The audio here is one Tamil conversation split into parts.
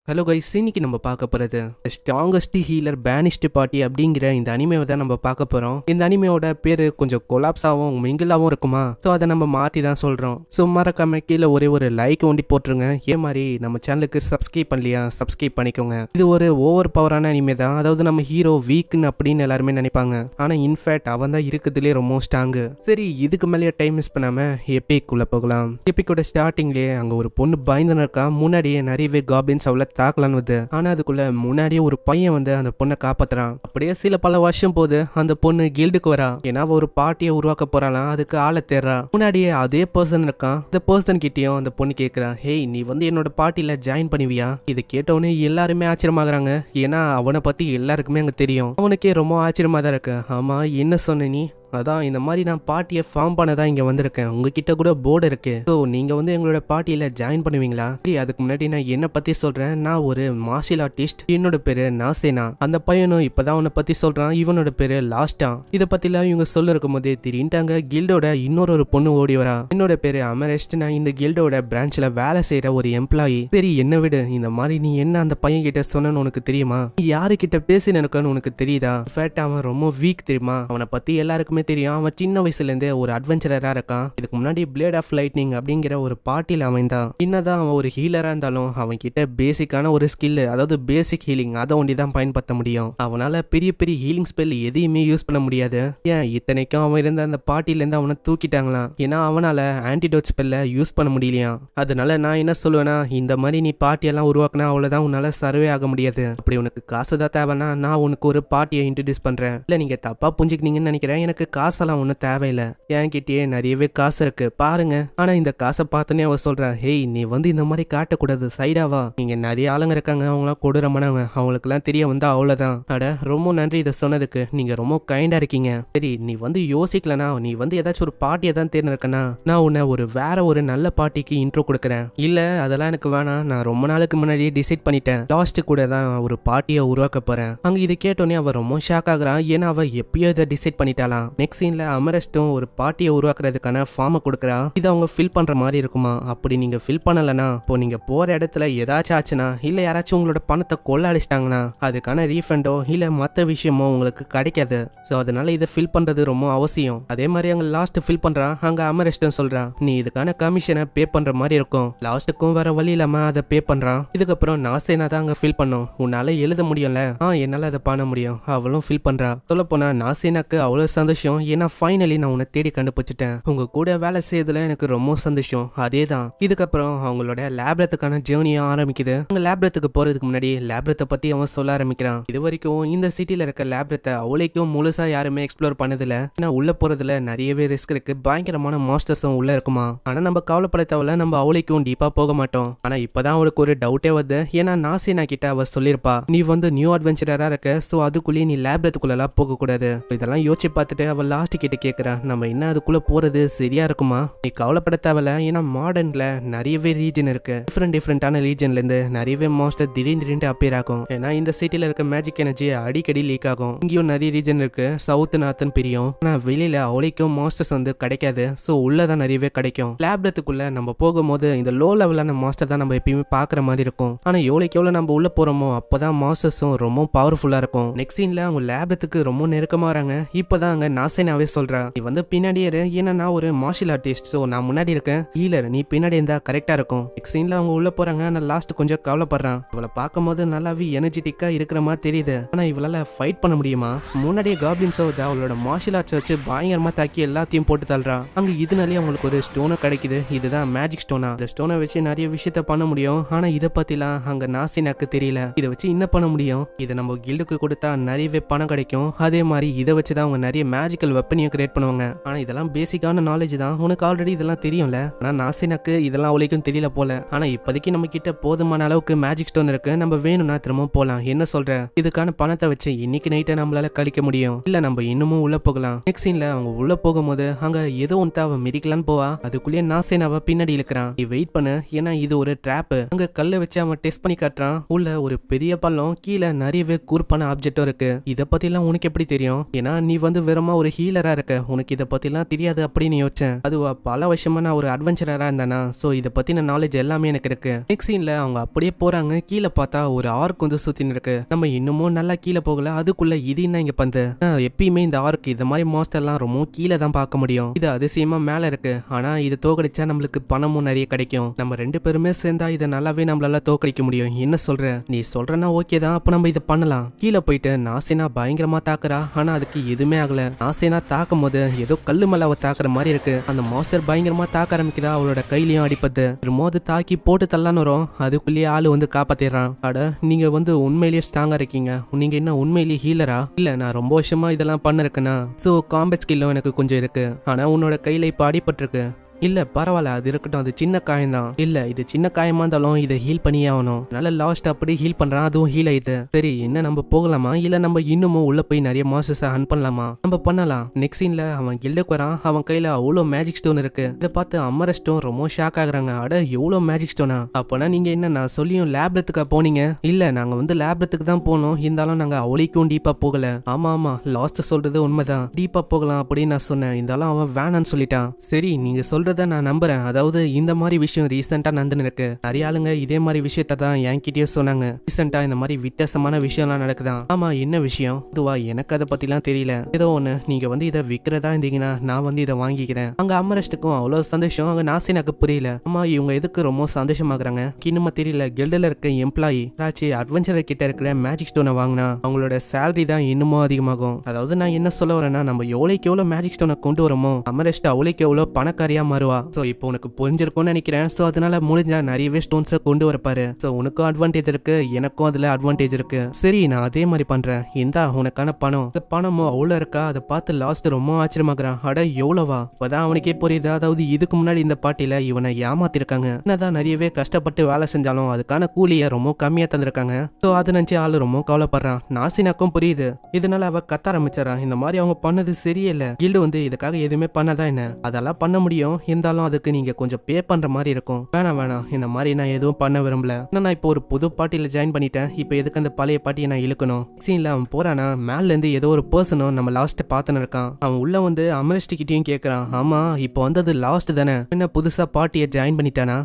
ஹலோ கைஸ், இன்னைக்கு நம்ம பார்க்க போகிறது ஸ்ட்ராங்கஸ்ட் ஹீலர் பேனிஷ்டு பார்ட்டி அப்படிங்கிற இந்த அனிமேவை தான் நம்ம பார்க்க போகிறோம். இந்த அனிமேவோட பேர் கொஞ்சம் கொலாப்ஸாகவும் மிங்கிளாகவும் இருக்குமா, ஸோ அதை நம்ம மாற்றி தான் சொல்கிறோம். ஸோ மறக்காம கீழே ஒரே ஒரு லைக் ஒண்டி போட்டுருங்க. ஏன் மாதிரி நம்ம சேனலுக்கு சப்ஸ்கிரைப் பண்ணலையா, சப்ஸ்கிரைப் பண்ணிக்கோங்க. இது ஒரு ஓவர் பவரான அனிமே தான். அதாவது நம்ம ஹீரோ வீக்னு அப்படின்னு எல்லாருமே நினைப்பாங்க, ஆனால் இன்ஃபேக்ட் அவன் தான் இருக்குதுலேயே ரொம்ப ஸ்ட்ராங்கு. சரி, இதுக்கு மேலேயே டைம் மிஸ் பண்ணாமல் எபிக்குள்ளே போகலாம். எபிக்கோட ஸ்டார்டிங்லேயே அங்கே ஒரு பொண்ணு பயந்துன்னு இருக்கா. முன்னாடியே நிறையவே காப்ளின்ஸ் அவளை தாக்கலான்னு வருது. ஆனா அதுக்குள்ள முன்னாடியே ஒரு பையன் வந்து அந்த பொண்ணை காப்பாத்துறான். அப்படியே சில பல வருஷம் போது அந்த பொண்ணு கில்டுக்கு வரா. ஏன்னா ஒரு பார்ட்டியை உருவாக்க போறாளாம், அதுக்கு ஆளை தேடுறா. முன்னாடியே அதே பர்சன் இருக்கான். இந்த பர்சன் கிட்டயும் அந்த பொண்ணு கேட்கறா, ஹேய் நீ வந்து என்னோட பார்ட்டியில ஜாயின் பண்ணுவியா? இதை கேட்டவொன்னே எல்லாருமே ஆச்சரியமாகறாங்க. ஏன்னா அவனை பத்தி எல்லாருக்குமே அங்க தெரியும். அவனுக்கே ரொம்ப ஆச்சரியமா தான் இருக்கு. ஆமா, என்ன சொன்ன நீ? அதான் இந்த மாதிரி நான் பார்ட்டியை ஃபார்ம் பண்ண தான் இங்கே வந்திருக்கேன். உங்ககிட்ட கூட போர்டு இருக்கு. ஸோ நீங்கள் வந்து எங்களோட பார்ட்டியில் ஜாயின் பண்ணுவீங்களா? அதுக்கு முன்னாடி நான் என்னை பற்றி சொல்கிறேன். நான் ஒரு மார்ஷியல் ஆர்டிஸ்ட். என்னோட பேர் நாசேனா. அந்த பையனும் இப்போதான் அவனை பற்றி சொல்கிறான். இவனோட பேர் லாஸ்டா. இதை பற்றிலாம் இவங்க சொல்ல இருக்கும் போதே திடீர்னுட்டாங்க கில்டோட இன்னொரு பொண்ணு ஓடி வரா. என்னோட பேர் அமரெஸ்ட். நான் இந்த கில்டோட பிரான்ச்சில் வேலை செய்கிற ஒரு எம்ப்ளாயி. சரி என்ன விடு, இந்த மாதிரி நீ என்ன அந்த பையன் கிட்ட சொன்னு உனக்கு தெரியுமா? நீ யாருக்கிட்ட பேசினு இருக்கன்னு உனக்கு தெரியுதா? இன்ஃபேக்ட் அவன் ரொம்ப வீக் தெரியுமா? அவனை பற்றி எல்லாருக்குமே தெரியும். அவன் சின்ன வயசுல இருந்தே ஒரு அட்வென்ச்சரரா இருக்கான். இதுக்கு முன்னாடி பிளேட் ஆஃப் லைட்னிங் அப்படிங்கிற ஒரு பார்ட்டியில் அமைந்தான். என்னதான் அவன் ஒரு ஹீலரா இருந்தாலும் அவன் கிட்ட பேசிக்கான ஒரு ஸ்கில், அதாவது பேசிக் ஹீலிங், அதை ஒண்டி தான் பயன்படுத்த முடியும். அவனால பெரிய பெரிய ஹீலிங் ஸ்பெல் எதையுமே யூஸ் பண்ண முடியாது. ஏன் இத்தனைக்கும் அவன் இருந்த அந்த பார்ட்டில இருந்து அவனை தூக்கிட்டாங்களாம். ஏன்னா அவனால ஆன்டிடோட் ஸ்பெல்ல யூஸ் பண்ண முடியலையா. அதனால நான் என்ன சொல்லுவேன்னா, இந்த மாதிரி நீ பார்ட்டியெல்லாம் உருவாக்குனா அவ்வளவுதான், உன்னால சர்வே ஆக முடியாது. அப்படி உனக்கு காசு தான் தேவைன்னா நான் உனக்கு ஒரு பார்ட்டியை இன்ட்ரடியூஸ் பண்றேன். இல்ல நீங்க தப்பா புரிஞ்சுக்கினீங்கன்னு நினைக்கிறேன். எனக்கு காசெல்லாம் ஒன்றும் தேவையில்லை. என்கிட்டயே நிறையவே காசு இருக்கு பாருங்க. ஆனா இந்த காசை பார்த்தனே அவ சொல்றா, ஹேய் நீ வந்து இந்த மாதிரி காட்டக்கூடாது, சைடாவா. நீங்க நிறைய ஆளுங்க இருக்காங்க, அவங்களாம் கொடூரமானவங்க, அவங்களுக்குலாம் தெரிய வந்தா அவ்வளவுதான். அட ரொம்ப நன்றி இதை சொன்னதுக்கு, நீங்க ரொம்ப கைண்டா இருக்கீங்க. சரி நீ வந்து யோசிக்கலனா, நீ வந்து ஏதாச்சும் ஒரு பார்ட்டியை தான் தேர்ந்தெடுக்கனா, நான் உன்னை வேற ஒரு நல்ல பார்ட்டிக்கு இன்ட்ரோ கொடுக்குறேன். இல்ல அதெல்லாம் எனக்கு வேணாம், நான் ரொம்ப நாளுக்கு முன்னாடியே டிசைட் பண்ணிட்டேன். லாஸ்ட் கூட தான் ஒரு பார்ட்டியை உருவாக்க போறேன். அங்க இதை கேட்டோன்னே அவ ரொம்ப ஷாக் ஆகுறான். ஏன்னா அவ எப்பயோ இதை டிசைட் பண்ணிட்டாலாம். நெக்ஸ்ட் சீன்ல அமரெஸ்டும் ஒரு பார்ட்டியை உருவாக்குறதுக்கான ஃபார்மை கொடுக்குறா. இதை அவங்க ஃபில் பண்ற மாதிரி இருக்குமா. அப்படி நீங்க ஃபில் பண்ணலனா, இப்போ நீங்க போற இடத்துல ஏதாச்சும் ஆச்சுன்னா, இல்ல யாராச்சும் உங்களோட பணத்தை கொள்ள அடிச்சிட்டாங்கன்னா அதுக்கான ரீஃபண்டோ இல்ல மற்ற விஷயமோ உங்களுக்கு கிடைக்காது. ஸோ அதனால இதை ஃபில் பண்றது ரொம்ப அவசியம். அதே மாதிரி அங்க லாஸ்ட் ஃபில் பண்றான். அங்க அமரெஸ்டும் சொல்றான், நீ இதுக்கான கமிஷனை பே பண்ற மாதிரி இருக்கும். லாஸ்ட்டுக்கும் வேற வழி இல்லாம அதை பே பண்றான். இதுக்கப்புறம் நாசேனா தான் அங்க ஃபில் பண்ணும். உன்னால எழுத முடியும்ல? என்னால அதை பண்ண முடியும். அவளும் ஃபில் பண்றா. சொல்ல போனா நாசேனாக்கு அவ்வளவு சந்தோஷம். ஏன்னா ஃபைனலி நான் உன்னை தேடி கண்டுபிடிச்சிட்டேன். உங்க கூட வேலை செய்யறதுல எனக்கு ரொம்ப சந்தோஷம். அதேதான். இதுக்கப்புறம் அவங்களோட லேப்ரத்துக்கான ஜேர்னியா ஆரம்பிக்குது. அங்க லேப்ரத்துக்கு போறதுக்கு முன்னாடி லேப்ரத்தை பத்தி அவன் சொல்ல ஆரம்பிக்கிறான். இது வரைக்கும் இந்த சிட்டில இருக்க லேப்ரத்தை அவளைக்கும் முழுசா யாருமே எக்ஸ்ப்ளோர் பண்ணதில்ல. ஏன்னா உள்ள போறதுல நிறையவே ரிஸ்க் இருக்கு. பயங்கரமான மாஸ்டர்ஸும் உள்ள இருக்குமா. ஆனா நம்ம கவலைப்பட தேவையில்ல, நம்ம அவளைக்கும் டீப்பா போக மாட்டோம். ஆனா இப்பதான் அவளுக்கு ஒரு டவுட்டே வருது. ஏன்னா நாசேனா கிட்ட அவ சொல்லிருப்பா, நீ வந்து நியூ அட்வென்ச்சரரா இருக்க, சோ அதுக்குள்ளேயே நீ லேப்ரத்துக்குள்ளலாம் போக கூடாது. இதெல்லாம் யோசிச்சு பார்த்துட்டு அவ லாஸ்ட் கிட்ட கேட்கிறா, நம்ம என்ன அதுக்குள்ள போறது சரியா இருக்குமா? நீ கவலைப்பட தேவையில்ல. ஏன்னா மாடர்ன்ல நிறையவே ரீஜன் இருக்கு. டிஃப்ரெண்டான ரீஜன்ல இருந்து நிறையவே மாஸ்டர் திடீர்னு அப்பியர் ஆகும். ஏன்னா இந்த சிட்டில இருக்க மேஜிக் எனர்ஜி அடிக்கடி லீக் ஆகும். இங்கேயும் நிறைய ரீஜன் இருக்கு. சவுத் நார்த்தன் பிரியும். ஆனா வெளியில அவளைக்கும் மாஸ்டர்ஸ் வந்து கிடைக்காது. சோ உள்ளதான் நிறையவே கிடைக்கும். லேப்ரத்துக்குள்ள நம்ம போகும்போது இந்த லோ லெவலான மாஸ்டர் தான் நம்ம எப்பயுமே பாக்குற மாதிரி இருக்கும். ஆனா எவ்வளவு நம்ம உள்ள போறோமோ அப்பதான் மாஸ்டர்ஸும் ரொம்ப பவர்ஃபுல்லா இருக்கும். நெக்ஸ்ட் சீன்ல அவங்க லேப்ரத்துக்கு ரொம்ப நெருக்கமா வராங்க. இப்பதான் அங்க நாசேனாவே சொல்றா, நீ வந்து பின்னாடியே இரு. ஏன்னா நான் ஒரு மார்ஷியல் ஆர்டிஸ்ட், சோ நான் முன்னாடி இருக்கேன். ஹீலர் நீ பின்னாடி இருந்தா கரெக்டா இருக்கும். நெக்ஸ்ட் சீன்ல அவங்க உள்ள போறாங்க. நான் லாஸ்ட் கொஞ்சம் கவலைப்படுறான். இவளை பார்க்கும்போது நல்லாவே எனர்ஜெட்டிக்கா இருக்கிற மாதிரி தெரியுது. ஆனா இவளால ஃபைட் பண்ண முடியுமா? முன்னாடியே காப்ளின்ஸோ அவளோட மார்ஷியல் ஆர்ட்ஸ் வச்சு பயங்கரமா தாக்கி எல்லாத்தையும் போட்டு தள்ளுறா. அங்க இதனாலேயே அவங்களுக்கு ஒரு ஸ்டோனை கிடைக்குது. இதுதான் மேஜிக் ஸ்டோனா. இந்த ஸ்டோனை வச்சு நிறைய விஷயத்த பண்ண முடியும். ஆனா இதை பத்திலாம் அங்க நாசினாக்கு தெரியல. இதை வச்சு என்ன பண்ண முடியும்? இதை நம்ம கில்டுக்கு கொடுத்தா நிறையவே பணம் கிடைக்கும். அதே மாதிரி இதை வச்சுதான் அவங்க நிறைய மேஜிக்கல் வெப்பனையும் கிரியேட் பண்ணுவாங்க. ஆனா இதெல்லாம் பேசிக்கான நாலேஜ் தான். உனக்கு ஆல்ரெடி இதெல்லாம் தெரியும்ல. ஆனா நாசினாக்கு இதெல்லாம் அவளுக்கும் தெரியல போல. ஆனா இப்போதைக்கு நம்ம கிட்ட போதுமான அளவுக்கு மேஜிக் ஸ்டோன் இருக்கு. நம்ம வேணும்னா திரும்ப போலாம். என்ன சொல்ற? இதுக்கான பணத்தை வச்சு இன்னைக்கு நைட்டை நம்மளால கழிக்க முடியும். இல்ல நம்ம இன்னமும் உள்ள போகலாம். நெக்ஸ்ட் சீன்ல அவங்க உள்ள போகும்போது அங்க ஏதோ ஒன்று அவ மிதிக்கலான்னு போவா. அதுக்குள்ளேயே நாசேனாவை பின்னாடி இழுக்கிறான். நீ வெயிட் பண்ணு, ஏன்னா இது ஒரு ட்ராப். அங்க கல்லை வச்சு அவன் டெஸ்ட் பண்ணி காட்டுறான். உள்ள ஒரு பெரிய பள்ளம், கீழே நிறையவே கூர்ப்பான ஆப்ஜெக்டும் இருக்கு. இதை பத்தி எல்லாம் உனக்கு எப்படி தெரியும்? ஏன்னா நீ வந்து வெறுமா ஒரு ஹீலரா இருக்க, உனக்கு இதை பத்திலாம் தெரியாது அப்படின்னு யோசிச்சேன். அதுவா பல வருஷமா நான் ஒரு அட்வென்ச்சரரா இருந்தேனா, சோ இதை பத்தின நாலேஜ் எல்லாமே எனக்கு இருக்கு. நெக்ஸ்ட் சீன்ல அவங்க அப்படியே போறாங்க. கீழே பார்த்தா ஒரு ஆர்க் வந்து சுத்தின்னு இருக்கு. நம்ம இன்னமும் நல்லா கீழே போகல, அதுக்குள்ள இது என்ன இங்க பந்து. எப்பயுமே இந்த ஆர்க் இந்த மாதிரி மாஸ்டர் எல்லாம் ரொம்ப கீழே தான் பார்க்க முடியும். இது அதிசயமா மேல இருக்கு. ஆனா இது தோக்கடிச்சா நம்மளுக்கு பணமும் நிறைய கிடைக்கும். நம்ம 2 பேருமே சேர்ந்தா இதை நல்லாவே நம்மளால தோக்கடிக்க முடியும். என்ன சொல்ற? நீ சொல்றனா ஓகே தான், அப்ப நம்ம இதை பண்ணலாம். கீழே போயிட்டு நாசேனா பயங்கரமா தாக்குறா. ஆனா அதுக்கு எதுவுமே ஆகல. நாசேனா தாக்கும் போது ஏதோ கல்லு மேல அவ தாக்குற மாதிரி இருக்கு. அந்த மாஸ்டர் பயங்கரமா தாக்க ஆரம்பிக்குதா. அவளோட கையிலயும் அடிப்பது. மோது தாக்கி போட்டு தள்ளான்னு வரும். அதுக்குள்ளேயே ஆளு வந்து காப்பாத்திடுறான். அட, நீங்க வந்து உண்மையிலேயே ஸ்ட்ராங்கா இருக்கீங்க. நீங்க என்ன உண்மையிலேயே ஹீலரா? இல்ல, நான் ரொம்ப வருஷமா இதெல்லாம் பண்ணிருக்கேனா, சோ காம்பேட் ஸ்கில்லும் எனக்கு கொஞ்சம் இருக்கு. ஆனா உன்னோட கையில இப்ப அடிபட்டிருக்கு. இல்ல பரவாயில்ல, அது இருக்கட்டும், அது சின்ன காயம் தான். இல்ல, இது சின்ன காயமா இருந்தாலும் இதை ஹீல் பண்ணியே ஆகணும். நல்ல லாஸ்ட் அப்படி ஹீல் பண்றான், அதுவும் ஹீல் ஆயிடுது. சரி, என்ன நம்ம போகலாமா, இல்ல நம்ம இன்னமும் உள்ள போய் நிறைய மாஸ்டர்ஸ் ஹன் பண்ணலாமா? நம்ம பண்ணலாம். நெக்ஸ்ட் சீன்ல அவன் கில்டுக்கு வரான். அவன் கையில அவ்வளோ மேஜிக் ஸ்டோன் இருக்கு. இதை பார்த்து அமரஸ்டும் ரொம்ப ஷாக் ஆகுறாங்க. அட, எவ்வளோ மேஜிக் ஸ்டோனா? அப்பனா நீங்க என்ன, நான் சொல்லியும் லேப்ரத்துக்கா போனீங்க? இல்ல, நாங்க வந்து லேப்ரத்துக்கு தான் போனோம். இருந்தாலும் நாங்க அவளைக்கும் டீப்பா போகல. ஆமா ஆமா, லாஸ்ட் சொல்றது உண்மைதான், டீப்பா போகலாம் அப்படின்னு நான் சொன்னேன். இருந்தாலும் அவன் வேணான்னு சொல்லிட்டான். சரி, நீங்க சொல்றத நான் நம்புறேன். அதாவது இந்த மாதிரி விஷயம் ரீசெண்டா நடந்துன்னு இருக்கு. நிறைய ஆளுங்க இதே மாதிரி விஷயத்த தான் என்கிட்டயே சொன்னாங்க. ரீசெண்டா இந்த மாதிரி வித்தியாசமான விஷயம்லாம் நடக்குதான். ஆமா, என்ன விஷயம்? இதுவா, எனக்கு அதை பத்திலாம் தெரியல. ஏதோ ஒண்ணு, நீங்க வந்து இதை விற்கிறதா இருந்தீங்கன்னா நான் வந்து இதை வாங்கிக்கிறேன். அங்க அமரஸ்டுக்கும் அவ்வளவு சந்தோஷம். அங்க நாசினாக்கு புரியல. ஆமா, இவங்க எதுக்கு ரொம்ப சந்தோஷமாகறாங்க இன்னுமா தெரியல. கில்டுல இருக்க எம்ப்ளாயி ராச்சி அட்வென்ச்சர் கிட்ட இருக்கிற மேஜிக் ஸ்டோனை வாங்கினா அவங்களோட சேலரி தான் இன்னமும் அதிகமாகும். அதாவது நான் என்ன சொல்ல வரேன்னா, நம்ம எவ்வளவுக்கு எவ்வளவு மேஜிக் ஸ்டோனை கொண்டு வரமோ அமரஸ்ட் அவளுக்கு எவ்வளவு பணக்காரியா மாறுவா. சோ இப்போ உனக்கு புரிஞ்சிருக்கும்னு நினைக்கிறேன். சோ அதனால முடிஞ்சா நிறையவே ஸ்டோன்ஸை கொண்டு வரப்பாரு. சோ உனக்கும் அட்வான்டேஜ் இருக்கு, எனக்கும் அதுல அட்வான்டேஜ் இருக்கு. சரி, நான் அதே மாதிரி பண்றேன். இந்தா உனக்கான பணம். இந்த பணமும் அவ்வளவு இருக்கா? அதை பார்த்து லாஸ்ட் ரொம்ப ஆச்சரியமாகறான். அட, எவ்வளவா? இப்பதான் அவனுக்கே புரியுது. அதாவது இதுக்கு முன்னாடி இந்த பாட்டில இவனை ஏமாத்திருக்காங்க. என்னதான் நிறையவே கஷ்டப்பட்டு வேலை செஞ்சாலும் அதுக்கான கூலியை ரொம்ப கம்மியா தந்திருக்காங்க. சோ அதை நினைச்சு ஆளு ரொம்ப கவலைப்படுறான். நாசினாக்கும் புரியுது. இதனால அவ கத்த ஆரம்பிச்சாரா, இந்த மாதிரி அவங்க பண்ணது சரியில்லை. கில்டு வந்து இதுக்காக எதுவுமே பண்ணதா என்ன? அதெல்லாம் பண்ண முடியும், இருந்தாலும் அதுக்கு நீங்க கொஞ்சம் பே பண்ற மாதிரி இருக்கும். வேணாம், இந்த மாதிரி நான் எதுவும் பண்ண விரும்பல. நான் இப்போ ஒரு புது பார்ட்டியில ஜாயின் பண்ணிட்டேன். இப்போ எதுக்கு அந்த பழைய பார்ட்டியை நான் இழுக்கணும்? சீன்ல அவன் போறானா, மேல இருந்து ஏதோ ஒரு பர்சனும் நம்ம லாஸ்ட் பாத்துன்னு இருக்கான். அவன் உள்ள வந்து அமரஸ்ட் கிட்டயும் கேக்குறான். ஆமா, இப்போ வந்தது லாஸ்ட் தானே, என்ன புதுசா பார்ட்டியை ஜாயின் பண்ணிட்டானா?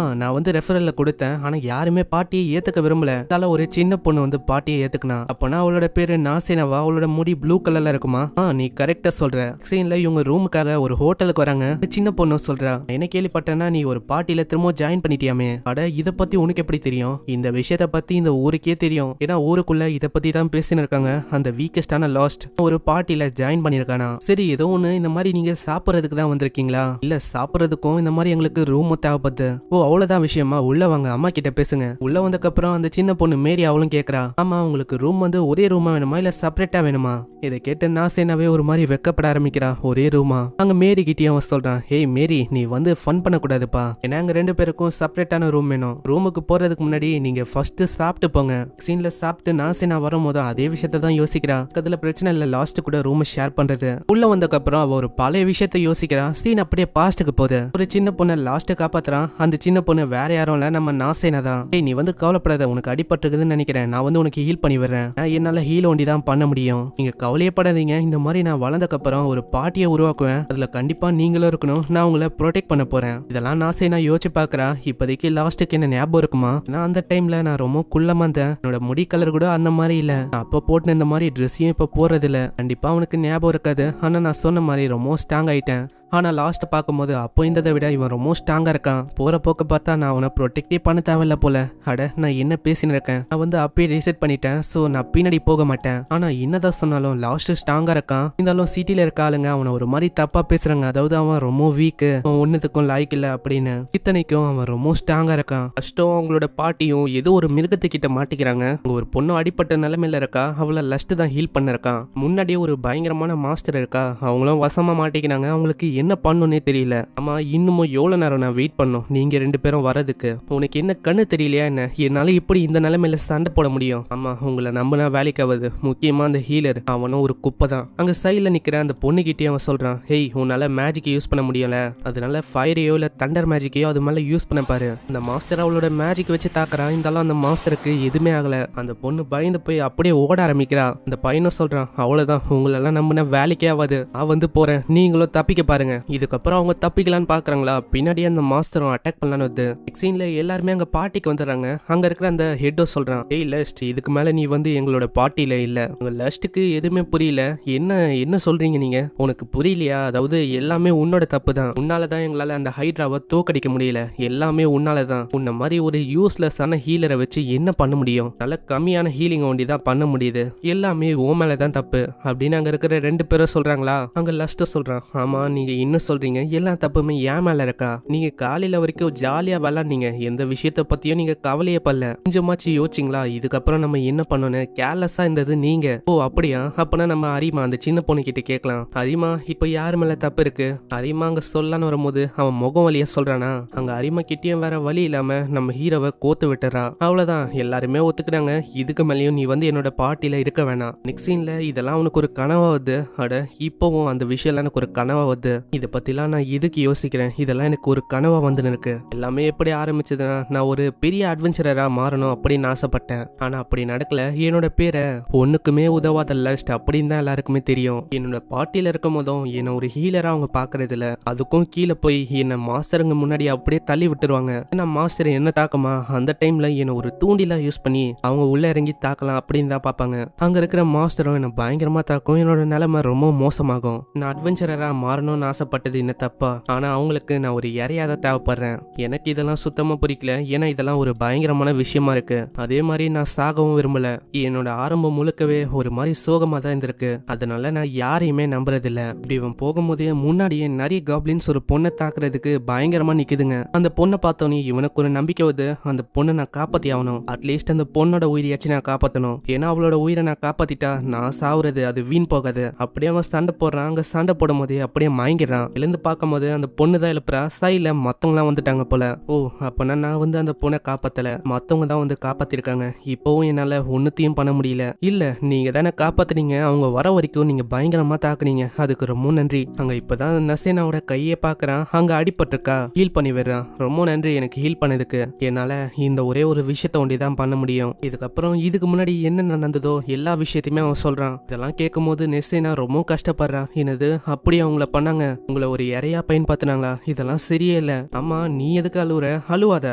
நான் வந்து ரெஃபரல்ல கொடுத்தேன். ஆனா யாருமே பார்ட்டியை ஏத்துக்க விரும்பல. அதனால ஒரு சின்ன பொண்ணு வந்து பார்ட்டியை ஏத்துக்கினா. அப்பனா அவளோட பேரு நாசினவா. அவளோட முடி ப்ளூ கலர்ல இருக்குமா? நீ கரெக்டா சொல்ற. சீன்ல இவங்க ரூமுக்காக ஒரு ஹோட்டலுக்கு வராங்க. சின்ன பொண்ணு சொல்றா, என்ன கேள்விப்பட்டேன்னா நீ ஒரு பார்ட்டியில திரும்ப ஜாயின் பண்ணிட்டியாமே. அட, இத பத்தி உனக்கு எப்படி தெரியும்? இந்த விஷயத்த பத்தி இந்த ஊருக்கே தெரியும். ஏன்னா ஊருக்குள்ள இத பத்தி தான் பேசின்னு இருக்காங்க. அந்த வீக்கஸ்டான லாஸ்ட் ஒரு பார்ட்டியில ஜாயின் பண்ணிருக்கானா. சரி, ஏதோ ஒண்ணு, இந்த மாதிரி நீங்க சாப்பிடறதுக்கு தான் வந்திருக்கீங்களா? இல்ல, சாப்பிடறதுக்கும் இந்த மாதிரி எங்களுக்கு ரூம் தேவைப்படுது. ஓ, அவ்வளவுதான் விஷயமா? உள்ள வாங்க, அம்மா கிட்ட பேசுங்க. உள்ள வந்ததுக்கு அப்புறம் அந்த சின்ன பொண்ணு மேரி அவளும் கேக்குறா, ஆமா, உங்களுக்கு ரூம் வந்து ஒரே ரூமா வேணுமா இல்ல செப்பரேட்டா வேணுமா? இதை கேட்டு நாசேனாவே ஒரு மாதிரி வெக்கப்பட ஆரம்பிக்கிறா. ஒரே ரூமா? அங்க மேரி கிட்டயும் அவன் சொல்றான், ஹேய் மேரி, நீ வந்து ஃபன் பண்ணக்கூடாதுப்பா. ஏன்னா அங்க 2 பேருக்கும் செப்பரேட்டான ரூம் வேணும். ரூமுக்கு போறதுக்கு முன்னாடி நீங்க ஃபர்ஸ்ட் சாப்பிட்டு போங்க. சீன்ல சாப்பிட்டு நாசினா வரும்போது அதே விஷயத்த தான் யோசிக்கிறா. அதுல பிரச்சனை இல்ல, லாஸ்ட் கூட ரூம் ஷேர் பண்றது. உள்ள வந்ததுக்கு அப்புறம் அவ ஒரு பழைய விஷயத்த யோசிக்கிறா. சீன் அப்படியே பாஸ்டுக்கு போகுது. ஒரு சின்ன பொண்ணு லாஸ்ட் காப்பாத்துறான். அந்த சின்ன பொண்ணு வேற யாரும் இல்ல, நம்ம நாசேனா தான். ஏய், நீ வந்து கவலைப்படாத, உனக்கு அடிபட்டுக்குதுன்னு நினைக்கிறேன். நான் வந்து உனக்கு ஹீல் பண்ணி விடுறேன். என்னால ஹீல் ஒண்டி தான் பண்ண முடியும். நீங்க கவலையப்படாதீங்க. இந்த மாதிரி நான் வளர்ந்ததுக்கு அப்புறம் ஒரு பார்ட்டியை உருவாக்குவேன். அதுல கண்டிப்பா நீங்களும் இருக்கணும். நான் உங்களை ப்ரொடெக்ட் பண்ண போறேன். இதெல்லாம் நாசேனா யோசிச்சு பாக்குறா. இப்போதைக்கு லாஸ்ட்டுக்கு என்ன ஞாபகம் இருக்குமா? நான் அந்த டைம்ல நான் ரொம்ப குள்ளமா இருந்தேன். என்னோட முடி கலர் கூட அந்த மாதிரி இல்ல. அப்ப போட்டு இந்த மாதிரி ட்ரெஸ்ஸையும் இப்ப போறது இல்ல. கண்டிப்பா அவனுக்கு ஞாபகம் இருக்காது. ஆனா நான் சொன்ன மாதிரி ரொம்ப ஸ்ட்ராங் ஆயிட்டேன். ஆனா லாஸ்ட் பார்க்கும்போது அப்போ இருந்ததை விட இவன் ரொம்ப ஸ்ட்ராங்கா இருக்கான். போற போக்க பார்த்தா நான் அவனை ப்ரொடெக்டே பண்ண தேவையில்ல போல. அட, நான் என்ன பேசின்னு இருக்கேன்? நான் வந்து அப்பயே ரீசெட் பண்ணிட்டேன். சோ நான் பின்னாடி போக மாட்டேன். ஆனா என்னதான் சொன்னாலும் லாஸ்ட் ஸ்ட்ராங்கா இருக்கான். இருந்தாலும் சிட்டில இருக்க ஆளுங்க அவனை ஒரு மாதிரி தப்பா பேசுறாங்க. அதாவது அவன் ரொம்ப வீக்கு, அவன் ஒன்னுத்துக்கும் லாய்க்கு இல்ல அப்படின்னு. இத்தனைக்கும் அவன் ரொம்ப ஸ்ட்ராங்கா இருக்கான். கஷ்டம் அவங்களோட பாட்டியும் ஏதோ ஒரு மிருகத்துக்கிட்ட மாட்டிக்கிறாங்க. அங்க ஒரு பொண்ணு அடிப்பட்ட நிலைமையில இருக்கா. அவளை லஸ்ட் தான் ஹீல் பண்ண இருக்கான். முன்னாடியே ஒரு பயங்கரமான மாஸ்டர் இருக்கா. அவங்களும் வசமா மாட்டிக்கிறாங்க. அவங்களுக்கு என்ன பண்ணணும்னே தெரியல. ஆமா, இன்னமும் எவ்வளவு நேரம் நான் வெயிட் பண்ணும் நீங்க 2 பேரும் வரதுக்கு? உனக்கு என்ன கண்ணு தெரியலையா என்ன? என்னால இப்படி இந்த நிலைமையில சண்டை போட முடியும்? ஆமா, உங்களை நம்பினா வேலைக்கு ஆகுது. முக்கியமா அந்த ஹீலர் அவனும் ஒரு குப்பை தான். அங்க சைட்ல நிக்கிற அந்த பொண்ணுகிட்டே அவன் சொல்றான், ஹேய், உன்னால மேஜிக் யூஸ் பண்ண முடியல, அதனால ஃபயரையோ இல்ல தண்டர் மேஜிக்கையோ அது மேல யூஸ் பண்ண பாரு. அந்த மாஸ்டர் அவளோட மேஜிக் வச்சு தாக்குறான். இருந்தாலும் அந்த மாஸ்டருக்கு எதுவுமே ஆகல. அந்த பொண்ணு பயந்து போய் அப்படியே ஓட ஆரம்பிக்கிறா. அந்த பையனும் சொல்றான், அவ்வளவுதான், உங்களெல்லாம் நம்பின வேலைக்கே ஆகாது, நான் வந்து போறேன், நீங்களும் தப்பிக்க பாருங்க. இதுக்கப்புறம் அவங்க தப்பிக்கலான்னு பாக்குறாங்களா, பின்னாடியே அந்த மாஸ்டரும் அட்டாக் பண்ணலான்னு வந்து சீன்ல எல்லாருமே அங்க பார்ட்டிக்கு வந்துடுறாங்க. அங்க இருக்கிற அந்த ஹெட்டோ சொல்றான், ஏய் லஸ்ட், இதுக்கு மேல நீ வந்து எங்களோட பார்ட்டியில இல்ல. உங்க லஸ்ட்டுக்கு எதுவுமே புரியல. என்ன என்ன சொல்றீங்க நீங்க? உனக்கு புரியலையா? அதாவது எல்லாமே உன்னோட தப்பு தான். உன்னாலதான் எங்களால அந்த ஹைட்ராவை தோக்கடிக்க முடியல. எல்லாமே உன்னாலதான். உன்ன மாதிரி ஒரு யூஸ்லெஸ்ஸான ஹீலரை வச்சு என்ன பண்ண முடியும்? நல்ல கம்மியான ஹீலிங் ஒண்டி தான் பண்ண முடியுது. எல்லாமே உன் மேலதான் தப்பு அப்படின்னு அங்க இருக்கிற 2 பேரும் சொல்றாங்களா. அங்க லஸ்ட் சொல்றான், ஆமா, நீங்க இன்னும் சொல்றீங்க எல்லா தப்புமே என் மேல இருக்கா? நீங்க காலையில வரைக்கும் ஜாலியா விளாண்டீங்க, எந்த விஷயத்த பத்தியும் நீங்க கவலையே படல. கொஞ்சமாச்சு யோசிச்சிங்களா இதுக்கப்புறம் நம்ம என்ன பண்ணணும்? கேர்லெஸ்ஸா இருந்தது நீங்க. ஓ அப்படியா? அப்பனா நம்ம அரிமா அந்த சின்ன பொண்ணு கிட்ட கேட்கலாம். அரிமா, இப்ப யாரு மேல தப்பு இருக்கு? அரிமா அங்க சொல்லலான்னு வரும்போது அவன் முகம் வழியா சொல்றானா. அங்க அரிமா கிட்டயும் வேற வழி இல்லாம நம்ம ஹீரோவை கோத்து விட்டுறா. அவ்வளவுதான், எல்லாருமே ஒத்துக்கிட்டாங்க. இதுக்கு மேலேயும் நீ வந்து என்னோட பார்ட்டியில இருக்க வேணாம். நெக்ஸ்ட் சீன்ல இதெல்லாம் உனக்கு ஒரு கனவா வருது. அட, இப்பவும் அந்த விஷயம் எனக்கு ஒரு கனவா வருது. இதை பத்திலாம் நான் எதுக்கு யோசிக்கிறேன்? இதெல்லாம் எனக்கு ஒரு கனவா வந்து இருக்கு. எல்லாமே எப்படி ஆரம்பிச்சதுன்னா, நான் ஒரு பெரிய அட்வென்ச்சரரா மாறணும் அப்படின்னு ஆசைப்பட்டேன். ஆனா அப்படி நடக்கல. என்னோட பேரை ஒண்ணுக்குமே உதவாத லஸ்ட் அப்படின்னு தான் எல்லாருக்குமே தெரியும். என்னோட பார்ட்டியில இருக்கும் போதும் என்ன ஒரு ஹீலரா அவங்க பாக்குறது இல்ல. அதுக்கும் கீழே போய் என்ன மாஸ்டருங்க முன்னாடி அப்படியே தள்ளி விட்டுருவாங்க. ஏன்னா மாஸ்டர் என்ன தாக்கமா அந்த டைம்ல என்ன ஒரு தூண்டிலா யூஸ் பண்ணி அவங்க உள்ள இறங்கி தாக்கலாம் அப்படின்னு தான் பாப்பாங்க. அங்க இருக்கிற மாஸ்டரும் என்ன பயங்கரமா தாக்கும். என்னோட நிலைமை ரொம்ப மோசமாகும். நான் அட்வென்ச்சரரா மாறணும்னு ஆசைப்பட்டது என்ன தப்பா? ஆனா அவங்களுக்கு நான் ஒரு இறையாத தேவைப்படுறேன். எனக்கு இதெல்லாம் சுத்தமா பிடிக்கல. ஏன்னா இதெல்லாம் ஒரு பயங்கரமான விஷயமா இருக்கு. அதே மாதிரி நான் சாகவும் விரும்பல. என்னோட ஆரம்பம் முழுக்கவே ஒரு மாதிரி சோகமா தான் இருந்திருக்கு. அதனால நான் யாரையுமே நம்புறதில்ல. இப்படி இவன் போகும்போதே முன்னாடியே நிறைய காப்ளின்ஸ் ஒரு பொண்ணை தாக்குறதுக்கு பயங்கரமா நிக்குதுங்க. அந்த பொண்ணை பார்த்தோன்னே இவனுக்கு ஒரு நம்பிக்கை வருது. அந்த பொண்ணை நான் காப்பாத்தி ஆகணும். அட்லீஸ்ட் அந்த பொண்ணோட உயிரியாச்சும் நான் காப்பாற்றணும். ஏன்னா அவளோட உயிரை நான் காப்பாத்திட்டா நான் சாவுறது அது வீண் போகாது. அப்படியே அவன் சண்டை போடுறான். அங்க சண்டை போடும் போதே அப்படியே மயங்கிடுறான். எழுந்து பார்க்கும் போது அந்த பொண்ணு தான் எழுப்புறா. சைட்ல மத்தவங்களாம் வந்துட்டாங்க போல. ஓ, அப்பனா நான் வந்து அந்த பொண்ணை காப்பாத்தல, மத்தவங்க தான் வந்து காப்பாத்திருக்காங்க. இப்பவும் என்னால ஒன்னுத்தையும் பண்ண முடியல. இல்ல, நீங்க தானே காப்பாத்துனீங்க. அவங்க வர வரைக்கும் நீங்க பயங்கரமா தாக்குனீங்க, அதுக்கு ரொம்ப நன்றி. அங்க இப்பதான் நசேனாவோட கையை பாக்குறான். அங்க அடிபட்டிருக்கா, ஹீல் பண்ணி விடுறான். ரொம்ப நன்றி எனக்கு ஹீல் பண்ணதுக்கு. என்னால இந்த ஒரே ஒரு விஷயத்த ஒண்டிதான் பண்ண முடியும். இதுக்கப்புறம் இதுக்கு முன்னாடி என்ன நடந்ததோ எல்லா விஷயத்தையுமே அவன் சொல்றான். இதெல்லாம் கேட்கும் போது நெசேனா ரொம்ப கஷ்டப்படுறான். என்னது, அப்படி அவங்கள பண்ணாங்க? உங்களை ஒரு இறையா பயன்படுத்தினாங்களா? இதெல்லாம் சரியே இல்ல. ஆமா, நீ எதுக்கு அழுவுற? அழுவாத,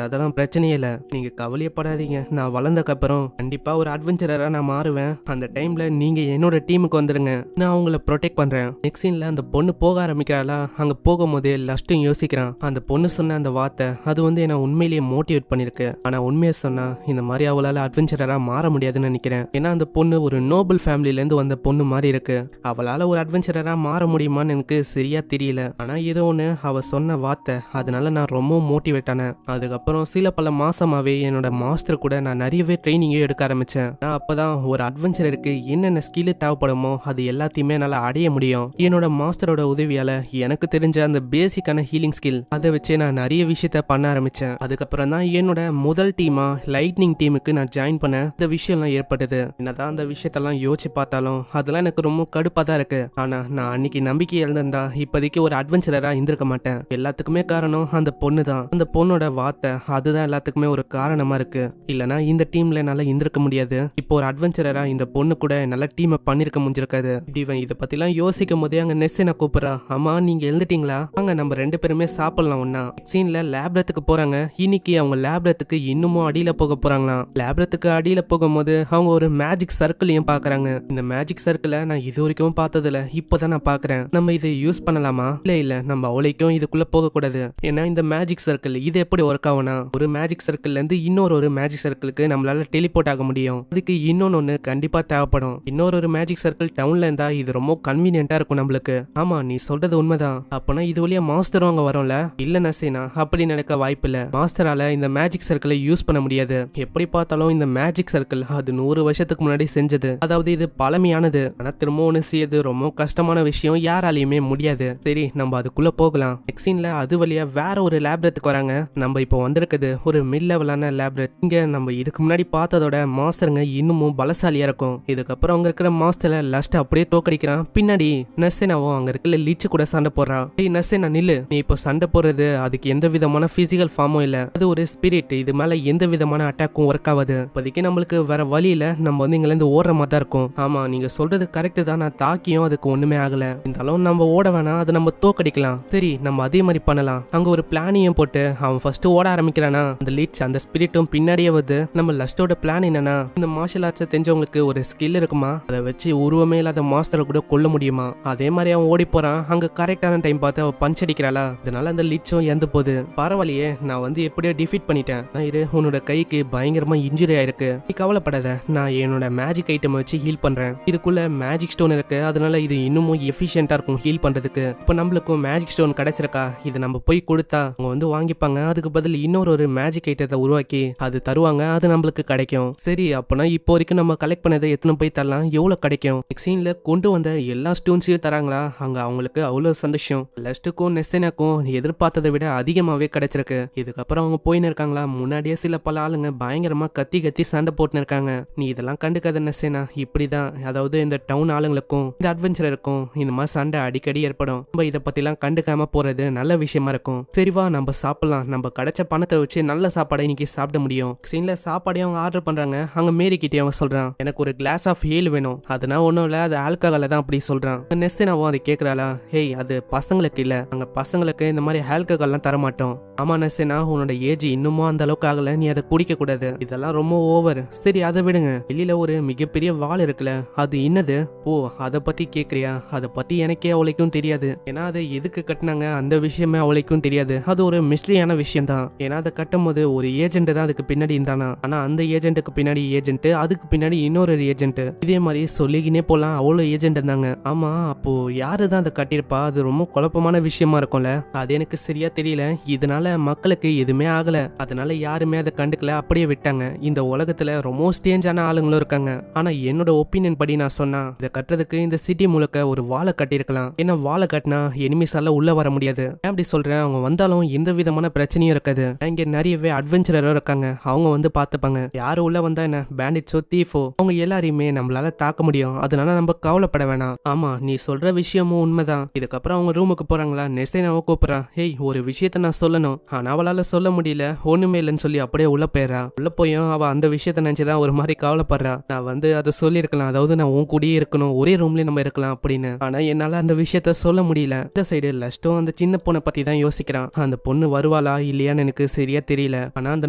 அதெல்லாம் பிரச்சனையே இல்ல. நீங்க கவலையப்படாதீங்க. நான் வளர்ந்தக்கு அப்புறம் கண்டிப்பா ஒரு அட்வென்ச்சரரா நான் மாறுவேன். அந்த டைம்ல நீங்க என்னோட டீமுக்கு வந்துருங்க. நான் அவங்கள ப்ரொடெக்ட் பண்றேன். நெக்ஸ்ட் சீன்ல அந்த பொண்ணு போக ஆரம்பிக்கிறாளா. அங்க போகும்போதே லஸ்ட்டும் யோசிக்கிறான். அந்த பொண்ணு சொன்ன அந்த வார்த்தை அது வந்து என்ன உண்மையிலேயே மோட்டிவேட் பண்ணிருக்கு. ஆனா உண்மையை சொன்னா இந்த மாதிரி அவளால அட்வென்ச்சரரா மாற முடியாதுன்னு நினைக்கிறேன். ஏன்னா அந்த பொண்ணு ஒரு நோபல் ஃபேமிலில இருந்து வந்த பொண்ணு மாதிரி இருக்கு. அவளால ஒரு அட்வென்ச்சரரா மாற முடியுமான்னு எனக்கு சரியா தெரியல. ஆனா ஏதோ ஒண்ணு அவ சொன்ன வார்த்தை, அதனால நான் ரொம்ப மோட்டிவேட் ஆனேன். அதுக்கப்புறம் சில பல மாசமாவே என்னோட மாஸ்டர் கூட நான் நிறையவே ட்ரைனிங்கே எடுக்க ஆரம்பிச்சேன். நான் அப்பதான் ஒரு அட்வென்ச்சருக்கு என்னென்ன ஸ்கில் தேவைப்படுமோ அது எல்லாத்தையுமே என்னால அடைய முடியும். என்னோட மாஸ்டரோட உதவியால எனக்கு தெரிஞ்ச அந்த பேசிக்கான ஹீலிங் ஸ்கில் அதை வச்சு நான் நிறைய விஷயத்த பண்ண ஆரம்பிச்சேன். அதுக்கப்புறம் தான் என்னோட முதல் டீமா லைட்னிங் டீமுக்கு நான் ஜாயின் பண்ண இந்த விஷயம்லாம் ஏற்பட்டது. என்னதான் அந்த விஷயத்தெல்லாம் யோசிச்சு பார்த்தாலும் அதெல்லாம் எனக்கு ரொம்ப கடுப்பா தான் இருக்கு. ஆனா நான் அன்னைக்கு நம்பிக்கை இழந்திருந்தா இப்போதைக்கு ஒரு அட்வென்ச்சரரா இருந்திருக்க மாட்டேன். எல்லாத்துக்குமே காரணம் அந்த பொண்ணு தான். அந்த பொண்ணோட வார்த்தை அதுதான் எல்லாத்துக்குமே ஒரு காரணமா இருக்கு. இல்லனா இந்த டீம்ல என்னால இருந்திருக்க முடியாது. இப்போ ஒரு அட்வென்ச்சரரா இந்த பொண்ணு கூட நல்ல டீமை பண்ணிருக்க முடிஞ்சிருக்காது. இப்படி இவன் இதை பத்திலாம் யோசிக்கும் போதே அங்க நெஸ்ஸினை கூப்பிடுறா. அம்மா, நீங்க எழுந்துட்டீங்களா? அங்க நம்ம 2 பேருமே சாப்பிடலாம் ஒன்னா. சீன்ல லேப்ரத்துக்கு போறாங்க. இன்னைக்கு அவங்க லேப்ரத்துக்கு இன்னமும் அடியில போக போறாங்களாம். லேப்ரத்துக்கு அடியில போகும்போது அவங்க ஒரு மேஜிக் சர்க்கிளையும் பாக்குறாங்க. இந்த மேஜிக் சர்க்கிளை நான் இது வரைக்கும் பார்த்ததில்ல, இப்பதான் நான் பாக்குறேன். நம்ம இதை யூஸ் பண்ணலாமா? இல்ல, நம்ம அவளைக்கும் இதுக்குள்ள போக கூடாது. ஏன்னா இந்த மேஜிக் சர்க்கிள் இது எப்படி ஒர்க் ஆகும்னா, ஒரு மேஜிக் சர்க்கிள்ல இருந்து இன்னொரு மேஜிக் சர்க்கிளுக்கு நம்மளால டெலிபோர்ட் ஆக முடியும். அதுக்கு இன்னொன்னு கண்டிப்பா தேவைப்படும். இன்னொரு மேஜிக் சர்க்கிள் டவுன்ல இருந்தா இது ரொம்ப கன்வீனியன்ட்டா இருக்கும் நம்மளுக்கு. ஆமா, நீ சொல்றது உண்மைதான். அப்பனா இது வழியா மாஸ்டரும் அங்க வரும்ல? இல்ல நசேனா, அப்படி நடக்க வாய்ப்பு இல்ல. மாஸ்டரால இந்த மேஜிக் சர்க்கிளை யூஸ் பண்ண முடியாது. எப்படி பார்த்தாலும் இந்த மேஜிக் சர்க்கிள் அது 100 வருஷத்துக்கு முன்னாடி செஞ்சது. அதாவது இது பழமையானது. ஆனா திரும்ப ஒண்ணு செய்யறது ரொம்ப கஷ்டமான விஷயம், யாராலையுமே முடியாது. சரி நம்ம அதுக்குள்ள போகலாம். நெக்ஸ்ட் சீன்ல அது வழியா வேற ஒரு லேப்ரத்துக்கு வராங்க. நம்ம இப்போ வந்திருக்குது ஒரு மிட் லெவலான லேப்ரத். இங்க நம்ம இதுக்கு முன்னாடி பார்த்ததோட மாஸ்டருங்க இன்னமும் பலசாலியா இருக்கும். இதுக்கப்புறம் அங்க இருக்கிற மாஸ்டர்ல லஸ்ட் அப்படியே தோக்கடிக்கிறான். பின்னாடி நெசேனாவும் அங்க இருக்கிற லீச்சு கூட சண்டை போடுறான். டேய் நெசேனா நில்லு, நீ இப்போ சண்டை போடுறது அதுக்கு எந்த விதமான பிசிக்கல் ஃபார்மும் இல்ல, அது ஒரு ஸ்பிரிட், இது மேல எந்த விதமான அட்டாக்கும் ஒர்க் ஆகாது. இப்போதைக்கு நம்மளுக்கு வேற வழி இல்ல, நம்ம வந்து இங்க இருந்து ஓடுற மாதிரி தான் இருக்கும். ஆமா நீங்க சொல்றது கரெக்ட் தான், நான் தாக்கியும் அதுக்கு ஒண்ணுமே ஆகல, இருந்தாலும் நம்ம ஓட வேணாம், அதை நம்ம தோக்கடிக்கலாம். சரி நம்ம அதே மாதிரி பண்ணலாம். அங்க ஒரு பிளானையும் போட்டு அவன் ஃபர்ஸ்ட் ஓட ஆரம்பிக்கிறானா, அந்த லீச் அந்த ஸ்பிரிட்டும் பின்னாடியே வருது. நம்ம லஸ்டோட பிளான் என்னன்னா, இந்த மார்ஷல் ஆர்ட்ஸ் தெரிஞ்சவங்களுக்கு ஒரு ஸ்கில் இருக்குமா, அதை வச்சு உருவமே இல்லாத மாஸ்டரை கூட கொல்ல முடியுமா. அதே மாதிரி அவன் ஓடி போறான். அங்க கரெக்டான டைம் பார்த்து அவன் பஞ்ச் அடிக்கிறாளா, அதனால அந்த லீச்சும் இறந்து போகுது. பரவாயில்லையே, நான் வந்து எப்படியோ டிஃபீட் பண்ணிட்டேன். நான் இரு, உன்னோட கைக்கு பயங்கரமா இன்ஜுரி ஆயிருக்கு, நீ கவலைப்படாத, நான் என்னோட மேஜிக் ஐட்டம் வச்சு ஹீல் பண்றேன். இதுக்குள்ள மேஜிக் ஸ்டோன் இருக்கு, அதனால இது இன்னமும் எஃபிஷியன்டா இருக்கும் ஹீல் பண்றதுக்கு. இப்போ நம்மளுக்கும் மேஜிக் ஸ்டோன் கிடைச்சிருக்கா, இது நம்ம போய் கொடுத்தா அவங்க வந்து வாங்கிப்பாங்க. அதுக்கு பதில் இன்னொரு மேஜிக் ஐட்டத்தை உருவாக்கி அது தருவாங்க, அது நம்மளுக்கு கிடைக்கும். சரி அப்பனா இப்போ வரைக்கும் நம்ம கலெக்ட் பண்ணதை எத்தனை போய் தரலாம், எவ்வளவு கிடைக்கும். சீன்ல கொண்டு வந்த எல்லா ஸ்டோன்ஸையும் தராங்களா, அங்க அவங்களுக்கு அவ்வளவு சந்தோஷம். லஸ்ட்டுக்கும் நெஸ்டேனாக்கும் எதிர்பார்த்ததை விட அதிகமாவே கிடைச்சிருக்கு. இதுக்கப்புறம் அவங்க போயின்னு இருக்காங்களா, முன்னாடியே சில பல ஆளுங்க பயங்கரமா கத்தி கத்தி சண்டை போட்டுன்னு இருக்காங்க. நீ இதெல்லாம் கண்டுக்காத நெஸ்டேனா, இப்படிதான் அதாவது இந்த டவுன் ஆளுங்களுக்கும் இந்த அட்வென்ச்சருக்கும் இந்த மாதிரி சண்டை அடிக்கடி ஏற்படும். நம்ம இதை பத்திலாம் கண்டுக்காம போறது நல்ல விஷயமா இருக்கும். சரிவா நம்ம சாப்பிடலாம், நம்ம கிடைச்ச பணத்தை வச்சு நல்ல சாப்பாடை இன்னைக்கு சாப்பிட முடியும். சீன்ல சாப்பாடையும் அவங்க ஆர்டர் பண்றாங்க. அங்க மேரிக்கிட்டே அவன் சொல்றான், எனக்கு ஒரு கிளாஸ் ஆஃப் ஏல் வேணும். அதனால ஒன்றும் இல்லை, அது ஆல்கஹால தான் அப்படி சொல்றான். நெஸ்டேனாவும் அதை கேட்கறாளா, ஹேய் அது பசங்களுக்கு இல்ல, அங்க பசங்களுக்கு இந்த மாதிரி ஆல்கஹால்லாம் தர மாட்டோம். ஆமா நெஸ்டேனா, உன்னோட ஏஜ் இன்னமும் அந்த அளவுக்கு ஆகல, நீ அதை குடிக்க கூடாது, இதெல்லாம் ரொம்ப ஓவர். சரி அதை விடுங்க, வெளியில ஒரு மிகப்பெரிய வால் இருக்குல்ல, அது என்னது. ஓ அதை பத்தி கேக்குறியா, அதை பத்தி எனக்கே அவளைக்கும் தெரியாது. ஏன்னா அதை எதுக்கு கட்டினாங்க அந்த விஷயமே அவளைக்கும் தெரியாது. அது ஒரு மிஸ்டரியான விஷயம் தான். ஏன்னா அதை கட்டும் போது ஒரு ஏஜென்ட் தான் அதுக்கு பின்னாடி இருந்தானா, ஆனா அந்த ஏஜென்ட்டுக்கு பின்னாடி ஏஜென்ட், அதுக்கு பின்னாடி இன்னொரு ஏஜென்ட், இதே மாதிரி சொல்லிக்கினே போலாம், அவ்வளவு ஏஜென்ட் இருந்தாங்க. ஆமா அப்போ யாரு தான் அதை கட்டியிருப்பா, அது ரொம்ப குழப்பமான விஷயமா இருக்கும்ல. அது எனக்கு சரியா தெரியல. இதனால மக்களுக்கு எதுவுமே ஆகல, அதனால யாருமே அதை கண்டுக்கல, அப்படியே விட்டாங்க. இந்த உலகத்துல ரொம்ப ஸ்டேஞ்சான ஆளுங்களும் இருக்காங்க. ஆனா என்னோட ஒப்பீனியன் படி நான் சொன்னா, இதை கட்டுறதுக்கு இந்த சிட்டி முழுக்க ஒரு வாழை கட்டியிருக்கலாம். ஏன்னா வாழை கட்டினா எனிமிஸால உள்ள வர முடியாது. அப்படி சொல்றேன், அவங்க வந்தாலும் எந்த விதமான பிரச்சனையும் இருக்காது. இங்க நிறையவே அட்வென்ச்சரரும் இருக்காங்க, அவங்க வந்து பார்த்துப்பாங்க. யாரு உள்ள வந்தா என்ன, பேண்டிட்ஸோ தீஃபோ, அவங்க எல்லாரையுமே நம்மளால தாக்க முடியும். அதனால நம்ம கவலைப்பட வேணாம். ஆமா நீ சொல்ற விஷயமும் உண்மைதான். இதுக்கப்புறம் அவங்க ரூமுக்கு போறாங்களா, நெசேனாவை கூப்பிடுறா. ஹேய் ஒரு விஷயத்த நான் சொல்லணும், ஆனா அவளால சொல்ல முடியல, ஒண்ணுமே இல்லைன்னு சொல்லி அப்படியே உள்ள போயிடறா. உள்ள போயும் அவ அந்த விஷயத்த நினைச்சுதான் ஒரு மாதிரி கவலைப்படுறா. நான் வந்து அதை சொல்லியிருக்கலாம், அதாவது நான் உன் கூடயே இருக்கணும், ஒரே ரூம்லயே நம்ம இருக்கலாம் அப்படின்னு. ஆனா என்னால அந்த விஷயத்த சொல்ல முடியல. இந்த சைடு லஸ்ட்டும் அந்த சின்ன பொண்ணை பத்தி தான் யோசிக்கிறான். அந்த பொண்ணு வருவாளா இல்லையான்னு எனக்கு சரியா தெரியல. ஆனா அந்த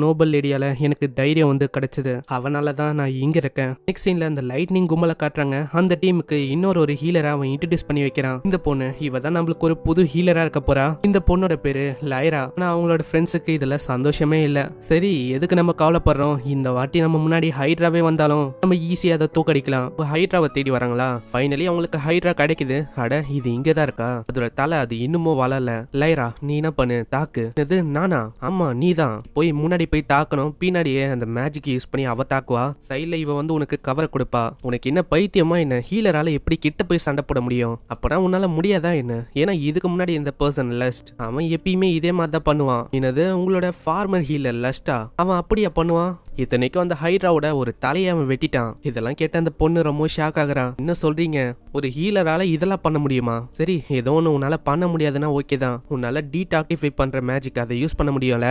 நோபல் லேடியால எனக்கு தைரியம் வந்து கிடைச்சது, அவனாலதான் நான் இங்க இருக்கேன். நெக்ஸ்ட் சீன்ல அந்த லைட்னிங் கும்பலை காட்டுறாங்க. அந்த டீமுக்கு இன்னொரு ஹீலரா அவன் இன்ட்ரோடியூஸ் பண்ணி வைக்கிறான். இந்த பொண்ணு இவ தான் நம்மளுக்கு ஒரு புது ஹீலரா இருக்க போறா. இந்த பொண்ணோட பேரு லைரா. ஆனா அவங்களோட ஃப்ரெண்ட்ஸுக்கு இதுல சந்தோஷமே இல்ல. சரி எதுக்கு நம்ம கவலைப்படுறோம், இந்த வாட்டி நம்ம முன்னாடி ஹைட்ராவே வந்தாலும் நம்ம ஈஸியா அதை தூக்கடிக்கலாம். ஹைட்ராவை தேடி வராங்களா, ஃபைனலி அவங்களுக்கு ஹைட்ரா கிடைக்குது. அட இது இங்கதான் இருக்கா, அதோட தலை அது இன்னமும் வளரல. லைரா நீ என்ன பண்ணு, தாக்கு. இது நானா, ஆமா நீ தான் போய் முன்னாடி போய் தாக்கணும். பின்னாடியே அந்த மேஜிக் யூஸ் பண்ணி அவ தாக்குவா. சைட்ல இவ வந்து உனக்கு கவர் கொடுப்பா. உனக்கு என்ன பைத்தியமா என்ன, ஹீலரால எப்படி கிட்ட போய் சண்டை போட முடியும், அப்பனா உன்னால முடியாதா என்ன. ஏன்னா இதுக்கு முன்னாடி இந்த பர்சன் லஸ்ட், அவன் எப்பயுமே இதே மாதிரி தான் பண்ணுவான். என்னது உங்களோட ஃபார்மர் ஹீலர் லஸ்டா, அவன் அப்படியா பண்ணுவான். இத்தனைக்கும் அந்த ஹைட்ராவோட ஒரு தலையை அவன் வெட்டிட்டான். இதெல்லாம் கேட்ட அந்த பொண்ணு ரொம்ப ஷாக் ஆகுறான். என்ன சொல்றீங்க, ஒரு ஹீலரால இதெல்லாம் பண்ண முடியுமா. சரி ஏதோ ஒன்று உன்னால பண்ண முடியாதுன்னா ஓகே தான், உன்னால டீடாக்டிஃபை பண்ற மேஜிக் அதை யூஸ் பண்ண முடியும்ல.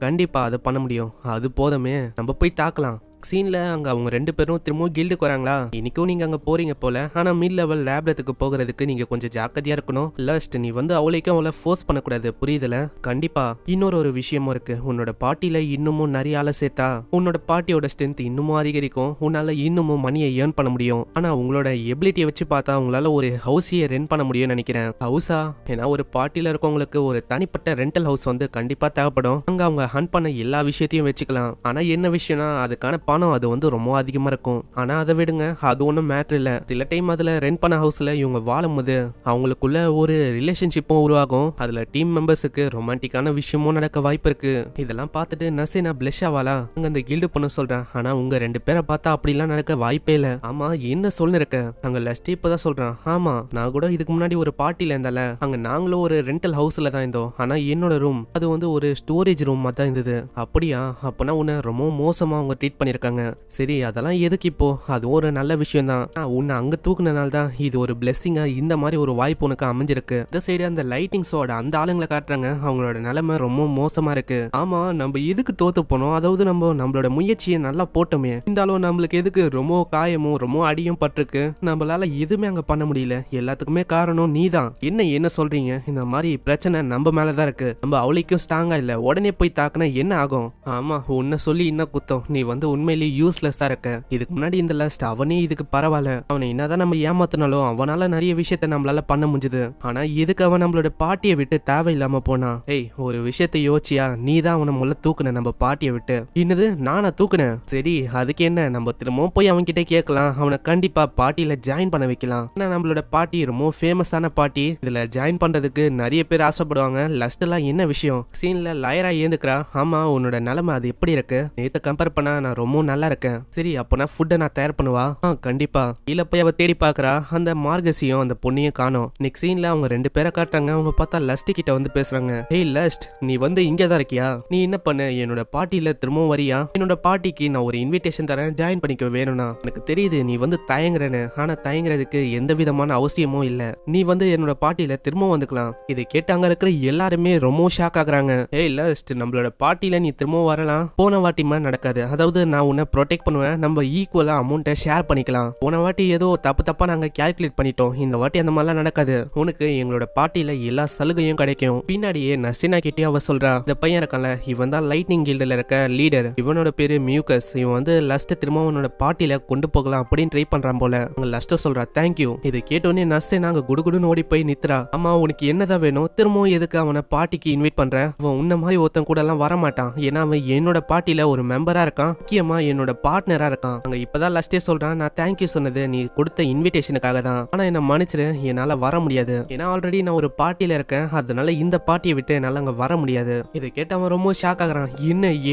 கண்டிப்பா அதை பண்ண முடியும், அது போதுமே, நம்ம போய் தாக்கலாம். சீன்ல அங்க அவங்க ரெண்டு பேரும் திரும்பவும் கில்டுக்கு வராங்களா. இன்னைக்கும் நீங்க அங்க போறீங்க போல, ஆனா மிட் லெவல் லேப்ரத்துக்கு போகிறதுக்கு நீங்க கொஞ்சம் ஜாக்கிரதையா இருக்கணும். லஸ்ட் நீ வந்து அவளைக்கும் அவளை ஃபோர்ஸ் பண்ணக்கூடாது, புரியுதுல. கண்டிப்பா இன்னொரு விஷயமும் இருக்கு, உன்னோட பார்ட்டில இன்னமும் நிறைய ஆளை சேர்த்தா உன்னோட பார்ட்டியோட ஸ்ட்ரென்த் இன்னமும் அதிகரிக்கும், உன்னால இன்னமும் மணியை ஏர்ன் பண்ண முடியும். ஆனா உங்களோட எபிலிட்டியை வச்சு பார்த்தா உங்களால ஒரு ஹவுஸையே ரென்ட் பண்ண முடியும்னு நினைக்கிறேன். ஹவுஸா, ஏன்னா ஒரு பார்ட்டில இருக்கவங்களுக்கு ஒரு தனிப்பட்ட ரெண்டல் ஹவுஸ் வந்து கண்டிப்பா தேவைப்படும். அங்க அவங்க ஹண்ட் பண்ண எல்லா விஷயத்தையும் வச்சுக்கலாம். ஆனா என்ன விஷயம்னா அதுக்கான பணம் அது வந்து ரொம்ப அதிகமா இருக்கும். ஆனா அதை விடுங்க, அது ஒன்றும் மேட்ரு இல்லை. சில டைம் அதுல ரெண்ட் பண்ண ஹவுஸ்ல இவங்க வாழும்போது அவங்களுக்குள்ள ஒரு ரிலேஷன்ஷிப்பும் உருவாகும். அதுல டீம் மெம்பர்ஸுக்கு ரொமான்டிக்கான விஷயமும் நடக்க வாய்ப்பு இருக்கு. இதெல்லாம் பார்த்துட்டு நசீனா பிளஷ் ஆவாளா? அங்க அந்த கில்டு பொண்ணு சொல்றேன், ஆனா உங்க 2 பேரை பார்த்தா அப்படிலாம் நடக்க வாய்ப்பே இல்ல. ஆமா என்ன சொல்ல இருக்க? அங்க லஸ்டி இப்பதான் சொல்றான், ஆமா நான் கூட இதுக்கு முன்னாடி ஒரு பார்ட்டில இருந்தால, அங்க நாங்களும் ஒரு ரெண்டல் ஹவுஸ்ல தான் இருந்தோம். ஆனா என்னோட ரூம் அது வந்து ஒரு ஸ்டோரேஜ் ரூம் தான் இருந்தது. அப்படியா? அப்பனா உன்னை ரொம்ப மோசமா அவங்க ட்ரீட் பண்ணிருக்காங்க. சரி அதெல்லாம் எதுக்கு இப்போ? அது ஒரு நல்ல விஷயம் தான். உன்னை அங்க தூக்குனனால தான் இது ஒரு பிளெஸிங்கா இந்த மாதிரி ஒரு வாய்ப்பு உனக்கு அமைஞ்சிருக்கு. இந்த சைடு அந்த லைட்டிங்ஸோட அந்த ஆளுங்களை காட்டுறாங்க, அவங்களோட நிலைமை ரொம்ப மோசமா இருக்கு. ஆமா நம்ம எதுக்கு தோத்து போனோம்? அதாவது நம்மளோட முயற்சியை நல்லா போட்டோமே, இருந்தாலும் நம்மளுக்கு எதுக்கு ரொம்ப காயமும் ரொம்ப அடியும் பட்டிருக்கு. நம்மளால எதுவுமே அங்க பண்ண முடியல. எல்லாத்துக்குமே காரணம் நீதான். என்ன சொல்றீங்க? இந்த மாதிரி பிரச்சனை நம்ம மேலதான் இருக்கு. நம்ம அவளைக்கும் ஸ்ட்ராங்கா இல்ல, உடனே போய் தாக்குனா என்ன ஆகும்? ஆமா உன்னை சொல்லி என்ன குத்தம்? நீ வந்து உண்மையிலேயே யூஸ்லெஸ்ஸா இருக்க. இதுக்கு முன்னாடி இந்த லாஸ்ட் அவனே இதுக்கு பரவாயில்ல. அவனை என்னதான் நம்ம ஏமாத்தினாலும் அவனால நிறைய விஷயத்த நம்மளால பண்ண முடிஞ்சது. ஆனா எதுக்கு அவன் நம்மளோட பாட்டியை விட்டு தேவையில்லாம போனா? ஏய் ஒரு விஷயத்தை யோசிச்சியா? நீ தான் அவனை முள்ள தூக்குன நம்ம பாட்டியை விட்டு. என்னது நானா தூக்குனேன்? சரி அதுக்கு என்ன, நம்ம திரும்பவும் போய் அவன் கிட்ட கேட்கலாம். அவனை கண்டிப்பா பார்ட்டியில ஜாயின் பண்ண வைக்கலாம். ஏன்னா நம்மளோட பாட்டி ரொம்ப ஃபேமஸான பாட்டி. இதுல ஜாயின் பண்றதுக்கு நிறைய பேர் ஆசைப்படுவாங்க. லாஸ்ட் எல்லாம் என்ன விஷயம்? சீன்ல லயரா ஏந்துக்கிறா. ஆமா உன்னோட நிலைமை அது எப்படி இருக்கு? நேத்து கம்பேர் பண்ணா நான் ரொம்ப நல்லா இருக்கேன். சரி அப்பனா ஃபுட்டை நான் தயார் பண்ணுவா? கண்டிப்பா. கீழே போய் அவ தேடி பாக்குறா. அந்த மார்கசியும் அந்த பொண்ணையும் காணோம். நெக்ஸ்ட் சீன்ல அவங்க 2 பேரை காட்டுறாங்க. அவங்க பார்த்தா லஸ்ட் கிட்ட வந்து பேசுறாங்க. ஏய் லஸ்ட், நீ வந்து இங்கதான் இருக்கியா? நீ என்ன பண்ண? என்னோட பார்ட்டியில திரும்பவும் வரியா? என்னோட பார்ட்டிக்கு நான் ஒரு இன்விடேஷன் தரேன், ஜாயின் பண்ணிக்க வேணும்னா. எனக்கு தெரியுது நீ வந்து தயங்குறேன்னு. ஆனா தயங்குறதுக்கு எந்த விதமான அவசியமும் இல்ல. நீ வந்து என்னோட பார்ட்டியில திரும்பவும் வந்துக்கலாம். இதை கேட்டு அங்க இருக்கிற எல்லாருமே ரொம்ப ஷாக் ஆகுறாங்க. ஏய் லஸ்ட், நம்மளோட பார்ட்டியில நீ திரும்பவும் வரலாம். போன வாட்டி மாதிரி நடக்காது. அதாவது நான் உன்னை ப்ரொடெக்ட் பண்ணுவேன். நம்ம ஈக்குவலா அமௌண்ட்டை ஷேர் பண்ணிக்கலாம். போன வாட்டி ஏதோ தப்பா நாங்க கால்குலேட் பண்ணிட்டோம். இந்த வாட்டி அந்த மாதிரிலாம் நடக்காது. உனக்கு எங்களோட பார்ட்டியில எல்லா சலுகையும் கிடைக்கும். பின்னாடியே நசீனா கிட்டே அவ சொல்றா, இந்த பையன் இருக்கான்ல, இவன் தான் லைட்னிங் கில்டுல இருக்க லீடர். இவனோட பேரு மியூக்கஸ். இவன் வந்து லஸ்ட் திரும்ப உன்னோட பார்ட்டியில கொண்டு போகலாம் அப்படின்னு ட்ரை பண்றான் போல. அங்க லஸ்ட் சொல்றா தேங்க்யூ. இதை கேட்டோன்னே நசீனா அங்க குடுகுடுன்னு ஓடி போய் நித்ரா. அம்மா உனக்கு என்னதான் வேணும்? திரும்பவும் எதுக்கு அவனை பார்ட்டிக்கு இன்வைட் பண்ற? அவன் உன்ன மாதிரி ஒருத்தன் கூட எல்லாம் வரமாட்டான். ஏன்னா அவன் என்னோட பார்ட்டியில ஒரு மெம்பரா இருக்கான், முக்கியமா என்னோட பார்ட்னரா இருக்கான். அங்க இப்பதான் லஸ்டே சொல்றான், நான் தேங்க்யூ சொன்னது நீ கொடுத்த இன்விடேஷனுக்காக தான். ஆனா என்ன மன்னிச்சிரு, என்னால வர முடியாது. ஏன்னா ஆல்ரெடி நான் ஒரு பார்ட்டியில இருக்கேன். அதனால இந்த பார்ட்டியை விட்டு என்னால அங்க வர முடியாது. இதை கேட்டு அவன் ரொம்ப ஷாக் ஆகுறான்.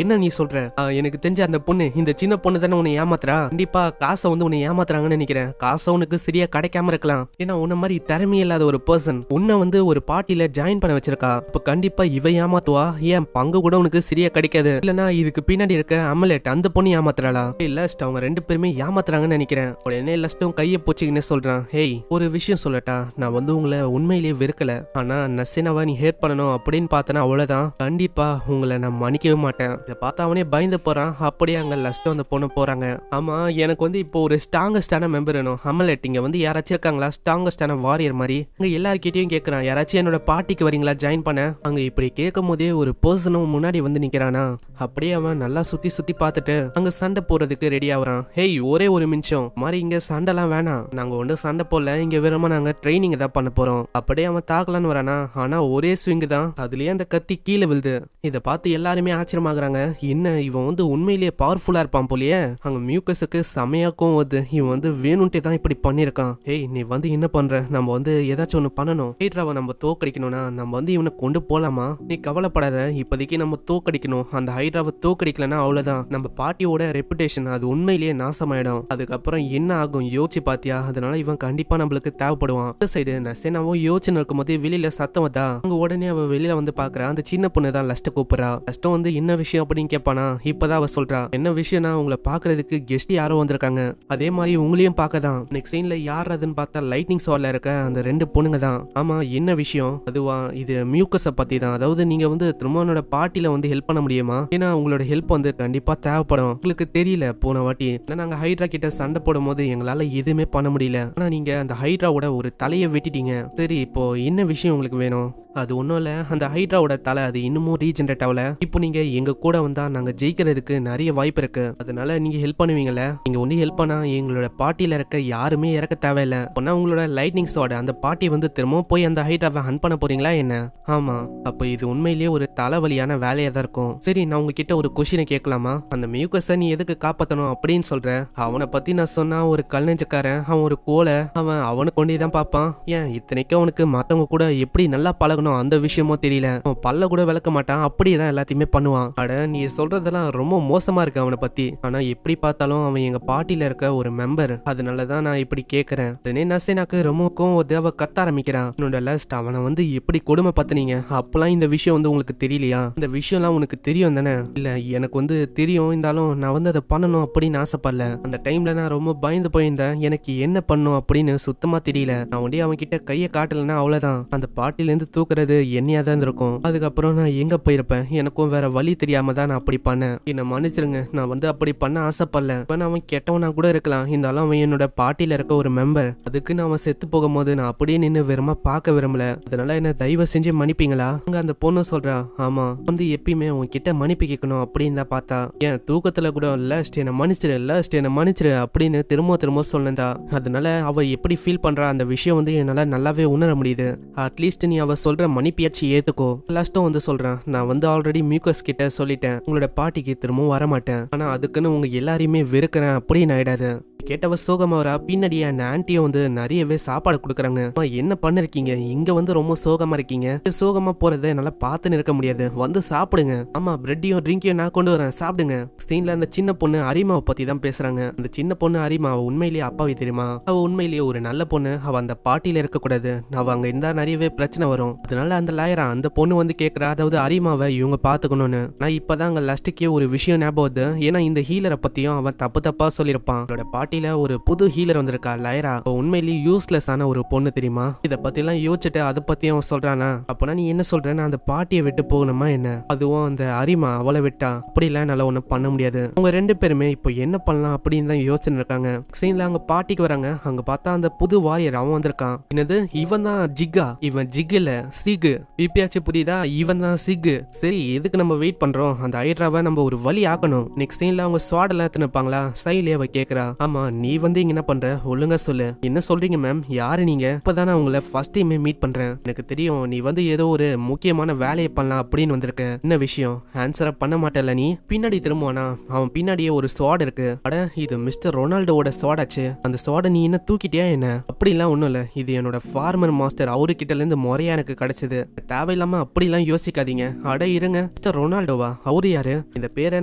என்ன நீ சொல்ற? எனக்கு தெரிஞ்ச அந்த பொண்ணு, இந்த சின்ன பொண்ணு தானே உன்னை ஏமாத்துறா? கண்டிப்பா காசை வந்து உன்னை ஏமாத்துறாங்கன்னு நினைக்கிறேன். காசை உனக்கு சரியா கிடைக்காம இருக்கலாம். ஏன்னா உன்ன மாதிரி திறமை இல்லாத ஒரு பர்சன் உன்னை வந்து ஒரு பார்ட்டியில ஜாயின் பண்ண வச்சிருக்கா. இப்ப கண்டிப்பா இவ ஏமாத்துவா. ஏன் பங்கு கூட உனக்கு சரியா கிடைக்காது. இல்லனா இதுக்கு பின்னாடி இருக்க அமலெட் அந்த பொண்ணு ஏமாத்துறாளா? லஸ்ட் அவங்க 2 பேருமே ஏமாத்துறாங்கன்னு நினைக்கிறேன். உடனே லஸ்ட்டும் கையை போச்சுக்கின்னு சொல்றான். ஹேய் ஒரு விஷயம் சொல்லட்டா, நான் வந்து உங்களை உண்மையிலேயே வெறுக்கல. ஆனா நசீனாவை நீ ஹேட் பண்ணணும் அப்படின்னு பார்த்தனா அவ்வளவுதான். கண்டிப்பா உங்களை நான் மன்னிக்கவே மாட்டேன். இதை பார்த்து அவனே பயந்து போறான். அப்படியே அங்க லஸ்ட்டும் அந்த பொண்ணு போறாங்க. ஆமா எனக்கு வந்து இப்போ ஒரு ஸ்ட்ராங்கஸ்டான மெம்பர் வேணும். அமலெட் இங்க வந்து யாராச்சும் இருக்காங்களா? ஸ்ட்ராங்கஸ்டான வாரியர் மாதிரி. அங்க எல்லார்கிட்டயும் கேட்கறான், யாராச்சும் என்னோட பார்ட்டிக்கு வரீங்களா ஜாயின் பண்ண? அங்க இப்படி கேட்கும் போதே ஒரு பர்சனும் முன்னாடி வந்து நிக்கிறானா. அப்படியே அவன் நல்லா சுத்தி பார்த்துட்டு அங்க சண்டை போறதுக்கு ரெடி ஆகுறான். ஹேய் ஒரே ஒரு நிமிஷம், மாதிரி இங்க சண்டைலாம் வேணாம். நாங்க ஒன்று சண்டை போடல, இங்க வெறும நாங்க ட்ரைனிங் தான் பண்ண போறோம். அப்படியே அவன் தாக்கலான்னு வரானா. ஆனா ஒரே ஸ்விங் தான், அதுலயே அந்த கத்தி கீழே விழுது. இதை பார்த்து எல்லாருமே ஆச்சரியமாகறாங்க. என்ன இவன் வந்து உண்மையிலேயே பவர்ஃபுல்லா இருப்பான் போலயே. அங்க மியூக்கஸுக்கு செமையாக்கும் வருது. இவன் வந்து வேணும்ட்டே தான் இப்படி பண்ணிருக்கான். ஏய் நீ வந்து என்ன பண்ற? நம்ம வந்து ஏதாச்சும் ஒண்ணு பண்ணணும். ஹைட்ராவை நம்ம தோக்கடிக்கணும்னா நம்ம வந்து இவனை கொண்டு போலாமா? நீ கவலைப்படாத, இப்போதைக்கு நம்ம தோக்கடிக்கணும். அந்த ஹைட்ராவை தோக்கடிக்கலன்னா அவ்வளவுதான், நம்ம பார்ட்டியோட ரெப்புடேஷன் அது உண்மையிலேயே நாசமாயிடும். அதுக்கப்புறம் என்ன ஆகும் யோசிச்சு பாத்தியா? அதனால இவன் கண்டிப்பா நம்மளுக்கு தேவைப்படுவான். இந்த சைடு நசீனாவும் யோசிச்சு இருக்கும் போது வெளியில சத்தம் வந்தா. அங்க உடனே அவ வெளியில வந்து பாக்குறா. அந்த சின்ன பொண்ணு தான் லஸ்ட கூப்பிடுறா. லஸ்டம் வந்து என்ன விஷயம் அப்படின்னு கேட்பானா. இப்பதான் அவ சொல்றா, என்ன விஷயம்னா உங்களை பாக்குறதுக்கு கெஸ்ட் யாரோ வந்திருக்காங்க, அதே மாதிரி உங்களையும் பார்க்கதான். நெக்ஸ்ட் சீன்ல யார் அதுன்னு பார்த்தா லைட்னிங் ஷோல இருக்க அந்த 2 பொண்ணுங்க தான். ஆமா என்ன விஷயம்? அதுவா, இது மியூக்கஸ பத்தி தான். அதாவது நீங்க வந்து திருமணோட பார்ட்டில வந்து ஹெல்ப் பண்ண முடியுமா? ஏன்னா உங்களோட ஹெல்ப் வந்து கண்டிப்பா தேவைப்படும். உங்களுக்கு தெரியல போன வாட்டி நாங்க ஹைட்ரா கிட்ட சண்டை போடும் போது எங்களால எதுவுமே பண்ண முடியல. ஆனா நீங்க அந்த ஹைட்ராவோட ஒரு தலையை வெட்டிட்டீங்க. சரி இப்போ என்ன விஷயம் உங்களுக்கு வேணும்? அது ஒன்றும் இல்லை, அந்த ஹைட்ராவோட தலை அது இன்னமும் ரீஜென்ரேட் ஆகல. இப்போ நீங்க எங்க கூட வந்தா நாங்க ஜெயிக்கிறதுக்கு நிறைய வாய்ப்பு இருக்கு, அதனால நீங்க ஹெல்ப் பண்ணுவீங்கல்ல? நீங்க ஒண்ணு ஹெல்ப் பண்ணா எங்களோட பார்ட்டியில இருக்க யாருமே இறக்க தேவையில்லை. அப்பனா உங்களோட லைட்னிங் ஸ்வாட் அந்த பார்ட்டி வந்து திரும்பவும் போய் அந்த ஹைட்ராவை ஹண்ட் பண்ண போறீங்களா என்ன? ஆமா. அப்ப இது உண்மையிலேயே ஒரு தலைவலியான வேலையா தான் இருக்கும். சரி, நான் உங்ககிட்ட ஒரு கொஸ்டினை கேட்கலாமா? அந்த மியூக்கஸை நீ எதுக்கு காப்பாத்தணும் அப்படின்னு சொல்ற? அவனை பத்தி நான் சொன்னா ஒரு கல் நெஞ்சக்காரன், அவன் ஒரு கோலை, அவன் அவனை கொண்டே தான் பார்ப்பான். ஏன் இத்தனைக்கும் அவனுக்கு மத்தவங்க கூட எப்படி நல்லா பழகணும் அந்த விஷயமும் தெரியல. அவன் பல்ல கூட விளக்க மாட்டான், அப்படியே தான் எல்லாத்தையுமே பண்ணுவான். அட, நீ சொல்றதெல்லாம் ரொம்ப மோசமா இருக்கு அவனை பத்தி. ஆனா எப்படி பார்த்தாலும் அவன் எங்க பார்ட்டியில இருக்க ஒரு மெம்பர், அதனாலதான் நான் இப்படி கேட்கறேன். உடனே நசேனாக்கு ரொம்பவும் தேவ கத்த ஆரம்பிக்கிறான். என்னோட லாஸ்ட் அவனை வந்து எப்படி கொடுமை பத்தினீங்க? அப்பெல்லாம் இந்த விஷயம் வந்து உங்களுக்கு தெரியலையா? இந்த விஷயம்லாம் உனக்கு தெரியும் தானே? இல்ல, எனக்கு வந்து தெரியும், இருந்தாலும் நான் வந்து அதை பண்ணணும் அப்படின்னு ஆசைப்படல. அந்த டைம்ல நான் ரொம்ப பயந்து போயிருந்தேன், எனக்கு என்ன பண்ணும் அப்படின்னு சுத்தமா தெரியல. நான் ஒண்டி அவன் கிட்ட கையை காட்டலன்னா அவ்வளவுதான், அந்த பாட்டில இருந்து தூக்குறது என்னையா தான் இருக்கும். அதுக்கப்புறம் நான் எங்க போயிருப்பேன், எனக்கும் வேற வழி தெரியாம தான் நான் அப்படி பண்ணேன். என்ன மன்னிச்சிருங்க, நான் வந்து அப்படி பண்ண ஆசைப்படல. அவன் கெட்டவனா கூட இருக்கலாம், இருந்தாலும் அவன் என்னோட பார்ட்டியில இருக்க ஒரு மெம்பர். அதுக்கு நான் அவன் செத்து போகும்போது நான் அப்படியே நின்று வெறுமா பார்க்க விரும்பல. அதனால என்ன தயவு செஞ்சு மன்னிப்பீங்களா? அங்க அந்த பொண்ணு சொல்றா, ஆமா வந்து எப்பயுமே உன்கிட்ட மன்னிப்பு கேட்கணும் அப்படின்னு தான் பார்த்தா. ஏன் தூக்கத்துல கூட லாஸ்ட் என்ன மன்னிச்சிரு, லாஸ்ட் என்ன மன்னிச்சிரு அப்படின்னு திரும்ப சொன்னதா. அதனால அவ எப்படி ஃபீல் பண்றா அந்த விஷயம் வந்து என்னால நல்லாவே உணர முடியுது. அட்லீஸ்ட் நீ அவ சொல்ற மன்னிப்பியாச்சு ஏத்துக்கோ. லாஸ்ட்டும் வந்து சொல்றான், நான் வந்து ஆல்ரெடி மியூக்கஸ் கிட்ட சொல்லிட்டேன், உங்களோட பார்ட்டிக்கு திரும்பவும் வரமாட்டேன். ஆனா அதுக்குன்னு உங்க எல்லாரையுமே வெறுக்கிறேன் அப்படின்னு ஆயிடாது. கேட்டவ சோகமா வரா. பின்னாடி அந்த ஆன்ட்டியும் வந்து நிறையவே சாப்பாடு கொடுக்குறாங்க. என்ன பண்ணிருக்கீங்க இங்க வந்து ரொம்ப சோகமா இருக்கீங்க? சோகமா போறதை என்னால பார்த்துன்னு இருக்க முடியாது, வந்து சாப்பிடுங்க. ஆமா, பிரெட்டையும் ட்ரிங்கையும் நான் கொண்டு வரேன், சாப்பிடுங்க. சீன்ல அந்த சின்ன பொண்ணு அரிமாவை பத்தி தான் பேசுறாங்க. அந்த சின்ன பொண்ணு அரிமா உண்மையிலேயே அப்பாவி தெரியுமா? அவ உண்மையிலேயே ஒரு நல்ல பொண்ணு. அவ அந்த பார்ட்டியில இருக்க கூடாது, அவ அங்க இருந்தா நிறையவே பிரச்சனை வரும். அதனால அந்த லாயரா அந்த பொண்ணு வந்து கேட்கறா, அதாவது அரிமாவை இவங்க பாத்துக்கணும்னு. நான் இப்பதான் அங்க லாஸ்ட்டுக்கே ஒரு விஷயம் ஞாபகம் வருது. ஏன்னா இந்த ஹீலரை பத்தியும் அவன் தப்பா சொல்லியிருப்பான். அவளோட பார்ட்டியில ஒரு புது ஹீலர் வந்திருக்கா லைரா, உண்மையிலேயே யூஸ்லெஸ் ஆன ஒரு பொண்ணு தெரியுமா? இத பத்தி எல்லாம் யோசிச்சுட்டு அதை பத்தி அவன் சொல்றானா? அப்பனா நீ என்ன சொல்றேன்னு அந்த பார்ட்டியை விட்டு போகணுமா என்ன? அதுவும் அந்த அரிமா அவளை விட்டா அப்படிலாம் நல்லா ஒன்னும் பண்ண முடியாது. அவங்க ரெண்டு பேருமே இப்போ என்ன பண்ணலாம் அப்படின்னு தான் யோசனை இருக்காங்க. சீன்ல அங்க பார்ட்டிக்கு வராங்க. அங்க பார்த்தா அந்த புது வாரியர் அவன் வந்திருக்கான். என்னது, இவன் தான் ஜிகா? இவன் ஜிக் இல்ல, சிகு. பிபியாச்சு புரியுதா? இவன் தான் சிகு. சரி, எதுக்கு நம்ம வெயிட் பண்றோம்? அந்த ஹைட்ராவை நம்ம ஒரு வழி ஆக்கணும். நெக்ஸ்ட் சீன்ல அவங்க ஸ்வாடெல்லாம் எடுத்துனுப்பாங்களா? சைலே அவ கேக்குறா, ஆமா நீ வந்து இங்க என்ன பண்ற, ஒழுங்கா சொல்லு. என்ன சொல்றீங்க மேம்? யாரு நீங்க? இப்பதானே உங்களை ஃபர்ஸ்ட் டைம் மீட் பண்றேன். எனக்கு தெரியும் நீ வந்து ஏதோ ஒரு முக்கியமான வேலையை பண்ணலாம் அப்படின்னு வந்திருக்க. என்ன விஷயம்? ஆன்சரா பண்ண மாட்டேல நீ? பின்னாடி திரும்புவானா? அவன் பின்னாடியே ஒரு ஸ்வாட் இருக்கு. அட, இது மிஸ்டர் ரொனால்டோட ஸ்வாடாச்சு. அந்த ஸ்வாட நீ என்ன தூக்கிட்டியா என்ன? அப்படிலாம் ஒண்ணும் இல்ல, இது என்னோட ஃபார்மர் மாஸ்டர், அவரு கிட்ட இருந்து முறையா எனக்கு கிடைச்சது. தேவையில்லாம அப்படிலாம் யோசிக்காதீங்க. அட இருங்க, மிஸ்டர் ரொனால்டோவா? அவரு யாரு? இந்த பேரை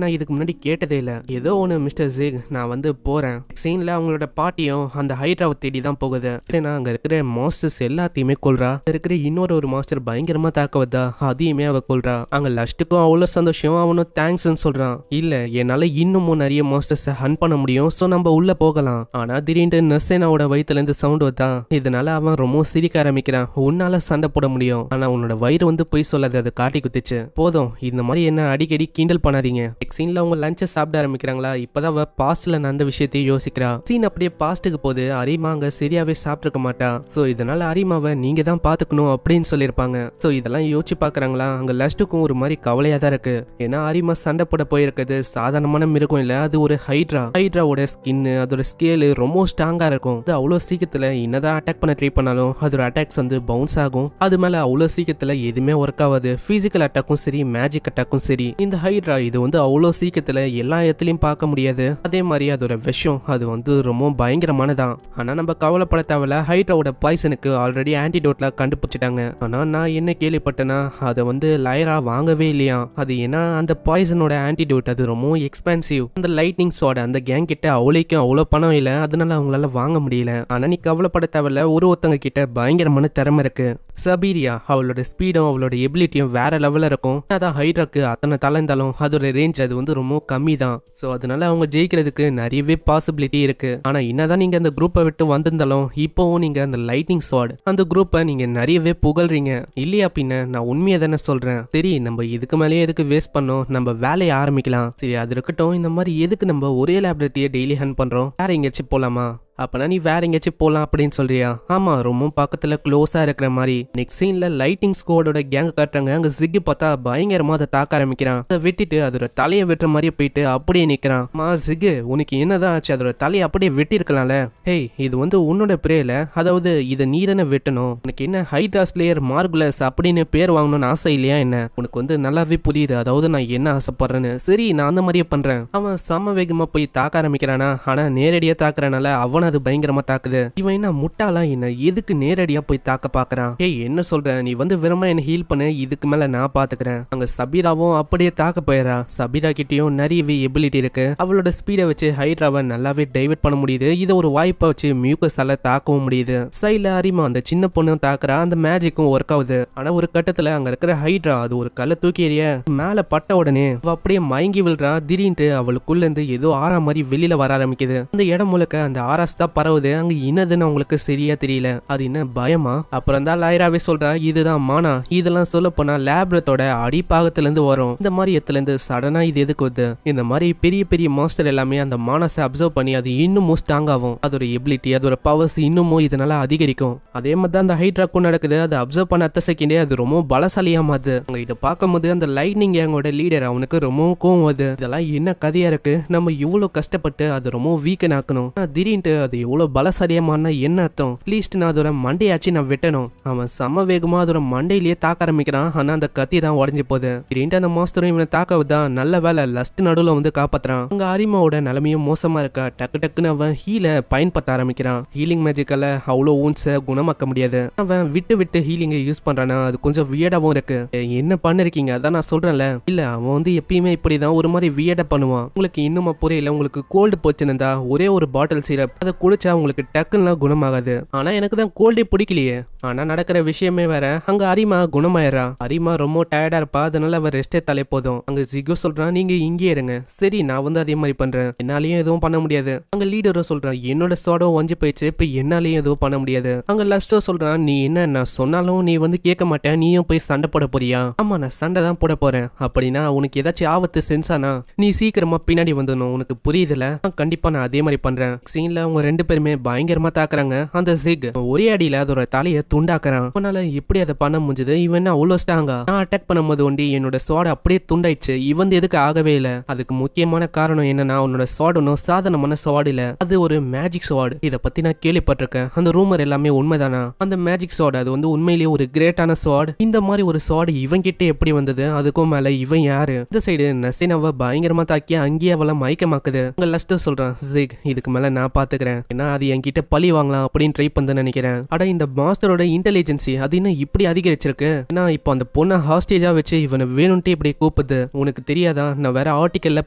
நான் இதுக்கு முன்னாடி கேட்டதே இல்ல. ஏதோ ஒண்ணு மிஸ்டர் ஜிக், நான் வந்து போறேன். சீன்ல அவங்களோட பார்ட்டியும் அந்த ஹைட்ராவை தேடி தான் போகுது. அங்க இருக்கிற மாஸ்டர்ஸ் எல்லாத்தையுமே கொல்றா. இருக்கிற இன்னொரு மாஸ்டர் பயங்கரமா தாக்க வந்தா, அதையுமே அவ கொல்றா. அங்க லஸ்ட்டுக்கும் அவ்வளவு சந்தோஷம். அவனும் தேங்க்ஸ் சொல்றான். இல்ல, என்னால இன்னமும் நிறைய மாஸ்டர்ஸ் ஹண்ட் பண்ண முடியும், சோ நம்ம உள்ள போகலாம். ஆனா திடீர்னு நசேனாவோட வயித்துல இருந்து சவுண்ட் வந்தா. இதனால அவன் ரொம்ப சிரிக்க ஆரம்பிக்கிறான். உன்னால சண்டை போட முடியும், ஆனா உன்னோட வயிறு வந்து போய் சொல்லாது, அது காட்டி குத்துச்சு. போதும், இந்த மாதிரி என்ன அடிக்கடி கிண்டல் பண்ணாதீங்க. சீன்ல அவங்க லஞ்சை சாப்பிட ஆரம்பிக்கிறாங்களா? இப்பதான் அவ பாஸ்ட்ல நடந்த விஷயத்தையும் யோசிக்கிறா. சீன் அப்படியே பாஸ்ட்டுக்கு போது. அரிமா அங்க சரியாவே சாப்பிட்டுருக்க மாட்டா. சோ இதனால அரிமாவை நீங்க தான் பாத்துக்கணும் அப்படின்னு சொல்லியிருப்பாங்க. சோ இதெல்லாம் யோசிச்சு பாக்குறாங்களா? அங்க லஸ்ட்டுக்கும் ஒரு மாதிரி கவலையா தான் இருக்கு. ஏன்னா அரிமா சண்டை போட போயிருக்கிறது சாதாரணமான மிருகம் இல்ல, அது ஒரு ஹைட்ரா. ஹைட்ராவோட ஸ்கின், அதோட ஸ்கேலு ரொம்ப ஸ்ட்ராங்கா இருக்கும். அது அவ்வளவு சீக்கிரத்துல என்னதான் அட்டாக் பண்ண ட்ரை பண்ணாலும் அதோட அட்டாக்ஸ் வந்து பவுன்ஸ் ஆகும். அது மேல அவ்வளவு சீக்கிரத்துல எதுவுமே ஒர்க் ஆகாது. பிசிக்கல் அட்டாக்கும் சரி, மேஜிக் அட்டாக்கும் சரி. இந்த ஹைட்ரா இது வந்து அவ்வளவு சீக்கிரத்துல எல்லா இடத்துலயும் பார்க்க முடியாது. அதே மாதிரி அதோட விஷம் அது வந்து ரொம்ப பயங்கரமானதான். ஆனா நம்ம கவலைப்பட தேவையில்ல, ஹைட்ராவோட பாய்சனுக்கு ஆல்ரெடி ஆன்டிடோட்ல கண்டுபிடிச்சிட்டாங்க. ஆனா நான் என்ன கேள்விப்பட்டேன்னா அதை வந்து லைரா வாங்கவே இல்லையா. அது ஏன்னா அந்த பாய்சனோட ஆன்டிடோட் அது ரொம்ப எக்ஸ்பென்சிவ். அந்த லைட்னிங் ஸ்வாட் அந்த கேங் கிட்ட அவ்வளோ பணம் இல்ல, அதனால அவங்களால வாங்க முடியல. ஆனா நீ கவலைப்பட தேவையில்ல, ஒருத்தங்க கிட்ட பயங்கரமான திறமை இருக்கு. சபீரியா அவளோட ஸ்பீடும் அவளோட எபிலிட்டியும் வேற லெவல்ல இருக்கும். அதான் ஹைட்ராக்கு அத்தனை தலைந்தாலும் அதோட ரேஞ்ச் அது வந்து ரொம்ப கம்மி தான். சோ அதனால அவங்க ஜெயிக்கிறதுக்கு நிறையவே பாசிபிலிட்டி இருக்கு. ஆனா என்னதான் நீங்க அந்த குரூப்பை விட்டு வந்திருந்தாலும் இப்போவும் நீங்க அந்த லைட்னிங் ஸ்வாட் அந்த குரூப்பை நீங்க நிறையவே புகழ்றீங்க இல்லையா? பின்ன நான் உண்மையை தானே சொல்றேன். சரி, நம்ம இதுக்கு மேலேயே எதுக்கு வேஸ்ட் பண்ணோம், நம்ம வேலையை ஆரம்பிக்கலாம். சரி அது இருக்கட்டும், இந்த மாதிரி எதுக்கு நம்ம ஒரே லேபரேட்டரியை டெய்லி ஹண்ட் பண்றோம்? வேற எங்கேயாச்சும் போலாமா? அப்பனா நீ வேற எங்கேயாச்சும் போலாம் அப்படின்னு சொல்றியா? ஆமா, ரொம்ப பக்கத்துல க்ளோஸா இருக்கிற மாதிரி. நெக்ஸ்ட் சீன்ல லைட்டிங் ஸ்குவாடோட கேங் காட்டுறாங்க. அங்க ஜிக் பார்த்தா பயங்கரமா அதை தாக்க ஆரம்பிக்கிறான். அதை வெட்டிட்டு அதோட தலையை வெட்டுற மாதிரியே போயிட்டு அப்படியே நிக்கிறான். ஜிக், உனக்கு என்னதான் ஆச்சு? அதோட தலையை அப்படியே வெட்டி இருக்கலாம்ல. ஹேய், இது வந்து உன்னோட பிரேல, அதாவது இதை நீ தானே வெட்டணும். உனக்கு என்ன ஹைட்ரா ஸ்லேயர் மார்குலஸ் அப்படின்னு பேர் வாங்கணும்னு ஆசை இல்லையா என்ன? உனக்கு வந்து நல்லாவே புரியுது அதாவது நான் என்ன ஆசைப்படுறேன்னு. சரி, நான் அந்த மாதிரியே பண்றேன். அவன் சம வேகமா போய் தாக்க ஆரம்பிக்கிறானா, ஆனா நேரடியா தாக்குறனால அவன் அது பயங்கரமா தாக்குது. இவன் என்ன முட்டாளா என்ன? எதுக்கு நேரடியா போய் தாக்க பாக்குறான்? ஏய், என்ன சொல்ற? நீ வந்து வெறுமா என்ன ஹீல் பண்ணு, இதுக்கு மேல நான் பாத்துக்கிறேன். அங்க சபீராவும் அப்படியே தாக்க போயிடா. சபீரா கிட்டயும் நிறையவே எபிலிட்டி இருக்கு. அவளோட ஸ்பீடை வச்சு ஹைட்ராவை நல்லாவே டைவர்ட் பண்ண முடியுது. இதை ஒரு வாய்ப்பா வச்சு மியூக்கஸால தாக்கவும் முடியுது. சைட்ல அரிமா அந்த சின்ன பொண்ணும் தாக்குறா. அந்த மேஜிக்கும் ஒர்க் ஆகுது. ஆனா ஒரு கட்டத்துல அங்க இருக்கிற ஹைட்ரா அது ஒரு கல்ல தூக்கி எறிய மேல பட்ட உடனே அவ அப்படியே மயங்கி விழுறா. திடீர்னு அவளுக்குள்ள இருந்து ஏதோ ஆறா மாதிரி வெளியில வர ஆரம்பிக்குது. அந்த இடம் முழுக்க அந்த ஆராஸ் தான் பரவுது. அங்க என்னதுன்னு அவங்களுக்கு சரியா தெரியல. அது என்ன பயமா? அப்புறம் தான் லாயராவே சொல்றா, இதுதான் மானா. இதெல்லாம் சொல்ல போனா லேப்ரத்தோட அடிப்பாகத்துல இருந்து வரும். இந்த மாதிரி இடத்துல இருந்து சடனா இது எதுக்கு வருது? இந்த மாதிரி பெரிய பெரிய மாஸ்டர் எல்லாமே அந்த மானஸை அப்சர்வ் பண்ணி அது இன்னமும் ஸ்ட்ராங் ஆகும். அதோட எபிலிட்டி, அதோட பவர்ஸ் இன்னமும் இதனால அதிகரிக்கும். அதே மாதிரி தான் அந்த ஹைட்ராக்கும் நடக்குது. அதை அப்சர்வ் பண்ண அடுத்த செகண்டே அது ரொம்ப பலசாலியா மாறுது. அங்க இதை பார்க்கும்போது அந்த லைட்னிங் கேங்கோட லீடர் அவனுக்கு ரொம்ப கோவம் வருது. இதெல்லாம் என்ன கதையா இருக்கு? நம்ம இவ்வளவு கஷ்டப்பட்டு அது ரொம்ப வீக்கன் ஆக்கணும், திடீர்னு அது எவ்வளவு பலசாலியா மாறினா என்ன அர்த்தம்? அட்லீஸ்ட் நான் அதோட மண்டையாச்சு நான் வெட்டணும். அவன் சம வேகமா அதோட மண்டையிலேயே தாக்க ஆரம்பிக்கிறான். ஆனா அந்த கத்தி தான் உடஞ்சு போகுது. திடீர்னு அந்த மாஸ்டரும் இவனை தாக்கவுதான். நல்ல வேலை லஸ்ட் நடுவுல வந்து காப்பாத்துறான். அங்க அரிமாவோட நிலைமையும் மோசமா இருக்கா. டக்கு டக்குன்னு அவன் ஹீல பயன்படுத்த ஆரம்பிக்கிறான். ஹீலிங் மேஜிக்கால அவ்வளோ ஊன்ஸை குணமாக்க முடியாது. அவன் விட்டு விட்டு ஹீலிங்கை யூஸ் பண்றானா, அது கொஞ்சம் வியர்டாவும் இருக்கு. என்ன பண்ணிருக்கீங்க? அதான் நான் சொல்றேன்ல. இல்ல, அவன் வந்து எப்பயுமே இப்படிதான் ஒரு மாதிரி வியர்டா பண்ணுவான். உங்களுக்கு இன்னுமா புரியல? உங்களுக்கு கோல்டு போச்சுன்னா ஒரே ஒரு பாட்டில் சிரப் அதை குடிச்சா உங்களுக்கு டக்குன்னா குணமாகாது. ஆனா எனக்கு தான் கோல்டே பிடிக்கலையே. ஆனா நடக்கிற விஷயமே வேற. அங்க அரிமா குணமாயிரா. அரிமா ரொம்ப டயர்டா இருப்பா. அதனால அவ ரெஸ்டே தலை போதும். அங்க ஜிகோ சொல்றான், நீங்க இங்கே இருங்க. சரி, நான் வந்து அதே மாதிரி பண்றேன். என்னாலயும் எதுவும் பண்ண முடியாது. அங்க லீடரும் சொல்றான், என்னோட சோடோ வஞ்சி போயிடுச்சு, இப்ப என்னாலயும் எதுவும் பண்ண முடியாது. அங்க லஸ்டோ சொல்றான், நீ என்ன நான் சொன்னாலும் நீ வந்து கேட்க மாட்டேன், நீயும் போய் சண்டை போட போறியா? ஆமா, நான் சண்டை தான் போட போறேன். அப்படின்னா உனக்கு ஏதாச்சும் ஆபத்து சென்சானா நீ சீக்கிரமா பின்னாடி வந்துடணும். உனக்கு புரியுதுல? கண்டிப்பா நான் அதே மாதிரி பண்றேன். சீன்ல அவங்க ரெண்டு பேருமே பயங்கரமா தாக்குறாங்க. அந்த ஜிக் ஒரே அடியில அதோட தலையை துண்டாக்குறான். அவனால எப்படி அதை பண்ண முடிஞ்சது? இவன் அவ்வளோ ஸ்ட்ராங்கா? நான் அட்டாக் பண்ணும்போது ஒண்டி என்னோட சோட அப்படியே துண்டாயிடுச்சு. இவன் எதுக்கு ஆகவே இல்லை? அதுக்கு முக்கியமான காரணம் என்னன்னா, உன்னோட சோடு ஒன்றும் சாதாரணமான சோடு இல்ல, அது ஒரு மேஜிக் சோடு. இதை பத்தி நான் கேள்விப்பட்டிருக்கேன். அந்த ரூமர் எல்லாமே உண்மைதானா? அந்த மேஜிக் சோடு அது வந்து உண்மையிலேயே ஒரு கிரேட்டான சோடு. இந்த மாதிரி ஒரு சோடு இவன் கிட்ட எப்படி வந்தது? அதுக்கும் மேல இவன் யாரு? இந்த சைடு நசினாவை பயங்கரமா தாக்கி அங்கேயே அவளை மயக்கமாக்குது. அங்க லஸ்ட் சொல்றான், ஜிக் இதுக்கு மேல நான் பாத்துக்கிறேன், ஏன்னா அது என்கிட்ட பழி வாங்கலாம் அப்படின்னு ட்ரை பண்ண நினைக்கிறேன். அட இந்த மாஸ்டரோட இன்டெலிஜென்சி அது இன்னும் இப்படி அதிகரிச்சிருக்கு. ஏன்னா இப்போ அந்த பொண்ணை ஹாஸ்டேஜா வச்சு இவனை வேணும்ட்டு இப்படி கூப்பிடுது. உனக்கு தெரியாதா? நான் வேற ஆர்டிக்கல்ல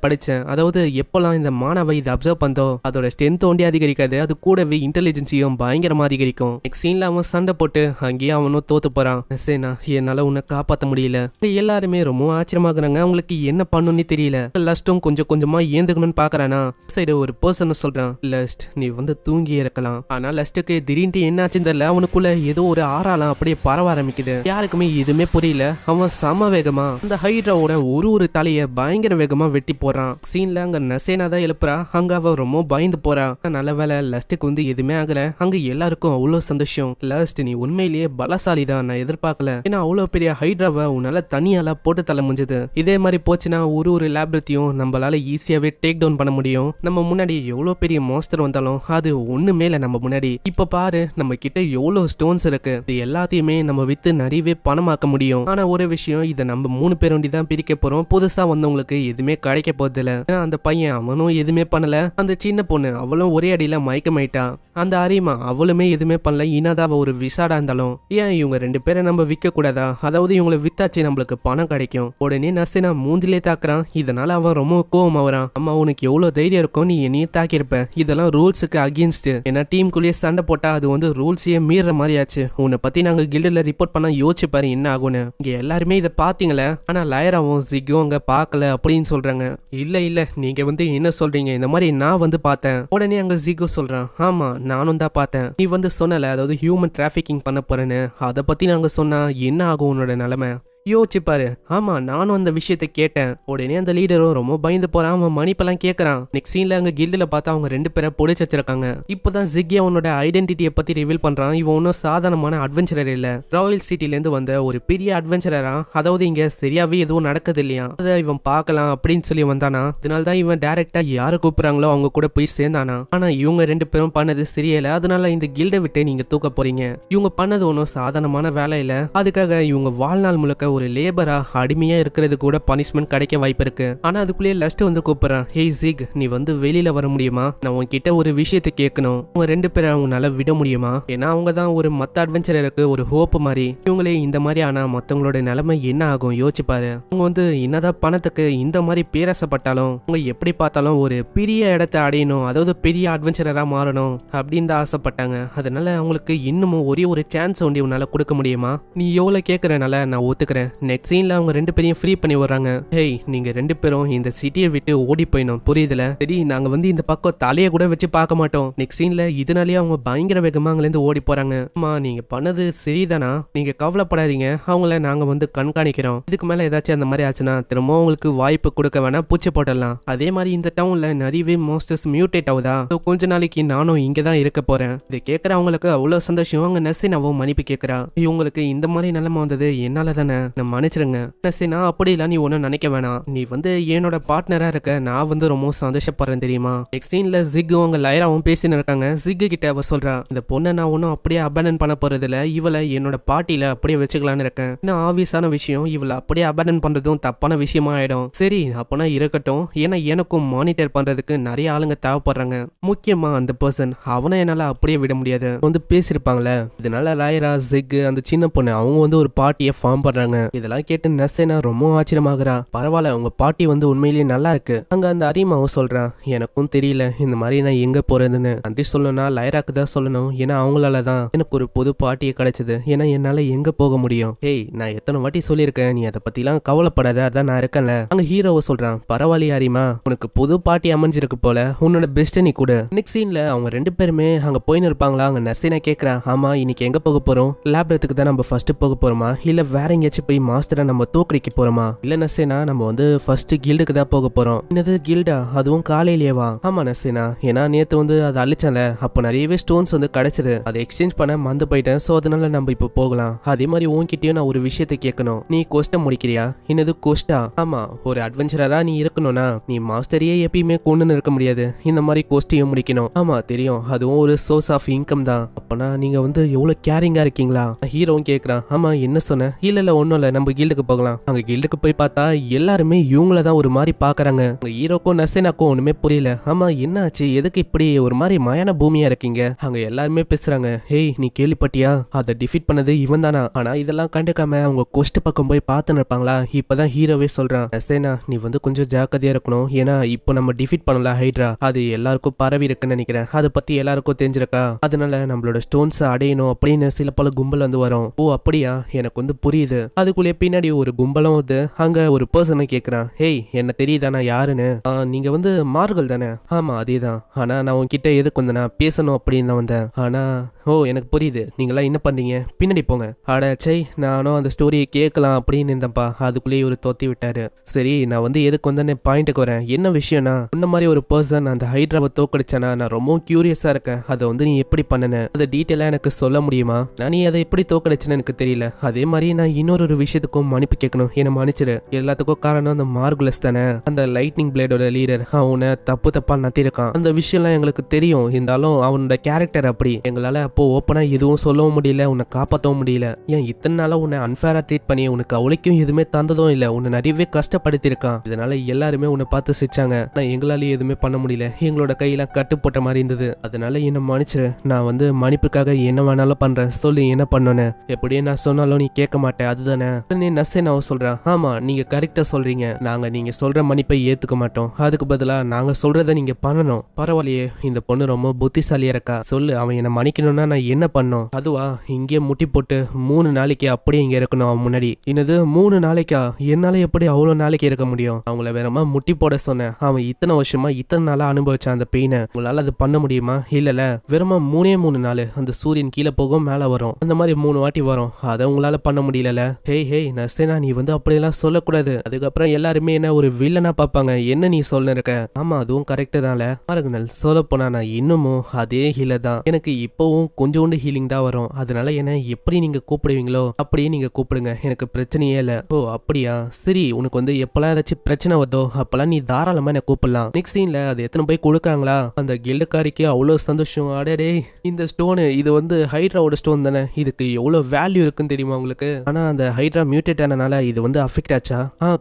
படிச்சேன். அதாவது எப்பெல்லாம் இந்த மாணவை இதை அப்சர்வ் பண்ணதோ அதோட ஸ்ட்ரென்த் ஒண்டி அதிகரிக்காது, அது கூடவே இன்டெலிஜென்சியும் பயங்கரமா அதிகரிக்கும். நெக்ஸ்ட் சீன்ல அவன் சண்டை போட்டு அங்கேயே அவனும் தோத்து போறான். சேனா, என்னால உன்னை காப்பாத்த முடியல. எல்லாருமே ரொம்ப ஆச்சரியமாகறாங்க. அவங்களுக்கு என்ன பண்ணுன்னு தெரியல. லஸ்டும் கொஞ்சம் கொஞ்சமா ஏந்துக்கணும்னு பாக்குறானா. சைடு ஒரு பர்சன் சொல்றான், லஸ்ட் நீ வந்து தூங்கி இருக்கலாம். ஆனா லஸ்டுக்கு திடீர்னு என்னாச்சுன்னு தெரியல. அவனுக்குள்ள ஏதோ ஒரு ஆறாலாம் அப்படியே பரவ ஆரம்பிக்குது. யாருக்குமே எதுவுமே புரியல. அவன் சம வேகமா அந்த ஹைட்ராவோட ஒரு தலைய பயங்கர வேகமா வெட்டி போறான். சீன்ல அங்க நசேனா தான் எழுப்புறா. அங்க அவ ரொம்ப பயந்து போறா. நல்ல வேலை லஸ்டுக்கு வந்து எதுவுமே ஆகல. அங்க எல்லாருக்கும் அவ்வளவு சந்தோஷம். லஸ்ட் நீ உண்மையிலேயே பலசாலி தான், நான் எதிர்பார்க்கல. ஏன்னா அவ்வளவு பெரிய ஹைட்ராவை உன்னால தனியால போட்டு தள்ள முடிஞ்சது. இதே மாதிரி போச்சுன்னா ஒரு லேப்ரத்தையும் நம்மளால ஈஸியாவே டேக் டவுன் பண்ண முடியும். நம்ம முன்னாடி எவ்வளவு பெரிய மாஸ்டர் வந்தாலும் அது ஒண்ணுமே இல்ல நம்ம முன்னாடி. இப்ப பாரு நம்ம கிட்ட எவ்வளவு ஸ்டோன்ஸ் இருக்கு. இது எல்லாத்தையுமே நம்ம வித்து நிறையவே பணமாக்க முடியும். ஆனா ஒரு விஷயம், இதை நம்ம 3 பேர் ஒண்டி தான் பிரிக்க போறோம். புதுசா வந்தவங்களுக்கு எதுவுமே கிடைக்க போறது இல்ல. அந்த பையன் அவனும் எதுவுமே பண்ணல. அந்த சின்ன பொண்ணு அவளும் ஒரே அடியில மயக்கமாயிட்டா. அந்த அரிமா அவளுமே எதுவுமே பண்ணல. இனாதான் ஒரு விசாடா இருந்தாலும் ஏன் இவங்க 2 பேரை நம்ம விற்க கூடாதா? அதாவது இவங்களை வித்தாச்சு நம்மளுக்கு பணம் கிடைக்கும். உடனே நர்சினா மூஞ்சிலே தாக்குறான். இதனால அவன் ரொம்ப கோவம் ஆகுறான். அம்மா உனக்கு எவ்வளவு தைரியம் இருக்கும், நீ என்னையே தாக்கியிருப்ப. இதெல்லாம் ரூல்ஸுக்கு அகேன்ஸ்ட். ஏன்னா டீமுக்குள்ளேயே சண்டை போட்டா அது வந்து ரூல்ஸையே மீற மாதிரி ஆச்சு. உன்னை பத்தி நாங்க கில்டுல ரிப்போர்ட் பண்ணா யோசிச்சு பாரு என்ன ஆகும்னு. இங்க எல்லாருமே இதை பாத்தீங்களே. ஆனா லயராவும் ஜிக்கும் அங்க பாக்கல அப்படின்னு சொல்றாங்க. இல்ல நீங்க வந்து என்ன சொல்றீங்க? இந்த மாதிரி நான் வந்து பார்த்தேன். உடனே அங்க ஜிகோ சொல்றான், ஆமா நானும் தான் பார்த்தேன். நீ வந்து சொன்னல, அதாவது ஹியூமன் டிராபிகிங் பண்ண போறேன்னு. அதை பத்தி நாங்க சொன்னா என்ன ஆகும் உன்னோட நிலைமை? யோசிச்சுப்பாரு. ஆமா நானும் அந்த விஷயத்தை கேட்டேன். உடனே அந்த லீடரும் ரொம்ப பயந்து போறான். அவன் மன்னிப்பெல்லாம் கேட்கறான். நெக்ஸ்ட் சீன்ல அங்க கில்டுல பார்த்தா அவங்க 2 பேரை பொடிச்சு வச்சிருக்காங்க. இப்பதான் ஜிக்கி அவனோட ஐடென்டிட்டியை பத்தி ரிவீல் பண்றான். இவன் ஒன்னும் சாதாரணமான அட்வென்ச்சரர் இல்ல, ராயல் சிட்டில இருந்து வந்த ஒரு பெரிய அட்வென்ச்சரரா. அதாவது இங்க சரியாவே எதுவும் நடக்குது இல்லையா, அதை இவன் பார்க்கலாம் அப்படின்னு சொல்லி வந்தானா. அதனாலதான் இவன் டைரக்டா யாரை கூப்பிடுறாங்களோ அவங்க கூட போய் சேர்ந்தானா. ஆனா இவங்க 2 பேரும் பண்ணது சரியல. அதனால இந்த கில்டை விட்டு நீங்க தூக்க போறீங்க. இவங்க பண்ணது ஒன்றும் சாதாரணமான வேலை இல்ல. அதுக்காக இவங்க வாழ்நாள் முழுக்க ஒரு லேபரா அடிமையா இருக்கிறது கூட பனிஷ்மெண்ட் கிடைக்க வாய்ப்பு இருக்கு. ஆனா அதுக்குள்ளேயே லஸ்ட் வந்து கூப்பிடுறான். ஹேய் ஜிக், நீ வந்து வெளியில வர முடியுமா? நான் உன்கிட்ட ஒரு விஷயத்தை கேட்கணும். உங்க 2 பேரை அவங்களால விட முடியுமா? ஏன்னா அவங்க தான் ஒரு மத்த அட்வென்ச்சரருக்கு ஒரு ஹோப் மாதிரி. இவங்களே இந்த மாதிரி ஆனா மத்தவங்களோட நிலைமை என்ன ஆகும் யோசிச்சு பாரு. அவங்க வந்து என்னதான் பணத்துக்கு இந்த மாதிரி பேராசப்பட்டாலும் அவங்க எப்படி பார்த்தாலும் ஒரு பெரிய இடத்தை அடையணும், அதாவது பெரிய அட்வென்ச்சரரா மாறணும் அப்படின்னு தான் ஆசைப்பட்டாங்க. அதனால அவங்களுக்கு இன்னமும் ஒரே ஒரு சான்ஸ் ஒண்டி உன்னால கொடுக்க முடியுமா? நீ எவ்வளவு கேட்கறனால நான் ஒத்துக்கிறேன். நெக்ஸ்ட் சீன்ல அவங்க 2 பேரையும் ஃப்ரீ பண்ணி வர்றாங்க. ஹேய், நீங்க 2 பேரும் இந்த சிட்டியை விட்டு ஓடி போயிடும், புரியுதுல? சரி, நாங்க வந்து இந்த பக்கம் தலையை கூட வச்சு பார்க்க மாட்டோம். நெக்ஸ்ட் சீன்ல இதனாலேயே அவங்க பயங்கர வேகமா அங்கிருந்து ஓடி போறாங்க. அம்மா, நீங்க பண்ணது சரிதானா? நீங்க கவலைப்படாதீங்க, அவங்கள நாங்க வந்து கண்காணிக்கிறோம். இதுக்கு மேல ஏதாச்சும் அந்த மாதிரி ஆச்சுன்னா திரும்ப உங்களுக்கு வாய்ப்பு கொடுக்க வேணா, பூச்சி போடலாம். அதே மாதிரி இந்த டவுன்ல நிறையவே மாஸ்டர்ஸ் மியூட்டேட் ஆகுதா, கொஞ்ச நாளைக்கு நானும் இங்க தான் இருக்க போறேன். இதை கேட்கற அவங்களுக்கு அவ்வளவு சந்தோஷம். அவங்க நசினாவும் மன்னிப்பு கேட்கறா. இவங்களுக்கு இந்த மாதிரி நிலைமை வந்தது என்னால தானே, நான் மன்னிச்சிருங்க நசினா. அப்படி இல்ல, நீ ஒன்னும் நினைக்க வேணாம். நீ வந்து என்னோட பார்ட்னரா இருக்க, நான் வந்து ரொம்ப சந்தோஷப்படுறேன் தெரியுமா? நெக்ஸ்ட் சீன்ல ஜிக்கும் அவங்க லைராவும் பேசின்னு இருக்காங்க. ஜிக்கு கிட்ட அவ சொல்றா, இந்த பொண்ணை நான் ஒன்னும் அப்படியே அபேண்டன் பண்ண போறது இல்ல, இவளை என்னோட பார்ட்டியில அப்படியே வச்சுக்கலான்னு இருக்கேன். இன்னும் ஆப்வியஸான விஷயம், இவளை அப்படியே அபேண்டன் பண்றதும் தப்பான விஷயமா ஆயிடும். சரி, அப்பனா இருக்கட்டும். ஏன்னா எனக்கும் மானிட்டர் பண்றதுக்கு நிறைய ஆளுங்க தேவைப்படுறாங்க. முக்கியமா அந்த பர்சன், அவனை என்னால அப்படியே விட முடியாது வந்து பேசிருப்பாங்களே. இதனால லைரா, ஜிக், அந்த சின்ன பொண்ணு அவங்க வந்து ஒரு பார்ட்டியை ஃபார்ம் பண்றாங்க. இதெல்லாம் கேட்டு நசேனா ரொம்ப ஆச்சரியமாகறா. பரவாயில்ல, உங்க பார்ட்டி வந்து உண்மையிலேயே நல்லா இருக்கு. அங்க அந்த அரிமாவும் சொல்றான், எனக்கும் தெரியல இந்த மாதிரி நான் எங்க போறதுன்னு. நன்றி சொல்லணும்னா லைராக்கு தான் சொல்லணும். ஏன்னா அவங்களால தான் எனக்கு ஒரு புது பார்ட்டியை கிடைச்சது. ஏன்னா என்னால எங்க போக முடியும்? ஏய், நான் எத்தனை வாட்டி சொல்லியிருக்கேன், நீ அதை பத்தி எல்லாம் கவலைப்படாத, அதான் நான் இருக்கேன்ல. அங்க ஹீரோவை சொல்றான், பரவாயில்லையா அரிமா, உனக்கு புது பார்ட்டி அமைஞ்சிருக்கு போல, உன்னோட பெஸ்ட் நீ கூட. நெக்ஸ்ட் சீன்ல அவங்க 2 பேருமே அங்க போயின்னு இருப்பாங்களா. அங்க நசீனா கேக்குறா, ஆமா இன்னைக்கு எங்க போக போறோம்? லேப்ரத்துக்கு தான் நம்ம ஃபர்ஸ்ட் போக போறோமா, இல்ல வேற எங்கேயாச்சும் போய் மாஸ்டரை நம்ம தோக்கடிக்க போறோமா? இல்ல நசீனா, நம்ம வந்து ஃபர்ஸ்ட் கில்டுக்கு தான் போக போறோம். என்னது கில்டா, அதுவும் காலையிலேவா? ஆமா நசீனா, ஏன்னா நேத்து வந்து அதை அழிச்சல, அப்போ நிறையவே ஸ்டோன்ஸ் வந்து கிடைச்சது, அதை எக்ஸ்சேஞ்ச் பண்ண மறந்து போயிட்டேன். சோ அதனால நம்ம இப்போ போகலாம். அதே மாதிரி உன்கிட்டயும் நான் ஒரு விஷயத்தை கேட்கணும். நீ கோஸ்ட முடிக்கிறியா? என்னது கோஸ்டா? ஆமா, ஒரு அட்வென்ச்சரரா நீ இருக்கணும்னா நீ மாஸ்டரையே எப்பயுமே கொண்டு இருக்க முடியாது, இந்த மாதிரி கோஸ்டையும் முடிக்கணும். ஆமா தெரியும், அதுவும் ஒரு சோர்ஸ் ஆஃப் இன்கம் தான். அப்பனா நீங்க வந்து எவ்வளவு கேரிங்கா இருக்கீங்களா? ஹீரோவும் கேக்குறான், ஆமா என்ன சொன்ன? இல்ல ஒன்னும் இல்ல, நம்ம கில்டுக்கு போகலாம். அங்க கில்டுக்கு போய் பார்த்தா எல்லாருமே இவங்கள தான் ஒரு மாதிரி பாக்குறாங்க. ஹீரோக்கும் நசேனாக்கும் ஒண்ணுமே புரியல. ஆமா என்ன ஆச்சு, எதுக்கு இப்படி ஒரு மாதிரி மயான பூமியா இருக்கீங்க? அங்க எல்லாருமே பேசுறாங்க, ஹேய் நீ கேள்விப்பட்டியா, அதை டிஃபீட் பண்ணது இவன் தானா? ஆனா இதெல்லாம் கண்டுக்காம அவங்க கோஸ்ட் பக்கம் போய் பார்த்து இருப்பாங்களா. இப்பதான் ஹீரோவே சொல்றான், நசேனா நீ வந்து கொஞ்சம் ஜாக்கிரதையா இருக்கணும். ஏன்னா இப்போ நம்ம டிஃபீட் பண்ணல ஹைட்ரா, அது எல்லாருக்கும் பரவி இருக்குன்னு நினைக்கிறேன். அதை பத்தி எல்லாருக்கும் தெரிஞ்சிருக்கா, அதனால நம்மளோட ஸ்டோன்ஸ் அடையணும் அப்படின்னு சில பல கும்பல் வந்து வரும். ஓ அப்படியா, எனக்கு வந்து புரியுது. அதுக்குள்ளே பின்னாடி ஒரு கும்பலும் வந்து அங்க ஒரு பர்சனை கேக்குறான், ஹேய் என்ன தெரியுதா நான் யாருன்னு? நீங்க வந்து மார்கள் தானே? ஆமா அதேதான். ஆனா நான் உன்கிட்ட எதுக்கு வந்தேன்னா பேசணும் அப்படின்னு தான் வந்தேன். ஆனா ஓ எனக்கு புரியுது, நீங்களாம் என்ன பண்ணீங்க, பின்னாடி போங்க. அடச்சை, நானும் அந்த ஸ்டோரியை கேட்கலாம் அப்படின்னு இருந்தேன்ப்பா, அதுக்குள்ளேயே ஒரு தொத்தி விட்டாரு. சரி, நான் வந்து எதுக்கு வந்தேன்னு பாயிண்ட்டுக்கு வரேன். என்ன விஷயம்னா, இந்த மாதிரி ஒரு பர்சன் அந்த ஹைட்ராவை தோக்கடிச்சானா நான் ரொம்ப கியூரியஸா இருக்கேன். அதை வந்து நீ எப்படி பண்ணன, அதை டீட்டெயிலா எனக்கு சொல்ல முடியுமா? நான் நீ அதை எப்படி தோக்கடிச்சுன்னு எனக்கு தெரியல. அதே மாதிரி நான் இன்னொரு விஷயத்துக்கும் மன்னிப்பு கேட்கணும், என்ன மன்னிச்சிரு. எல்லாத்துக்கும் காரணம் அந்த மார்குலஸ் தானே, அந்த லைட்னிங் பிளேடோட லீடர். அவனை தப்பா நத்திருக்கான். அந்த விஷயம்லாம் எங்களுக்கு தெரியும், இருந்தாலும் அவனோட கேரக்டர் அப்படி. எங்களால அப்போ ஓப்பனா எதுவும் சொல்லவும் முடியல, உன்னை காப்பாற்றவும் முடியல. ஏன் இத்தனை நாளா உன்னை அன்ஃபேரா ட்ரீட் பண்ணி உனக்கு அவளைக்கும் எதுவுமே தந்ததும் இல்ல, உன்னை நிறையவே கஷ்டப்படுத்திருக்கான். இதனால எல்லாருமே உன்னை பார்த்து சிரிச்சாங்க. நான் எங்களாலேயே எதுவுமே பண்ண முடியல, எங்களோட கையெல்லாம் கட்டு போட்ட மாதிரி இருந்தது. அதனால என்ன மன்னிச்சிரு. நான் வந்து மன்னிப்புக்காக என்ன வேணாலும் பண்றேன், சொல்லி என்ன பண்ணனு. எப்படியே நான் சொன்னாலும் நீ கேட்க மாட்டேன், அதுதானே? நசேனாவும் சொல்றேன், ஆமா நீங்க கரெக்டா சொல்றீங்க. நாங்க நீங்க சொல்ற மன்னிப்பை ஏத்துக்க மாட்டோம், அதுக்கு பதிலா நாங்க சொல்றதை நீங்க பண்ணணும். பரவாயில்லையே, இந்த பொண்ணு ரொம்ப புத்திசாலியா இருக்கா. சொல்லு, அவன் என்ன மன்னிக்கணும்னா நான் என்ன பண்ணோம்? அதுவா இங்கே முட்டி போட்டு 3 நாளைக்கு அப்படியே இங்க இருக்கணும் அவன் முன்னாடி. என்னது 3 நாளைக்கா? என்னால எப்படி அவ்வளவு நாளைக்கு இருக்க முடியும்? அவங்கள வேறமா முட்டி போட சொன்னேன். அவன் இத்தனை வருஷமா இத்தனை நாளா அனுபவிச்சான் அந்த பெயினை. உங்களால அது பண்ண முடியுமா? இல்லல, வெறுமா 3 நாள் அந்த சூரியன் கீழே போகும் மேல வரும், அந்த மாதிரி 3 வாட்டி வரும். அதை உங்களால பண்ண முடியல. ஹேய் நர்சேனா, நீ வந்து அப்படியெல்லாம் சொல்லக்கூடாது. அதுக்கப்புறம் எல்லாருமே என்ன ஒரு வில்லனா பார்ப்பாங்க. என்ன நீ சொல்ல இருக்க? ஆமா, அதுவும் கரெக்ட் தான்ல. பாருங்க, சொல்ல போனா நான் இன்னமும் அதே ஹீலர் தான். எனக்கு இப்பவும் கொஞ்சோண்டு ஹீலிங் தான் வரும். அதனால என்ன எப்படி நீங்க கூப்பிடுவீங்களோ அப்படியே நீங்க கூப்பிடுங்க, எனக்கு பிரச்சனையே இல்ல. ஓ அப்படியா, சரி. உனக்கு வந்து எப்பெல்லாம் ஏதாச்சும் பிரச்சனை வருதோ அப்பெல்லாம் நீ தாராளமா என்ன கூப்பிடலாம். நெக்ஸ்ட் சீன்ல அது எத்தனை போய் கொடுக்காங்களா அந்த கில்டுக்காரிக்கு அவ்வளவு சந்தோஷம். அடடே, இந்த ஸ்டோனு இது வந்து ஹைட்ராவோட ஸ்டோன் தானே, இதுக்கு எவ்வளவு வேல்யூ இருக்குன்னு தெரியுமா உங்களுக்கு? ஆனா அந்த ஹைட்ரா மியூட்டேட் ஆனனால இது வந்து அஃபெக்ட் ஆச்சா?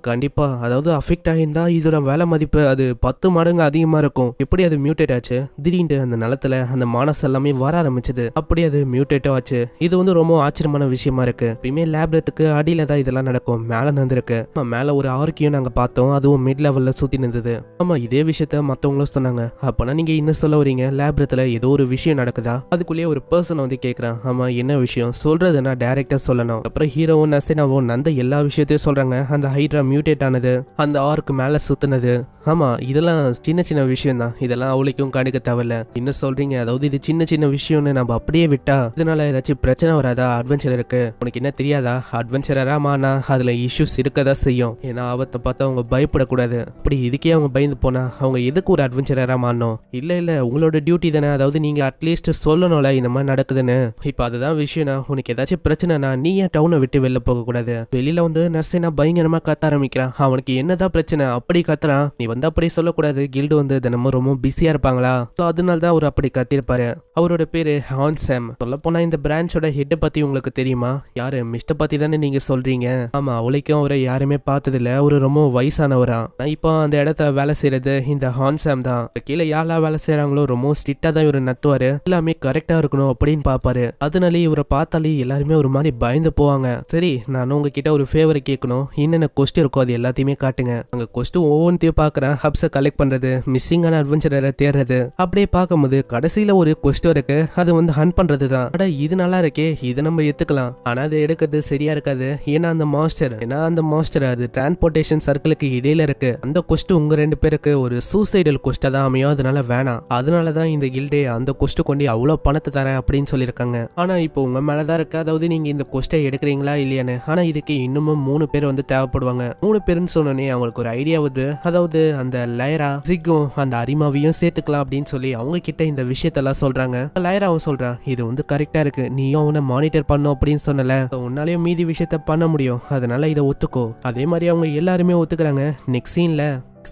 கண்டிப்பா. அதாவது அஃபெக்ட் ஆயிருந்தா இதோட வேலை மதிப்பு அது 10 மடங்கு அதிகமா இருக்கும். எப்படி அது மியூட்டேட் ஆச்சு? திடீர்னு அந்த நிலத்துல அந்த மானஸ் எல்லாமே வர ஆரம்பிச்சது. அப்படி அது மியூட்டேட்டும் ஆச்சு. இது வந்து ரொம்ப ஆச்சரியமான விஷயமா இருக்கு. எப்பயுமே லேப்ரத்துக்கு அடியில தான் இதெல்லாம் நடக்கும், மேல நடந்திருக்கு. மேல ஒரு ஆர்க்கியும் நாங்க பார்த்தோம், அதுவும் மிட் லெவல்ல சுத்தி நின்றது. ஆமா, இதே விஷயத்த மத்தவங்களும் சொன்னாங்க. அப்பனா நீங்க என்ன சொல்ல வரீங்க? லேப்ரத்துல ஏதோ ஒரு விஷயம் நடக்குதா? அதுக்குள்ளேயே ஒரு பர்சன் வந்து கேக்குறான். ஆமா, என்ன விஷயம்? சொல்றதுன்னா டைரக்டா சொல்லணும். அப்புறம் ஹீரோவும் நசேனாவும் நந்த எல்லா விஷயத்தையும் சொல்றாங்க. அந்த ஹைட்ரா மியூட்டேட் ஆனது, அந்த ஆர்க்கு மேல சுத்துனது. ஆமா, இதெல்லாம் சின்ன சின்ன விஷயம் தான். இதெல்லாம் அவளுக்கும் கண்டுக்க தேவையில்ல. என்ன சொல்றீங்க? அதாவது இது சின்ன சின்ன விஷயம்னு நம்ம அப்படியே விட்டா இதனால ஏதாச்சும் பிரச்சனை வராதா? அட்வென்ச்சர் இருக்கு, உனக்கு என்ன தெரியாதா? அட்வென்ச்சரா மானா அதுல இஷ்யூஸ் இருக்கதா செய்யும். ஏன்னா ஆபத்தை பார்த்து அவங்க பயப்படக்கூடாது. அப்படி இதுக்கே அவங்க பயந்து போனா அவங்க எதுக்கு ஒரு அட்வென்ச்சரா மாறணும்? இல்ல உங்களோட டியூட்டி தானே. அதாவது நீங்க அட்லீஸ்ட் சொல்லணும்ல இந்த மாதிரி நடக்குதுன்னு. இப்ப அதுதான் விஷயம்னா, உனக்கு ஏதாச்சும் பிரச்சனைனா நீ ஏன் டவுனை விட்டு வெளில போக கூடாது? வெளியில வந்து நர்சேனா பயங்கரமா கத்த ஆரம்பிக்கிறான். அவனுக்கு என்னதான் பிரச்சனை அப்படி கத்துறான்? நீ வந்து அப்படி சொல்லக்கூடாது. கில்டு வந்து தினமும் ரொம்ப பிஸியா இருப்பாங்களா? அதனால தான் அவர் அப்படி கத்திருப்பாரு. அவரோட பேரு ஹான்சாம். சொல்ல போனா இந்த பிரான்ச்சோட ஹெட் பத்தி உங்களுக்கு தெரியுமா? யாரு? மிஸ்டர் பத்தி தானே நீங்க சொல்றீங்க? ஆமா, அவளைக்கும் அவரை யாருமே பார்த்தது இல்ல. அவரு ரொம்ப வயசானவரா. நான் இப்போ அந்த இடத்துல வேலை செய்யறது இந்த ஹான்சாம் தான். கீழே யாரெல்லாம் வேலை செய்யறாங்களோ ரொம்ப ஸ்ட்ரிக்டா தான் இவரு நத்துவாரு. எல்லாமே கரெக்டா இருக்கணும் அப்படின்னு பாப்பாரு. அதனாலே இவரை பார்த்தாலே எல்லாருமே ஒரு மாதிரி பயந்து போவாங்க. சரி, நான் உங்ககிட்ட ஒரு ஃபேவர் கேட்கணும். என்னென்ன கொஸ்டின் இருக்கோ அது எல்லாத்தையுமே காட்டுங்க. அங்க கொஸ்டின் ஒவ்வொன்றையும் பாக்குறேன். ஹப்ஸை கலெக்ட் பண்றது, மிஸ்ஸிங்கான அட்வென்ச்சரை தேடுறது. அப்படியே பார்க்கும்போது கடைசியில ஒரு கொஸ்டின் இருக்கு, அது வந்து ஹண்ட் பண்றது தான். அட, இது நல்லா இருக்கே, இதை நம்ம எடுத்துக்கலாம். ஆனா அதை எடுக்கிறது சரியா இருக்காது. ஏன்னா அந்த மாஸ்டர் அது டிரான்ஸ்போர்டேஷன் சர்க்கிளுக்கு இடையில இருக்கு. அந்த கொஸ்டின் உங்க 2 பேருக்கு ஒரு சூசைடல் கொஸ்டா தான் அமையும். அதனால வேணாம். அதனாலதான் இந்த கில்டே அந்த கொஸ்டின் கொண்டு அவ்வளவு பணத்தை தரேன் அப்படின்னு சொல்லியிருக்காங்க. ஆனா இப்போ உங்க மேலதான் இருக்கு. அதாவது நீங்க இந்த கொஸ்டை எடுக்கிறீங்களா இல்லையான்னு. ஆனா இதுக்கு இன்னமும் 3 பேர் வந்து தேவைப்படுவாங்க. 3 பேருன்னு சொன்னோன்னே அவங்களுக்கு ஒரு ஐடியா வருது. அதாவது அந்த லைரா, ஜிக்கும், அந்த அரிமாவையும் சேர்த்துக்கலாம் அப்படின்னு சொல்லி அவங்க கிட்ட இந்த விஷயத்தெல்லாம் சொல்றாங்க. லைராவும் சொல்றான், இது வந்து கரெக்டா இருக்கு, நீயும் அவனை மானிட்டர் பண்ணும் அப்படின்னு சொன்னல, உன்னாலேயும் மீதி விஷயத்த பண்ண முடியும், அதனால இதை ஒத்துக்கோ. அதே மாதிரி அவங்க எல்லாருமே ஒத்துக்கிறாங்க. நெக்ஸ்ட்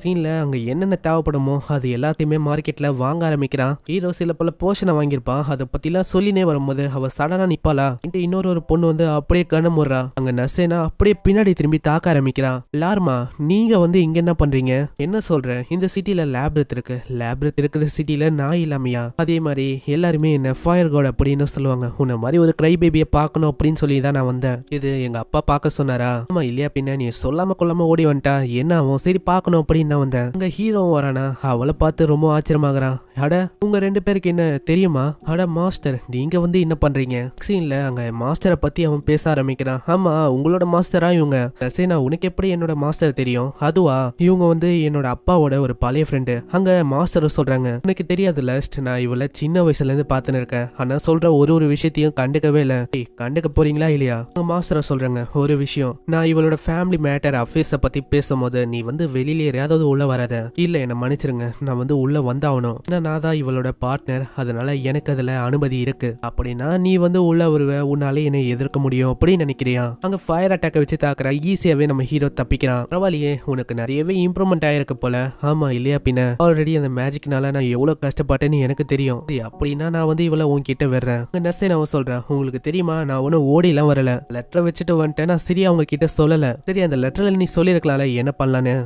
சீன்ல அங்க என்னென்ன தேவைப்படுமோ அது எல்லாத்தையுமே மார்க்கெட்ல வாங்க ஆரம்பிக்கிறான். ஹீரோ சில பல போர்ஷனை வாங்கியிருப்பான். அதை பத்திலாம் சொல்லினே வரும்போது அவ சடனா நிப்பாளா. இன்னொரு பொண்ணு வந்து அப்படியே கண்ணம் முடுறா. அங்க நர்சேனா அப்படியே பின்னாடி திரும்பி தாக்க ஆரம்பிக்கிறான். லார்மா, நீங்க வந்து இங்க என்ன பண்றீங்க? என்ன சொல்ற? இந்த சிட்டில லேப்ரத் இருக்கிற சிட்டில நான் இல்லாமையா? அதே மாதிரி எல்லாருமே என்ன ஃபயர் காட் அப்படின்னு சொல்லுவாங்க. உன்ன மாதிரி ஒரு கிரை பேபியை பார்க்கணும் அப்படின்னு சொல்லி தான் நான் வந்தேன். இது எங்க அப்பா பார்க்க சொன்னாரா? ஆமா, இல்லையா பின்ன நீ சொல்லாம கொள்ளாம ஓடி வந்துட்டா என்ன ஆகும்? சரி பார்க்கணும் அப்படின்னு தான் வந்தேன். அங்க ஹீரோவும் வரானா. அவளை பார்த்து ரொம்ப ஆச்சரியமாகறான். அட, உங்க 2 பேருக்கு என்ன தெரியுமா? அட மாஸ்டர், நீங்க வந்து என்ன பண்றீங்க? சீன்ல அங்க மாஸ்டரை பத்தி அவன் பேச ஆரம்பிக்கிறான். ஆமா, உங்களோட மாஸ்டரா இவங்க? ரசேனா, உனக்கு எப்படி என்னோட மாஸ்டர் தெரியும்? அதுவா, இவங்க வந்து என்னோட அப்பாவோட ஒரு பழைய ஃப்ரெண்டு. அங்க மாஸ்டர் சொல்றாங்க, உனக்கு தெரியாது லஸ்ட், நான் இவளை சின்ன வயசுல இருந்து பாத்துன்னு இருக்கேன். ஆனா சொல்ற ஒரு விஷயத்தையும் கண்டுக்கவே இல்ல. கண்டுக்க போறீங்களா இல்லையா? மாஸ்டர் சொல்றாங்க, ஒரு விஷயம், நான் இவளோட ஃபேமிலி மேட்டர் அஃபேர்ஸ பத்தி பேசும்போது நீ வந்து வெளியிலே அதாவது உள்ள வராத. இல்ல, என்ன மன்னிச்சிருங்க, நான் வந்து உள்ள வந்தாகணும். நான் தான் இவளோட பார்ட்னர், அதனால எனக்கு அதுல அனுமதி இருக்கு. அப்படின்னா நீ வந்து உள்ள வருவ, உன்னாலே என்னை எதிர்க்க முடியும் அப்படின்னு நினைக்கிறியா? அங்க ஃபயர் அட்டாக்க வச்சு தாக்குற ஈஸியாவே நம்ம ஹீரோ தப்பிக்கிறான். பரவாயில்லையே, உனக்கு நிறையவே இம்ப்ரூவ்மெண்ட் ஆயிருக்கு போல. ஆமா, இல்லையா பின்ன? ஆல்ரெடி அந்த மேஜிக்னால நான் எவ்வளவு கஷ்டப்பட்டேன்னு எனக்கு தெரியும். அப்படின்னா நான் வந்து இவளை உன்கிட்ட வர்றேன். நெஸ்ஸே நான் சொல்றேன், உங்களுக்கு தெரியுமா, நான் ஒன்னும் ஓடிலாம் வரல, லெட்டர் வச்சுட்டு வந்துட்டேன். நான் சரியா அவங்க கிட்ட சொல்லல. சரி, அந்த லெட்டர்ல நீ சொல்லிருக்கலாம்ல என்ன பண்ணலான்னு.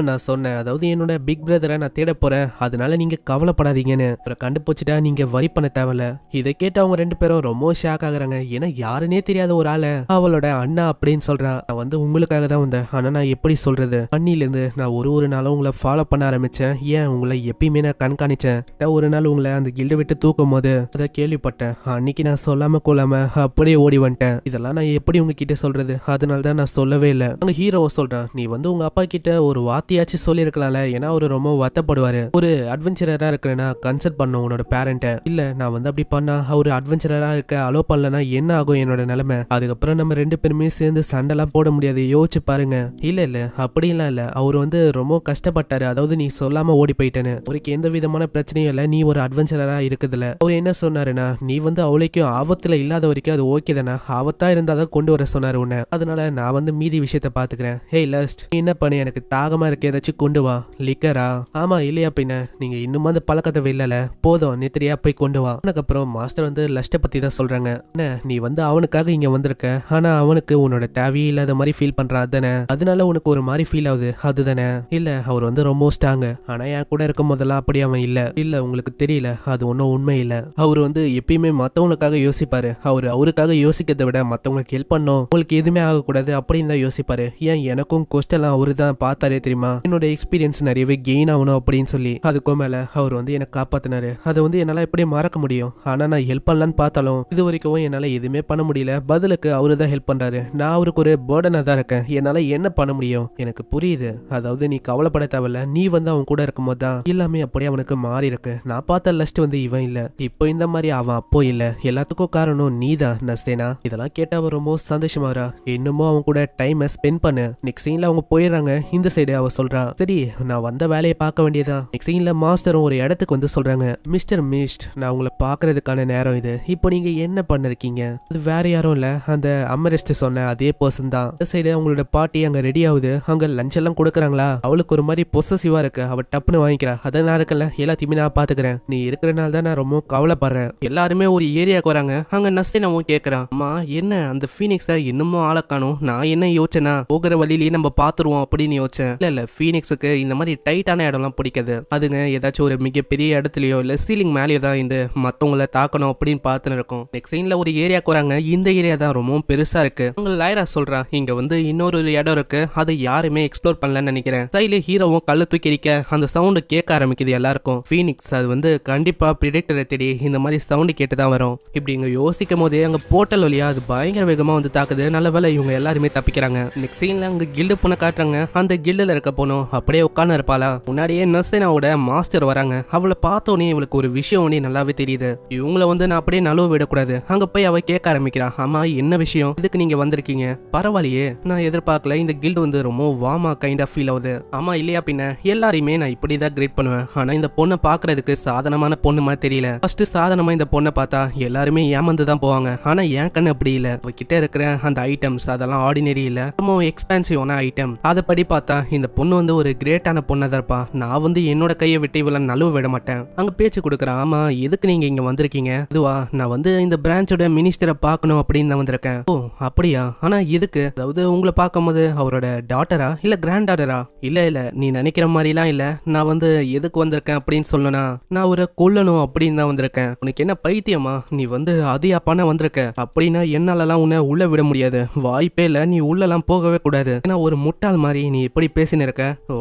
நான் சொன்னேன், அதாவது என்னோட பிக் பிரதரை நான் தேட போறேன், அதனால நீங்க கவலைப்படாதீங்க பண்ணாதீங்கன்னு. அப்புறம் கண்டுபிடிச்சிட்டா நீங்க வரி பண்ண தேவையில்ல. இதை கேட்டு அவங்க 2 பேரும் ரொம்ப ஷாக் ஆகுறாங்க. ஏன்னா யாருன்னே தெரியாத ஒரு ஆளை அவளோட அண்ணா அப்படின்னு சொல்றா. நான் வந்து உங்களுக்காக தான் வந்தேன். ஆனா நான் எப்படி சொல்றது, அன்னிலேருந்து நான் ஒரு நாளும் உங்களை ஃபாலோ பண்ண ஆரம்பிச்சேன். ஏன் உங்களை எப்பயுமே நான் கண்காணிச்சேன். ஒரு நாள் உங்களை அந்த கில்டு விட்டு தூக்கும் போது அதை கேள்விப்பட்டேன். அன்னைக்கு நான் சொல்லாம கொள்ளாம அப்படியே ஓடி வந்துட்டேன். இதெல்லாம் நான் எப்படி உங்ககிட்ட சொல்றது, அதனால தான் நான் சொல்லவே இல்லை. அங்க ஹீரோவை சொல்றான், நீ வந்து உங்க அப்பா கிட்ட ஒரு வார்த்தையாச்சும் சொல்லியிருக்கலாம்ல. ஏன்னா அவரு ரொம்ப வருத்தப்படுவாரு. ஒரு அட்வென்ச்சரரா இருக்கிறேன்னா கன்சல்ட் பண்ண உன்னோட பேரண்ட்டை. இல்ல நான் வந்து அப்படி பண்ணா அவரு அட்வென்ச்சரரா இருக்க அலோ பண்ணலன்னா என்ன ஆகும் என்னோட நிலைமை. அதுக்கப்புறம் நம்ம 2 பேருமே சேர்ந்து சண்டைலாம் போட முடியாது. யோசிச்சு பாருங்க. இல்ல அப்படிலாம் இல்ல, அவரு வந்து ரொம்ப கஷ்டப்பட்டாரு. அதாவது நீ சொல்லாம ஓடி போயிட்டேன்னு. அவருக்கு எந்த விதமான பிரச்சனையும் இல்ல, நீ ஒரு அட்வென்ச்சரரா இருக்குதுல. அவர் என்ன சொன்னாருன்னா, நீ வந்து அவளைக்கும் ஆபத்துல இல்லாத வரைக்கும் அது ஓகே தானே, ஆபத்தா இருந்தாதான் கொண்டு வர சொன்னாரு உன்னை. அதனால நான் வந்து மீதி விஷயத்த பாத்துக்கிறேன். ஹே லஸ்ட், நீ என்ன பண்ணு, எனக்கு தாகமா இருக்க, ஏதாச்சும் கொண்டு வா. லிக்கரா? ஆமா இல்லையா பின்ன, நீங்க இன்னும் அந்த பழக்கத்தை வில்லல, போதும் நித்திரியா போய் கொண்டு வா. அதுக்கப்புறம் மாஸ்டர் வந்து லஸ்ட பத்தி தான் சொல்றாங்க. என்ன நீ வந்து அவனுக்காக இங்க வந்திருக்க, ஆனா அவனுக்கு உன்னோட தேவையே இல்லாத மாதிரி ஃபீல் பண்றான் தானே, அதனால உனக்கு ஒரு மாதிரி ஃபீல் ஆகுது அதுதானே. இல்ல அவர் வந்து ரொம்ப ஸ்ட்ராங், ஆனா என் கூட இருக்கும் போதெல்லாம் அப்படி அவன் இல்ல உங்களுக்கு தெரியல, அது ஒன்றும் உண்மை இல்ல. அவர் வந்து எப்பயுமே மத்தவங்களுக்காக யோசிப்பாரு. அவருக்காக யோசிக்கிறத விட மத்தவங்களுக்கு ஹெல்ப் பண்ணும், உங்களுக்கு எதுவுமே ஆகக்கூடாது அப்படின்னு தான் யோசிப்பாரு. ஏன் எனக்கும் கொஸ்டெல்லாம் அவரு தான் பார்த்தாரே தெரியுமா, என்னோட எக்ஸ்பீரியன்ஸ் நிறையவே கெயின் ஆகணும் அப்படின்னு சொல்லி. அதுக்கும் மேல அவர் வந்து என்னை காப்பாத்தினாரு. அதை வந்து என்னால எப்படி மறக்க முடியும். ஆனா நான் ஹெல்ப் பண்ணலான்னு பார்த்தாலும் இது வரைக்கும் என்னால எதுவுமே பண்ண முடியல. பதிலுக்கு அவரு தான் ஹெல்ப் பண்றாரு. நான் அவருக்கு ஒரு பேர்டனா தான் இருக்கேன். என்னால என்ன பண்ண முடியும். எனக்கு புரியுது. அதாவது நீ கவலைப்பட தேவையில்ல, நீ வந்து அவன் கூட இருக்கும் போது தான் எல்லாமே அப்படியே அவனுக்கு மாறி இருக்கு. நான் பார்த்த லஸ்ட் வந்து இவன் இல்ல, இப்போ இந்த மாதிரி அவன் அப்போ இல்ல. எல்லாத்துக்கும் காரணம் நீ தான் நசேனா. இதெல்லாம் கேட்டா அவன் ரொம்ப சந்தோஷமாரா. இன்னமும் அவன் கூட டைம் ஸ்பெண்ட் பண்ணு. நெக்ஸ்ட் சீன்ல அவங்க போயிடுறாங்க. இந்த சைடு அவ சொல்றா, சரி நான் வந்த வேலையை பார்க்க வேண்டியதா. நெக்ஸ்ட் சீன்ல மாஸ்டரும் ஒரு இடத்துக்கு வந்து சொல்றாங்க, மிஸ்டர் மிஸ்ட், நான் உங்களை பாக்குறதுக்கான நேரம் இது. இப்போ நீங்க என்ன பண்ணிருக்கீங்க. அது வேற யாரும் இல்ல, அந்த அம்மரெஸ்ட் சொன்ன அதே பர்சன் தான். இந்த சைடு அவங்களோட பாட்டி அங்க ரெடி ஆகுது. அங்க லஞ்ச் எல்லாம் கொடுக்குறாங்களா. அவளுக்கு ஒரு மாதிரி பொசசிவா இருக்கு. அவ டப்புன்னு வாங்கிக்கிறா. அதை நான் இருக்கல, எல்லாத்தையுமே நான் பாத்துக்கிறேன். நீ இருக்கிறனால தான் நான் ரொம்ப கவலைப்படுறேன். எல்லாருமே ஒரு ஏரியாவுக்கு வராங்க. அங்க நஸ்தினவும் கேட்கறான், அம்மா என்ன அந்த ஃபீனிக்ஸை இன்னமும் ஆள காணோம். நான் என்ன யோசிச்சேன்னா போகிற வழியிலேயே நம்ம பாத்துருவோம் அப்படின்னு யோசிச்சேன். இல்ல ஃபீனிக்ஸுக்கு இந்த மாதிரி டைட்டான இடம்லாம் பிடிக்காது. அதுங்க ஏதாச்சும் ஒரு மிகப்பெரிய இடத்துலயோ இல்ல சீலிங் மேலேயோ தான் இந்த மத்தவங்களை தாக்கணும் அப்படின்னு பார்த்துன்னு இருக்கும். நெக்ஸ்ட் சீன்ல ஒரு ஏரியாவுக்கு வராங்க. இந்த ஏரியா தான் ரொம்பவும் பெருசா இருக்கு. உங்க லைரா சொல்றா, இங்க வந்து இன்னொரு இடம் இருக்கு, அதை யாருமே எக்ஸ்ப்ளோர் பண்ணலன்னு நினைக்கிறேன். சைட்ல ஹீரோவும் கல்ல தூக்கி அடிக்க அந்த சவுண்ட் கேட்க ஆரம்பிக்குது எல்லாருக்கும். ஃபீனிக்ஸ் அது வந்து கண்டிப்பா பிரெடிக்டரை தேடி இந்த மாதிரி சவுண்ட் கேட்டு தான் வரும். இப்படி இங்க யோசிக்கும் போதே அங்க போர்ட்டல் வழியா அது பயங்கர வேகமா வந்து தாக்குது. நல்ல வேலை இவங்க எல்லாருமே தப்பிக்கிறாங்க. நெக்ஸ்ட் சீன்ல அங்க கில்டு பொண்ணை காட்டுறாங்க. அந்த கில்டுல இருக்க பொண்ணும் அப்படியே உட்கார்ந்து இருப்பாளா. முன்னாடியே நசேனாவோட மாஸ்டர் வராங்க. அவளை பார்த்தோன்னே இவளுக்கு ஒரு விஷயம் ஒண்ணு நல்லாவே தெரியுது. இவங்கள வந்து நான் அப்படியே நழுவ விடக்கூடாது. அங்க போய் அவ கேட்க ஆரம்பிக்கிறா, ஆமா என்ன விஷயம், இதுக்கு நீங்க வந்திருக்கீங்க. பரவாயில்லையே, நான் எதிர்பார்க்கல. இந்த கில்டு வந்து ரொம்ப வாமா கைண்ட் ஆஃப் ஃபீல் ஆகுது. ஆமா இல்லையா பின்ன, எல்லாரையுமே நான் இப்படிதான் கிரேட் பண்ணுவேன். ஆனா இந்த பொண்ணை பாக்குறதுக்கு சாதாரணமான பொண்ணு மாதிரி தெரியல. ஃபர்ஸ்ட் சாதாரணமா இந்த பொண்ணை பார்த்தா எல்லாருமே ஏமாந்து தான் போவாங்க. ஆனா என் கண்ணு அப்படி இல்ல. அவகிட்ட இருக்கிற அந்த ஐட்டம்ஸ் அதெல்லாம் ஆர்டினரி இல்ல, ரொம்ப எக்ஸ்பென்சிவான ஐட்டம். அதை படி பார்த்தா இந்த பொண்ணு வந்து ஒரு கிரேட்டான பொண்ணா தான் இருப்பா. நான் வந்து என்னோட கையை விட்டு இவள நழுவ விட மாட்டேன். அங்க பேச்சு கொடுக்குறேன். ஆமா எதுக்கு நீங்க இங்க வந்திருக்கீங்க. இதுவா, நான் வந்து இந்த பிரான்ச்சோட மினிஸ்டரை பார்க்கணும் அப்படின்னு தான் வந்திருக்கேன். ஓ அப்படியா, ஆனா எதுக்கு. அதாவது உங்களை பார்க்கும்போது அவரோட டாட்டரா இல்ல கிராண்ட் டாட்டரா. இல்ல நீ நினைக்கிற மாதிரிலாம் இல்ல. நான் வந்து எதுக்கு வந்திருக்கேன் அப்படின்னு சொல்லனா, நான் ஒரு கொல்லணும் அப்படின்னு தான் வந்திருக்கேன். உனக்கு என்ன பைத்தியமா, நீ வந்து அதிகா பண்ண வந்திருக்க அப்படின்னா என்னாலலாம் உன்னை உள்ள விட முடியாது. வாய்ப்பே இல்ல, நீ உள்ளலாம் போகவே கூடாது. ஏன்னா ஒரு முட்டாள் மாதிரி நீ எப்படி பேசின்னு இருக்க. ஓ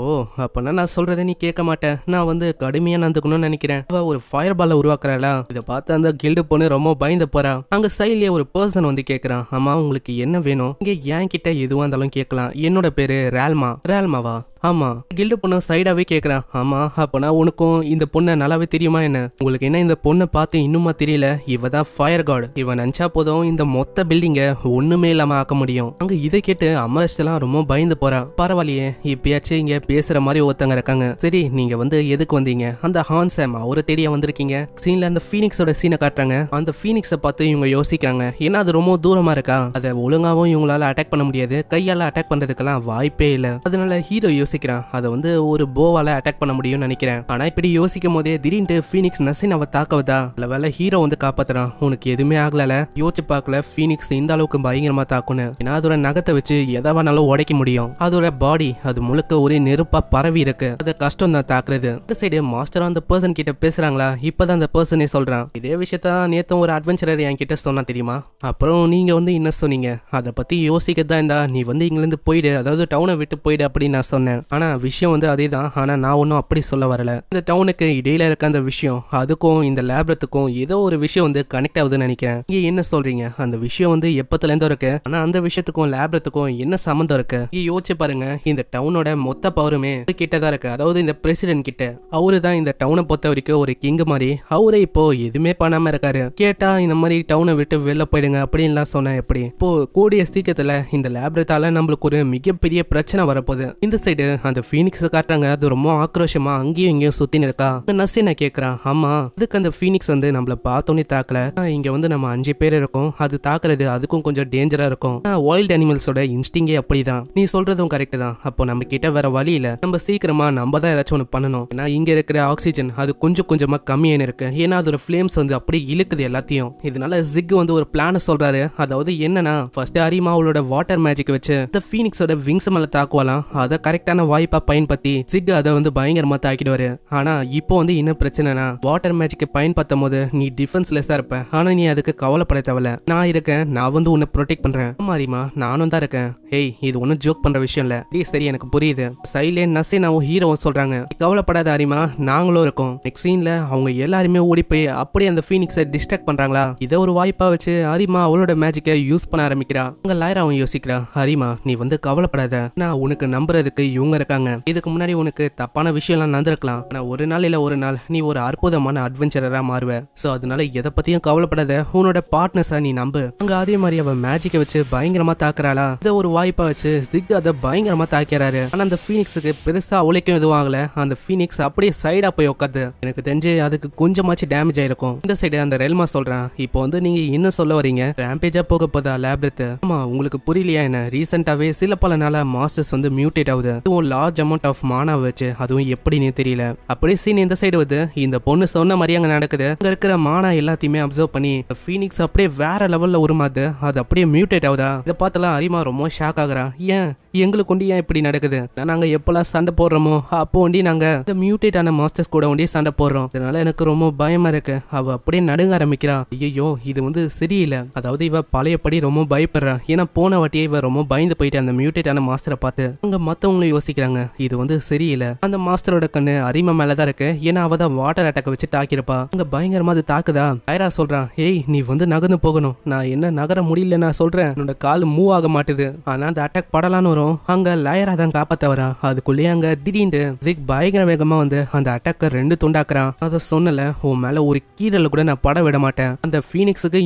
அப்பனா நான் சொல்றதை நீ கேட்க மாட்டேன். நான் வந்து கடுமையா நடந்துக்கணும்னு நினைக்கிறேன். அவ ஒரு ஃபயர் பால உருவாக்குறாளா. இதை பார்த்து அந்த கில்டு பொண்ணு ரொம்ப பயந்து போறா. அங்க சைட்லயே ஒரு பர்சன் வந்து கேக்குறான், ஆமா உங்களுக்கு என்ன வேணும். இங்க என் கிட்ட எதுவா இருந்தாலும் கேட்கலாம். என்னோட பேரு ரேல்மாவா. ஆமா. கில்டு பொண்ணு சைடாவே கேக்குறான். ஆமா அப்பனா உனக்கும் இந்த பொண்ணை நல்லாவே தெரியுமா என்ன. உங்களுக்கு என்ன இந்த பொண்ணை பார்த்து இன்னுமா தெரியல, இவதான் ஃபயர் காட். இவன் நினைச்சா போதும் இந்த மொத்த பில்டிங்க ஒண்ணுமே இல்லாம ஆக்க முடியும். அங்க இதை கேட்டு அமரஸ் எல்லாம் ரொம்ப பயந்து போறா. பரவாயில்லையே, இப்பயாச்சும் இங்க பேசுற மாதிரி ஒருத்தங்க இருக்காங்க. சரி நீங்க வந்து எதுக்கு வந்தீங்க. அந்த ஹான்சாம் அவரை தேடியா வந்திருக்கீங்க. சீன்ல அந்த ஃபீனிக்ஸோட சீனை காட்டுறாங்க. அந்த ஃபீனிக்ஸை பார்த்து இவங்க யோசிக்கிறாங்க, ஏன்னா அது ரொம்ப தூரமா இருக்கா, அதை ஒழுங்காவும் இவங்களால அட்டாக் பண்ண முடியாது. கையால அட்டாக் பண்றதுக்கெல்லாம் வாய்ப்பே இல்ல. அதனால ஹீரோ யோசிக்கிறாங்க, யோசிக்கிறான் அதை வந்து ஒரு போவால அட்டாக் பண்ண முடியும்னு நினைக்கிறேன். ஆனா இப்படி யோசிக்கும் போதே திடீர்னு ஃபீனிக்ஸ் நசினாவை தாக்கவதா இல்ல வேலை ஹீரோ வந்து காப்பாத்துறான். உனக்கு எதுவுமே ஆகல, யோசிச்சு பார்க்கல ஃபீனிக்ஸ் இந்த அளவுக்கு பயங்கரமா தாக்குன்னு. ஏன்னா அதோட நகத்தை வச்சு எதை வேணாலும் உடைக்க முடியும். அதோட பாடி அது முழுக்க ஒரே நெருப்பா பரவி இருக்கு. அது கஷ்டம் தான் தாக்குறது. இந்த சைடு மாஸ்டர் அந்த பர்சன் கிட்ட பேசுறாங்களா, இப்பதான் அந்த பர்சனே சொல்றான். இதே விஷயத்த நேத்து ஒரு அட்வென்ச்சரர் என் கிட்ட சொன்னா தெரியுமா. அப்புறம் நீங்க வந்து என்ன சொன்னீங்க, அதை பத்தி யோசிக்கதான் இருந்தா நீ வந்து இங்கிருந்து போயிடு, அதாவது டவுனை விட்டு போயிடு அப்படின்னு நான் சொன்னேன். ஆனா விஷயம் வந்து அதே தான். ஆனா நான் ஒன்னும் அப்படி சொல்ல வரல. இந்த டவுனுக்கு இடையில இருக்க அந்த விஷயம் அதுக்கும் இந்த லேப்ரத்துக்கும் ஏதோ ஒரு விஷயம் வந்து கனெக்ட் ஆகுதுன்னு நினைக்கிறேன். நீங்க என்ன சொல்றீங்க, அந்த விஷயம் வந்து எப்பத்துல இருந்தோ இருக்கு. ஆனா அந்த விஷயத்துக்கும் லேப்ரத்துக்கும் என்ன சம்பந்தம் இருக்கு. நீங்க யோசிச்சு பாருங்க, இந்த டவுனோட மொத்த பவருமே கிட்டதான் இருக்கு. அதாவது இந்த பிரசிடென்ட் கிட்ட. அவரு தான் இந்த டவுனை பொறுத்த வரைக்கும் ஒரு கிங் மாதிரி. அவரே இப்போ எதுவுமே பண்ணாம இருக்காரு. கேட்டா இந்த மாதிரி டவுனை விட்டு வெளில போயிடுங்க அப்படின்லாம் சொன்னா எப்படி. இப்போ கூடிய சீக்கிரத்துல இந்த லேப்ரத்தால நம்மளுக்கு ஒரு மிகப்பெரிய பிரச்சனை வரப்போகுது. இந்த சைடு அந்த ஃபீனிக்ஸ் காட்டுறாங்க. அது ரொம்ப ஆக்ரோஷமா அங்கேயும் இங்கேயும் சுத்தின்னு இருக்கா. நசினா கேக்குறான், ஆமா இதுக்கு அந்த ஃபீனிக்ஸ் வந்து நம்மள பார்த்தோன்னே தாக்கல. இங்க வந்து நம்ம 5 பேர் இருக்கோம், அது தாக்குறது அதுக்கும் கொஞ்சம் டேஞ்சரா இருக்கும். வைல்ட் அனிமல்ஸோட இன்ஸ்டிங்கே அப்படிதான். நீ சொல்றதும் கரெக்ட் தான். அப்போ நம்ம கிட்ட வேற வழி இல்ல, நம்ம சீக்கிரமா நம்ம தான் ஏதாச்சும் ஒன்று பண்ணணும். ஏன்னா இங்க இருக்கிற ஆக்சிஜன் அது கொஞ்சம் கொஞ்சமா கம்மியான இருக்கு. ஏன்னா அதோட ஃபிளேம்ஸ் வந்து அப்படி இழுக்குது எல்லாத்தையும். இதனால ஜிக் வந்து ஒரு பிளான சொல்றாரு. அதாவது என்னன்னா ஃபர்ஸ்ட் அரிமா அவளோட வாட்டர் மேஜிக் வச்சு இந்த ஃபீனிக்ஸோட விங்ஸ் மேல தாக்குவாலாம். அதை கரெக்டான வாய்ப்பா பயன்படுத்தி ஜிக் அதை வந்து பயங்கரமா தாக்கிடுவாரு. ஆனா இப்போ வந்து என்ன பிரச்சனைனா வாட்டர் மேஜிக் பயன்படுத்தும் போது நீ டிஃபென்ஸ்லெஸ்ஸா இருப்ப. ஆனா நீ அதுக்கு கவலைப்பட தேவையில்ல, நான் இருக்கேன், நான் வந்து உன்னை ப்ரொடெக்ட் பண்றேன். அரிமா நானும் தான் இருக்கேன். ஹேய் இது ஒன்னும் ஜோக் பண்ற விஷயம் இல்ல. சரி எனக்கு புரியுது. சைலே நசினாவும் ஹீரோவும் சொல்றாங்க, கவலைப்படாத அரிமா, நாங்களும் இருக்கோம். நெக்ஸ்ட் சீன்ல அவங்க எல்லாருமே ஓடி போய் அப்படியே அந்த ஃபீனிக்ஸை டிஸ்ட்ராக்ட் பண்றாங்களா. இதை ஒரு வாய்ப்பா வச்சு அரிமா அவளோட மேஜிக்கை யூஸ் பண்ண ஆரம்பிக்கிறா. அங்க லைராவும் யோசிக்கிறா, அரிமா நீ வந்து கவலைப்படாத, நான் உனக்கு நம்புறதுக்கு இவங்க இருக்காங்க. இதுக்கு முன்னாடி உனக்கு தப்பான விஷயம் எல்லாம் நடந்திருக்கலாம். ஆனா ஒரு நாள் இல்ல ஒரு நாள் நீ ஒரு அற்புதமான அட்வென்ச்சரரா மாறுவ. சோ அதனால எதை பத்தியும் கவலைப்படாத, உன்னோட பார்ட்னர்ஸா நீ நம்பு. அங்க அதே மாதிரி அவ மேஜிக்கை வச்சு பயங்கரமா தாக்குறாளா. இதை ஒரு வாய்ப்பா வச்சு ஜிக் அதை பயங்கரமா தாக்கிறாரு. ஆனா அந்த ஃபீனிக்ஸுக்கு பெருசா உழைக்கும் எதுவும் ஆகல. அந்த ஃபீனிக்ஸ் அப்படியே சைடா போய் உட்காது. எனக்கு தெரிஞ்சு அதுக்கு கொஞ்சமாச்சு டேமேஜ் ஆயிருக்கும். இந்த சைடு அந்த ரெல்மா சொல்றான், இப்போ வந்து நீங்க என்ன சொல்ல வரீங்க, ரேம்பேஜா போக போதா லேப்ரத். ஆமா உங்களுக்கு புரியலையா என்ன, ரீசெண்டாவே சில பல நாளா மாஸ்டர்ஸ் வந்து மியூட்டேட் ஆகுது. அதுவும் லார்ஜ் அமௌண்ட் ஆஃப் மானா வச்சு, அதுவும் எப்படின்னு தெரியல. அப்படியே சீன் இந்த சைடு வந்து இந்த பொண்ணு சொன்ன மாதிரி அங்க நடக்குது. அங்க இருக்கிற மானா எல்லாத்தையுமே அப்சர்வ் பண்ணி ஃபீனிக்ஸ் அப்படியே வேற லெவல்ல உருமாது. அது அப்படியே மியூட்டேட் ஆகுதா. இதை பார்த்தலாம் அரிமா ரொம்ப ஷாக் ஆகுறா. ஏன் எங்களுக்கு ஒண்டி ஏன் இப்படி நடக்குது, நாங்க எப்பெல்லாம் சண்டை போடுறோமோ அப்போ ஒண்டி நாங்க இந்த மியூட்டேட் ஆன மாஸ்டர்ஸ் கூட ஒண்டி சண்டை போடுறோம். இதனால எனக்கு ரொம்ப பயமா இருக்கு. அவ அப்படியே நடுங்க ஆரம்பிக்கிறா. ஐயோ இது வந்து சரியில்லை. அதாவது இவ பழையபடி ரொம்ப பயப்படுறா. ஏன்னா போன வாட்டியே இவ ரொம்ப பயந்து போயிட்டு அந்த மியூட்டேட் ஆன மாஸ்டரை பார்த்து அங்க மத்தவங்களும் யோசிக்கிறாங்க இது வந்து சரியில்லை. அந்த மாஸ்டரோட கண்ணு அரிமா மேலதான் இருக்கு. ஏன்னா அவ தான் வாட்டர் அட்டாக் வச்சு தாக்கிருப்பா. அங்க பயங்கரமா அது தாக்குதா. லைரா சொல்றான், ஏய் நீ வந்து நகர்ந்து போகணும். நான் என்ன நகர முடியல நான் சொல்றேன், என்னோட கால் மூவ் ஆக மாட்டுது. ஆனா அந்த அட்டாக் படலான்னு வரும். அங்க லைரா தான் காப்பாத்த வரா. அதுக்குள்ளேயே அங்க திடீர்னு ஜிக் பயங்கர வேகமா வந்து அந்த அட்டாக்க 2 துண்டாக்குறான். அத சொன்னல, உன் மேல ஒரு கீரல் கூட நான் பட விட மாட்டேன். அந்த ஃபீனிக்ஸுக்கு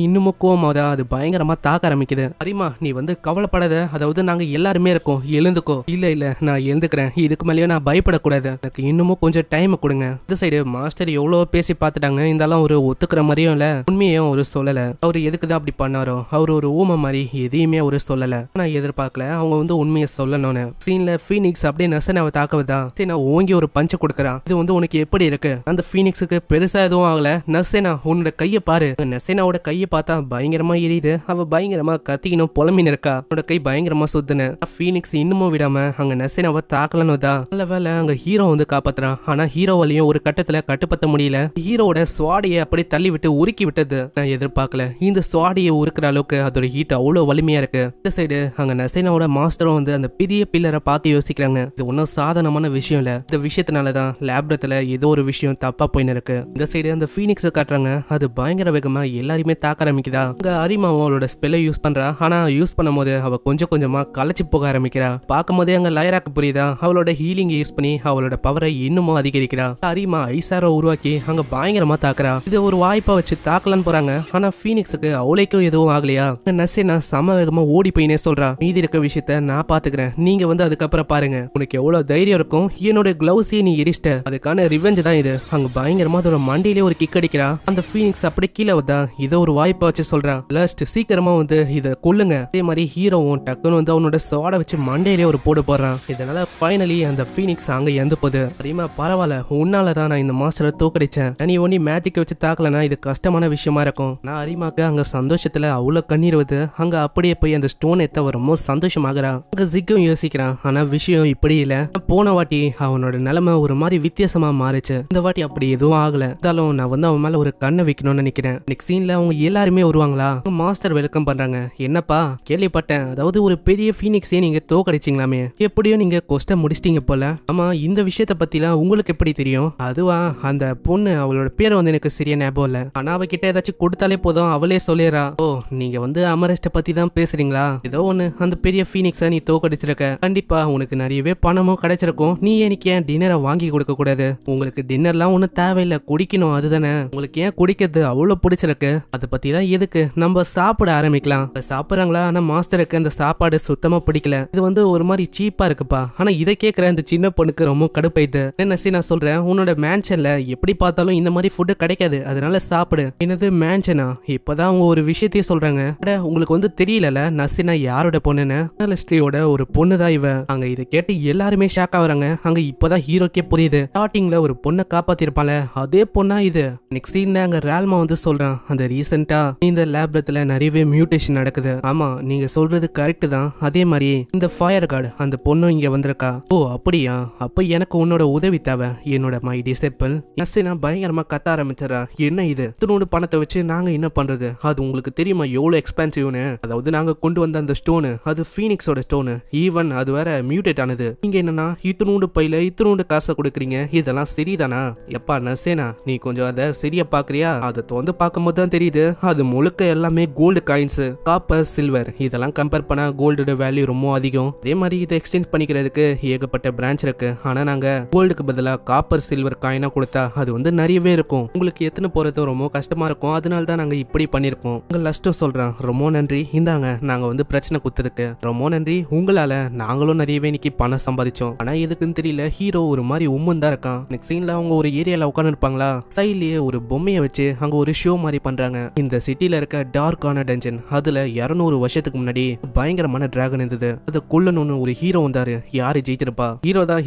இன்னமும் கோவமாதா அது பயங்கரமா தாக்க ஆரம்பிக்குது. அரிமா நீ வந்து கவலைப்படாத, அதாவது நாங்க எல்லாருமே இருக்கோம், எழுந்துக்கோ. இல்ல இல்ல நான் எழுந்துக்கிறேன், இதுக்கு மேலேயும் நான் பயப்படக்கூடாது, எனக்கு இன்னமும் கொஞ்சம் டைம் கொடுங்க. இந்த சைடு மாஸ்டர் எவ்வளவு பேசி பார்த்துட்டாங்க, இருந்தாலும் ஒரு ஒத்துக்கிற மாதிரியும் இல்ல, உண்மையும் ஒரு சொல்லல. அவரு எதுக்குதான் அப்படி பண்ணாரோ, அவர் ஒரு ஊமை மாதிரி எதையுமே ஒரு சொல்லல. நான் எதிர்பார்க்கல அவங்க வந்து உண்மையை சொல்லணும்னு. சீன்ல ஃபீனிக்ஸ் அப்படியே நசனாவை தாக்கவதா. சரி நான் ஓங்கி ஒரு பஞ்ச கொடுக்கறான். இது வந்து உனக்கு எப்படி இருக்கு. அந்த ஃபீனிக்ஸுக்கு பெருசா எதுவும் ஆகல. நசேனா உன்னோட கையை பாரு. நசேனாவோட கையை பார்த்தா பயங்கரமா எரியுது. அவ பயங்கரமா கத்திக்கணும் புலம்பின்னு இருக்கா. அவனோட கை பயங்கரமா சுத்துன. ஃபீனிக்ஸ் இன்னமும் விடாம அங்க நசேனாவை தாக்கலன்னு தான். நல்ல வேலை அங்க ஹீரோ வந்து காப்பாத்துறான். ஆனா ஹீரோவாலையும் ஒரு கட்டத்துல கட்டுப்படுத்த முடியல. ஹீரோட சுவாடியை அப்படி தள்ளி விட்டு உருக்கி விட்டது. நான் எதிர்பார்க்கல இந்த சுவாடியை உருக்குற அளவுக்கு அதோட ஹீட் அவ்வளவு வலிமையா இருக்கு. இந்த சைடு அங்க நசேனாவோட மாஸ்டரும் வந்து அந்த பெரிய பில்லரை பார்த்து யோசிக்கிறாங்க. இது ஒன்னும் சாதாரணமான விஷயம் இல்ல. இந்த விஷயத்தினாலதான் லேப்ரத்துல ஏதோ ஒரு விஷயம் தப்பா போயின்னு இருக்கு. இந்த சைடு அந்த ஃபீனிக்ஸ் காட்டுறாங்க. அது பயங்கர வேகமா எல்லாருமே தாக்க ஆரம்பிக்குதா. அங்க அரிமாவும் அவளோட ஸ்பெல்லை யூஸ் பண்றா. ஆனா யூஸ் பண்ணும் போது அவ கொஞ்சம் கொஞ்சமா களைச்சு போக ஆரம்பிக்கிறா. பார்க்கும் போதே அங்க லைராக்கு புரியுதா. அவளோட ஹீலிங் யூஸ் பண்ணி அவளோட பவரை இன்னமும் அதிகரிக்கிறா. அரிமா ஐசாரோ உருவாக்கி அங்க பயங்கரமா தாக்குறா. இது ஒரு வாய்ப்பா வச்சு தாக்கலான்னு போறாங்க. ஆனா ஃபீனிக்ஸுக்கு அவளைக்கும் எதுவும் ஆகலையா. நசேனா சம வேகமா ஓடி போயினே சொல்றா, மீதி இருக்க விஷயத்த நான் பாத்துக்கிறேன், நீங்க வந்து அதுக்கப்புறம் பாருங்க, உனக்கு எவ்வளவு தைரியம் இருக்கும், என்னோட கிளவுஸையே நீ எரிச்சிட்ட, அதுக்கான ரிவெஞ்ச் தான் இது. அங்க பயங்கரமா அதோட மண்டியிலே ஒரு கிக் அடிக்கிறா. அந்த ஃபீனிக்ஸ் அப்படி கீழே வந்தா இதை ஒரு வாய்ப்பா வச்சு சொல்றான், லாஸ்ட் சீக்கிரமா வந்து இதை கொல்லுங்க. அதே மாதிரி ஹீரோவும் டக்குன்னு வந்து அவனோட சோட வச்சு மண்டையிலே ஒரு போடு போடுறான். இதனால அதனால ஃபைனலி அந்த ஃபீனிக்ஸ் அங்க இறந்து போகுது. அரிமா பரவாயில்ல, உன்னாலதான் நான் இந்த மாஸ்டரை தோக்கடிச்சேன். நீ ஒண்ணி மேஜிக் வச்சு தாக்கலனா இது கஷ்டமான விஷயமா இருக்கும். நான் அரிமாக்கு அங்க சந்தோஷத்துல அவ்வளவு கண்ணீர் வருது. அங்க அப்படியே போய் அந்த ஸ்டோன் எத்த ரொம்ப சந்தோஷமாகறான். அங்க ஜிக்கும் யோசிக்கிறான், ஆனா விஷயம் இப்படி இல்ல. போன வாட்டி அவனோட நிலைமை ஒரு மாதிரி வித்தியாசமா மாறிச்சு, இந்த வாட்டி அப்படி எதுவும் ஆகல. இருந்தாலும் நான் வந்து அவன் மேல ஒரு கண்ணை வைக்கணும்னு நினைக்கிறேன். நெக்ஸ்ட் சீன்ல அவங்க எல்லாருமே வருவாங்களா, மாஸ்டர் வெல்கம் பண்றாங்க. என்னப்பா கேள்விப்பட்டேன், அதாவது ஒரு பெரிய ஃபீனிக்ஸே நீங்க தோக்கடிச்சிங்களாமே, எப்படியோ நீங்க கொஸ்ட முடிச்சிட்டீங்க போல. ஆமா, இந்த விஷயத்த பத்திலாம் உங்களுக்கு எப்படி தெரியும்? அதுவா, அந்த பொண்ணு அவளோட பேரை வந்து எனக்கு சரியா ஞாபகம் இல்ல, ஆனா அவகிட்ட ஏதாச்சும் கொடுத்தாலே போதும் அவளே சொல்லிடுறா. ஓ, நீங்க வந்து அமரஸ்ட பத்தி தான் பேசுறீங்களா? ஏதோ ஒண்ணு, அந்த பெரிய ஃபீனிக்ஸ நீ தோக்கடிச்சிருக்க, கண்டிப்பா உனக்கு நிறையவே பணமும் கிடைச்சிருக்கும். நீ எனக்கு ஏன் டின்னரை வாங்கி கொடுக்க கூடாது? உங்களுக்கு டின்னர்லாம் ஒன்னும் தேவையில்லை, குடிக்கணும் அதுதானே. உங்களுக்கு ஏன் குடிக்கிறது அவ்வளவு பிடிச்சிருக்கு? அதை பத்திலாம் எதுக்கு, நம்ம சாப்பிட ஆரம்பிக்கலாம். சாப்பிடுறாங்களா? ஆனா மாஸ்டருக்கு அந்த சாப்பாடு சுத்தமா பிடிக்கல. இது வந்து ஒரு மாதிரி சீப்பா இருக்குப்பா. ஆனா இதை கேட்கிற இந்த சின்ன பொண்ணுக்கு ரொம்ப கடுப்பாயிது. என்ன நான் சொல்றேன், உன்னோட மேன்ஷன்ல எப்படி பார்த்தாலும் இந்த மாதிரி ஃபுட்டு கிடைக்காது, அதனால சாப்பிடு. என்னது மேன்ஷனா? இப்பதான் அவங்க ஒரு விஷயத்தையும் சொல்றாங்க. உங்களுக்கு வந்து தெரியல நசினா யாரோட பொண்ணுன்னு? ஜர்னலிஸ்ட்ரியோட ஒரு பொண்ணுதான் இவ. அங்க இதை கேட்டு எல்லாருமே ஷாக் ஆகுறாங்க. அங்க இப்பதான் ஹீரோக்கே புரியுது, ஸ்டார்டிங்ல ஒரு பொண்ணை காப்பாத்திருப்பால அதே பொண்ணா இது. நெக்ஸ்ட் சீன்ல அங்க ரால்மா வந்து சொல்றான், அந்த ரீசெண்டா இந்த லேப்ரத்துல நிறையவே மியூட்டேஷன் நடக்குது. ஆமா, நீங்க சொல்றது கரெக்ட் தான். அதே மாதிரி இந்த ஃபயர் கார்டு அந்த பொண்ணும் இங்க வந்திருக்கா. ஓ அப்படியா, அப்ப எனக்கு உன்னோட உதவி தேவை, என்னோட மை டிசேபிள். நசினா பயங்கரமா கத்த ஆரம்பிச்சறா. என்ன இது, இத்தனோட பணத்தை வச்சு நாங்க என்ன பண்றது? அது உங்களுக்கு தெரியுமா எவ்வளவு எக்ஸ்பென்சிவ்னு? அதாவது நாங்க கொண்டு வந்த அந்த ஸ்டோனு அது ஃபீனிக்ஸோட ஸ்டோனு, ஈவன் அது வேற மியூட்டேட் ஆனது. நீங்க என்னன்னா இத்தனோண்டு பையில இத்தனோண்டு காசை கொடுக்குறீங்க, இதெல்லாம் சரிதானா? எப்பா நசேனா, நீ கொஞ்சம் அதை சரியா பாக்குறியா? அதை வந்து பார்க்கும்போது தான் தெரியுது, அது முழுக்க எல்லாமே கோல்டு காயின்ஸ், காப்பர், சில்வர். இதெல்லாம் கம்பேர் பண்ணா கோல்டோட வேல்யூ ரொம்ப அதிகம். அதே மாதிரி இதை எக்ஸ்சேஞ்ச் பண்ணிக்கிறதுக்கு ஏகப்பட்ட பிரான்ச் இருக்கு. ஆனா நாங்க கோல்டுக்கு பதிலா காப்பர் சில்வர் காயினா கொடுத்தா அது வந்து நிறையவே இருக்கும், உங்களுக்கு எத்தனை போறது ரொம்ப கஷ்டமா இருக்கும். அதனால தான் நாங்க இப்படி பண்ணிருக்கோம். உங்க லஸ்ட்டும் சொல்றான், ரொம்ப நன்றி, இந்தாங்க நாங்க வந்து பிரச்சனை குத்துறதுக்கு ரொம்ப நன்றி. உங்களால நாங்களும் நிறையவே இன்னைக்கு பணம் சம்பாதிச்சோம். ஆனா எதுக்குன்னு தெரியல, ஹீரோ ஒரு மாதிரி உம்மன் தான் இருக்கான். நெக்ஸ்ட் சீன்ல அவங்க ஒரு ஏரியால உட்கார்ந்து இருப்பாங்களா, சைட்லயே ஒரு பொம்மையை வச்சு அங்க ஒரு ஷோ மாதிரி பண்றாங்க. இந்த சிட்டில இருக்க டார்க்கான டஞ்சன், அதுல 200 வருஷத்துக்கு முன்னாடி பயங்கரமான டிராகன் இருந்தது, அதை கொல்லணும்னு ஒரு ஹீரோ வந்தாரு. யாரு ஜெயிச்சிருப்பா?